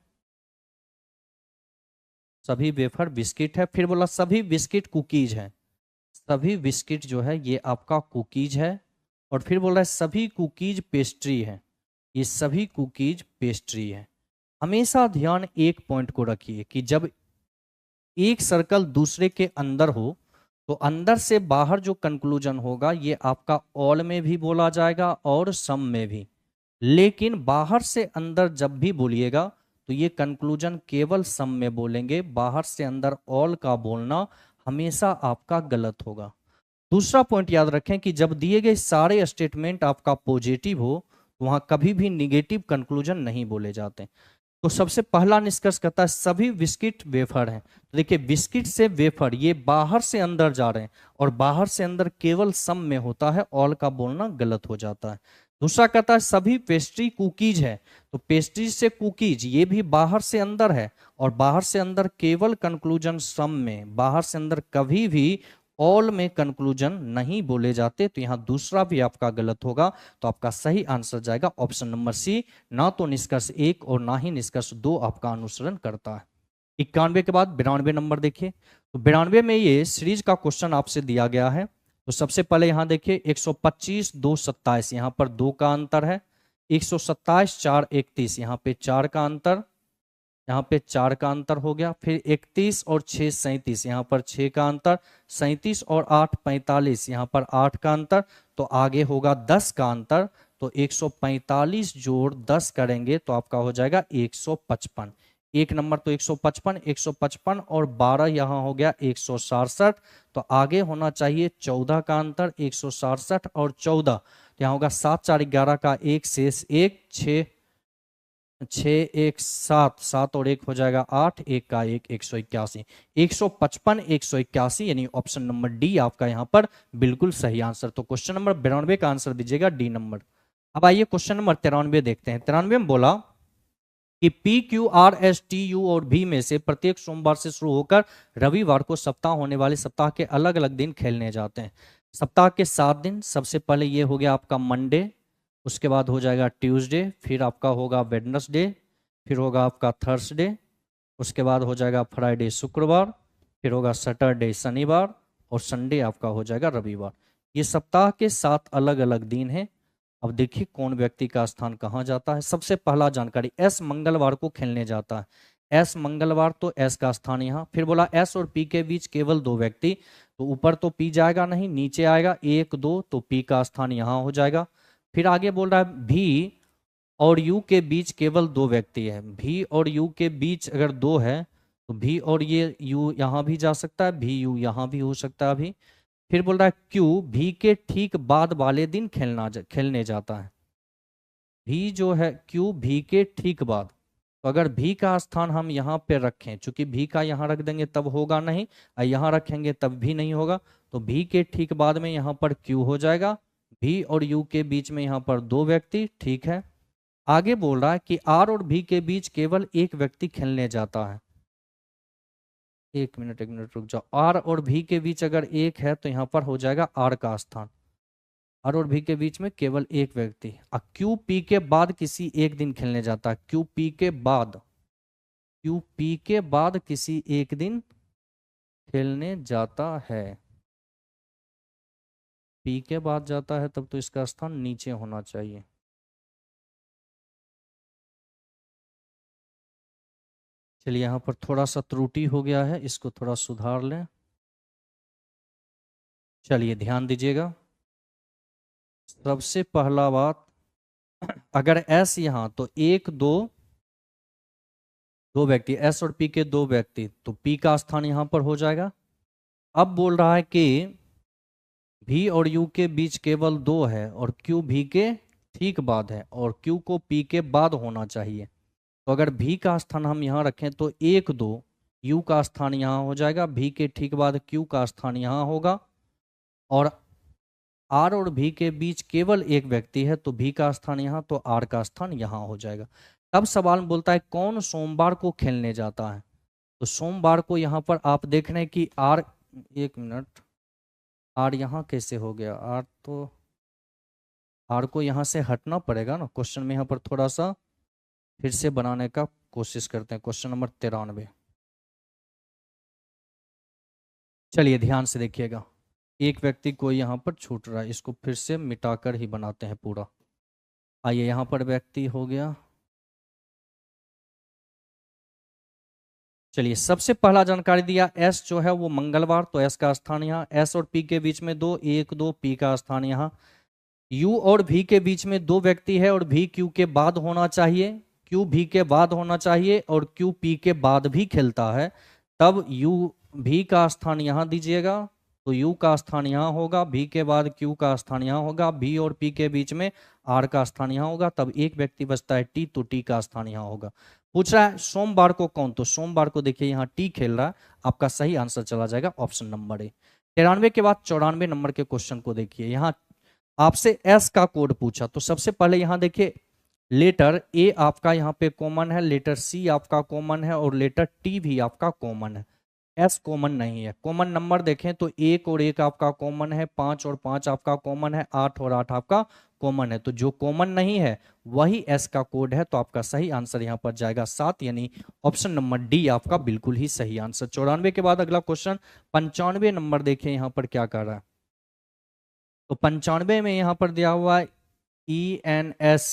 सभी वेफर बिस्किट है। फिर बोला सभी बिस्किट कुकीज है, सभी बिस्किट जो है ये आपका कुकीज है। और फिर बोल रहा है सभी कुकीज पेस्ट्री है, ये सभी कुकीज पेस्ट्री है। हमेशा ध्यान एक पॉइंट को रखिए कि जब एक सर्कल दूसरे के अंदर हो तो अंदर से बाहर जो कंक्लूजन होगा ये आपका ऑल में भी बोला जाएगा और सम में भी, लेकिन बाहर से अंदर जब भी बोलिएगा तो ये कंक्लूजन केवल सम में बोलेंगे, बाहर से अंदर ऑल का बोलना हमेशा आपका गलत होगा। दूसरा पॉइंट याद रखें कि जब दिए गए सारे स्टेटमेंट आपका पॉजिटिव हो तो वहां कभी भी निगेटिव कंक्लूजन नहीं बोले जाते। तो सबसे पहला निष्कर्ष कहता है सभी बिस्किट वेफर हैं। तो देखिए बिस्किट से वेफर ये बाहर से अंदर जा रहे हैं और बाहर से अंदर केवल सम में होता है, ऑल का बोलना गलत हो जाता है। दूसरा कहता है सभी पेस्ट्री कुकीज है, तो पेस्ट्री से कुकीज ये भी बाहर से अंदर है और बाहर से अंदर केवल कंक्लूजन सम में, बाहर से अंदर कभी भी ऑल में कंक्लूजन नहीं बोले जाते। तो यहां दूसरा भी आपका गलत होगा, तो आपका सही आंसर जाएगा ऑप्शन नंबर सी। ना तो निष्कर्ष 1 और ना ही निष्कर्ष 2 आपका अनुसरण करता है। 91 के बाद 92 नंबर देखिए, तो 92 में ये सीरीज का क्वेश्चन आपसे दिया गया है। तो सबसे पहले यहां देखिए 125 2 27, यहां पर 2 का अंतर है। 127 4 31, यहां पे 4 का अंतर, यहाँ पे 4 का अंतर हो गया। फिर 31 और 6 37, यहाँ पर 6 का अंतर। 37 और 8 45, यहाँ पर 8 का अंतर। तो आगे होगा 10 का अंतर, तो 145 जोड़ 10 करेंगे तो आपका हो जाएगा 155। एक नंबर तो 155, 155 और 12 यहाँ हो गया 167। तो आगे होना चाहिए 14 का अंतर, 167 और 14, तो यहाँ होगा 7 4 11 का 1 शेष 1, 6 6 1 7, 7 और 1 हो जाएगा 8, 1 का 1, 181, 155 181, यानी ऑप्शन नंबर डी आपका यहाँ पर बिल्कुल सही आंसर। तो क्वेश्चन नंबर 92 का आंसर दीजिएगा डी नंबर। अब आइए क्वेश्चन नंबर 93 देखते हैं। 93 में बोला कि P Q R S T U और भी में से प्रत्येक सोमवार से शुरू होकर रविवार को सप्ताह होने वाले सप्ताह के अलग अलग दिन खेलने जाते हैं। सप्ताह के 7 दिन, सबसे पहले ये हो गया आपका मंडे, उसके बाद हो जाएगा ट्यूसडे, फिर आपका होगा वेडनेसडे, फिर होगा आपका थर्सडे, उसके बाद हो जाएगा फ्राइडे शुक्रवार, फिर होगा सैटरडे शनिवार और संडे आपका हो जाएगा रविवार। ये सप्ताह के 7 अलग अलग दिन हैं। अब देखिए कौन व्यक्ति का स्थान कहाँ जाता है। सबसे पहला जानकारी, एस मंगलवार को खेलने जाता है। एस मंगलवार, तो एस का स्थान यहाँ। फिर बोला एस और पी के बीच केवल 2 व्यक्ति, तो ऊपर तो पी जाएगा नहीं, नीचे आएगा 1 2, तो पी का स्थान यहाँ हो जाएगा। फिर आगे बोल रहा है भी और यू के बीच केवल 2 व्यक्ति है। भी और यू के बीच अगर 2 है तो भी और ये यू यहाँ भी जा सकता है, भी यू यहाँ भी हो सकता है अभी। फिर बोल रहा है क्यू भी के ठीक बाद वाले दिन खेलने जाता है। भी जो है क्यू भी के ठीक बाद, तो अगर भी का स्थान हम यहाँ पे रखें, चूंकि भी का यहाँ रख देंगे तब होगा नहीं, और यहाँ रखेंगे तब भी नहीं होगा, तो भी के ठीक बाद में यहाँ पर क्यू हो जाएगा। भी और यू के बीच में यहाँ पर 2 व्यक्ति, ठीक है। आगे बोल रहा है कि आर और भी के बीच केवल 1 व्यक्ति खेलने जाता है। एक मिनट रुक जाओ। आर और भी के बीच अगर 1 है तो यहाँ पर हो जाएगा आर का स्थान। आर और भी के बीच में केवल 1 व्यक्ति। क्यू पी के बाद किसी एक दिन खेलने जाता है। क्यू पी के बाद, क्यू पी के बाद किसी एक दिन खेलने जाता है। पी के बाद जाता है तब तो इसका स्थान नीचे होना चाहिए। चलिए यहाँ पर थोड़ा सा त्रुटि हो गया है, इसको थोड़ा सुधार लें। चलिए ध्यान दीजिएगा। सबसे पहला बात, अगर एस यहाँ तो 1 2 व्यक्ति, एस और पी के 2 व्यक्ति, तो पी का स्थान यहाँ पर हो जाएगा। अब बोल रहा है कि भी और यू के बीच केवल 2 है और क्यू भी के ठीक बाद है और क्यू को पी के बाद होना चाहिए। तो अगर भी का स्थान हम यहाँ रखें तो 1 2, यू का स्थान यहाँ हो जाएगा, भी के ठीक बाद क्यू का स्थान यहाँ होगा। और आर और भी के बीच केवल 1 व्यक्ति है, तो भी का स्थान यहाँ, तो आर का स्थान यहाँ हो जाएगा। तब सवाल बोलता है कौन सोमवार को खेलने जाता है। तो सोमवार को यहाँ पर आप देख रहे हैं कि आर, एक मिनट, आर यहाँ कैसे हो गया, आर तो आर को यहाँ से हटना पड़ेगा ना। क्वेश्चन में यहाँ पर थोड़ा सा फिर से बनाने का कोशिश करते हैं। क्वेश्चन नंबर 93, चलिए ध्यान से देखिएगा। एक व्यक्ति को यहाँ पर छूट रहा है, इसको फिर से मिटाकर ही बनाते हैं पूरा। आइए यहाँ पर व्यक्ति हो गया। चलिए सबसे पहला जानकारी दिया एस जो है वो मंगलवार, तो एस का स्थान यहाँ, एस और पी के बीच में 2, 1, 2, पी का स्थान यहाँ। यू और भी के बीच में 2 व्यक्ति है और भी क्यू के बाद होना चाहिए, क्यू भी के बाद होना चाहिए और क्यू पी के बाद भी खेलता है, तब यू भी का स्थान यहाँ दीजिएगा, तो यू का स्थान यहाँ होगा, भी के बाद क्यू का स्थान यहाँ होगा, भी और पी के बीच में आर का स्थान यहाँ होगा, तब एक व्यक्ति बचता है टी, तो टी का स्थान यहाँ होगा। पूछ रहा है सोमवार को कौन, तो सोमवार को देखिए यहाँ टी खेल रहा है, आपका सही आंसर चला जाएगा ऑप्शन नंबर ए। 93 के बाद 94 नंबर के क्वेश्चन को देखिए। यहाँ आपसे एस का कोड पूछा, तो सबसे पहले यहाँ देखिए लेटर ए आपका यहाँ पे कॉमन है, लेटर सी आपका कॉमन है और लेटर टी भी आपका कॉमन है, एस कॉमन नहीं है। कॉमन नंबर देखें तो 1 और 1 आपका कॉमन है, 5 और 5 आपका कॉमन है, 8 और 8 आपका कॉमन है, तो जो कॉमन नहीं है वही एस का कोड है, तो आपका सही आंसर यहाँ पर जाएगा 7, यानी ऑप्शन नंबर डी आपका बिल्कुल ही सही आंसर। 94 के बाद अगला क्वेश्चन 95 नंबर देखिए यहाँ पर क्या कर रहा है। तो 95 में यहाँ पर दिया हुआ है ENS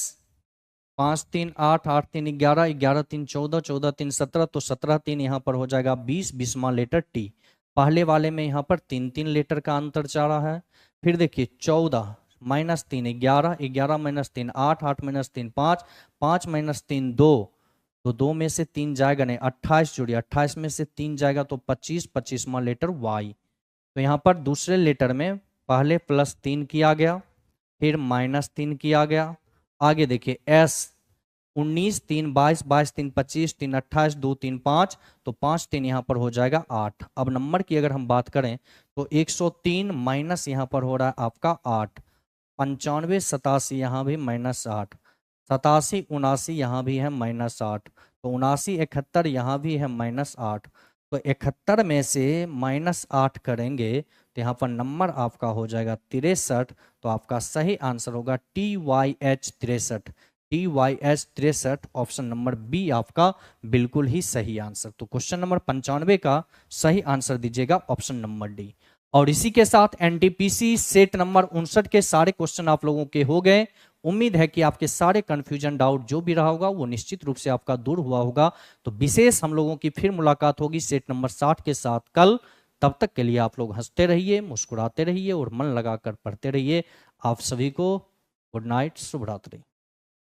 5 3 8 8 3 11 11 3 14 14 3 17, तो 17 3 यहाँ पर हो जाएगा 20, 20वां लेटर टी। पहले वाले में यहाँ पर 3 लेटर का अंतर जा रहा है। फिर देखिए 14 माइनस 3 11, 11 माइनस 3 8, 8 माइनस 3 5, 5 माइनस 3 2, तो 2 में से 3 जाएगा नहीं, 28 जोड़िए, 28 में से 3 जाएगा तो 25, 25वां लेटर वाई। तो यहाँ पर दूसरे लेटर में पहले +3 किया गया, फिर -3 किया गया। आगे देखिए एस 19 3 22, 22 3 25, 3 28, 2 3 5, तो 5 3 यहाँ पर हो जाएगा 8। अब नंबर की अगर हम बात करें तो 103 माइनस यहाँ पर हो रहा है आपका 8, 95 87 यहाँ भी -8, 87 79 यहाँ भी है -8, तो 79 71 यहाँ भी है -8, तो 71 में से -8 करेंगे तो यहाँ पर नंबर आपका हो जाएगा 63, तो आपका सही आंसर होगा TYH 63, TYH 63, option number B आपका बिल्कुल ही सही आंसर। तो क्वेश्चन नंबर 95 का सही आंसर दीजिएगा ऑप्शन नंबर डी। और इसी के साथ एनटीपीसी सेट नंबर 59 के सारे क्वेश्चन आप लोगों के हो गए। उम्मीद है कि आपके सारे कंफ्यूजन डाउट जो भी रहा होगा वो निश्चित रूप से आपका दूर हुआ होगा। तो विशेष हम लोगों की फिर मुलाकात होगी सेट नंबर 60 के साथ कल। तब तक के लिए आप लोग हंसते रहिए, मुस्कुराते रहिए और मन लगाकर पढ़ते रहिए। आप सभी को गुड नाइट, शुभ रात्रि।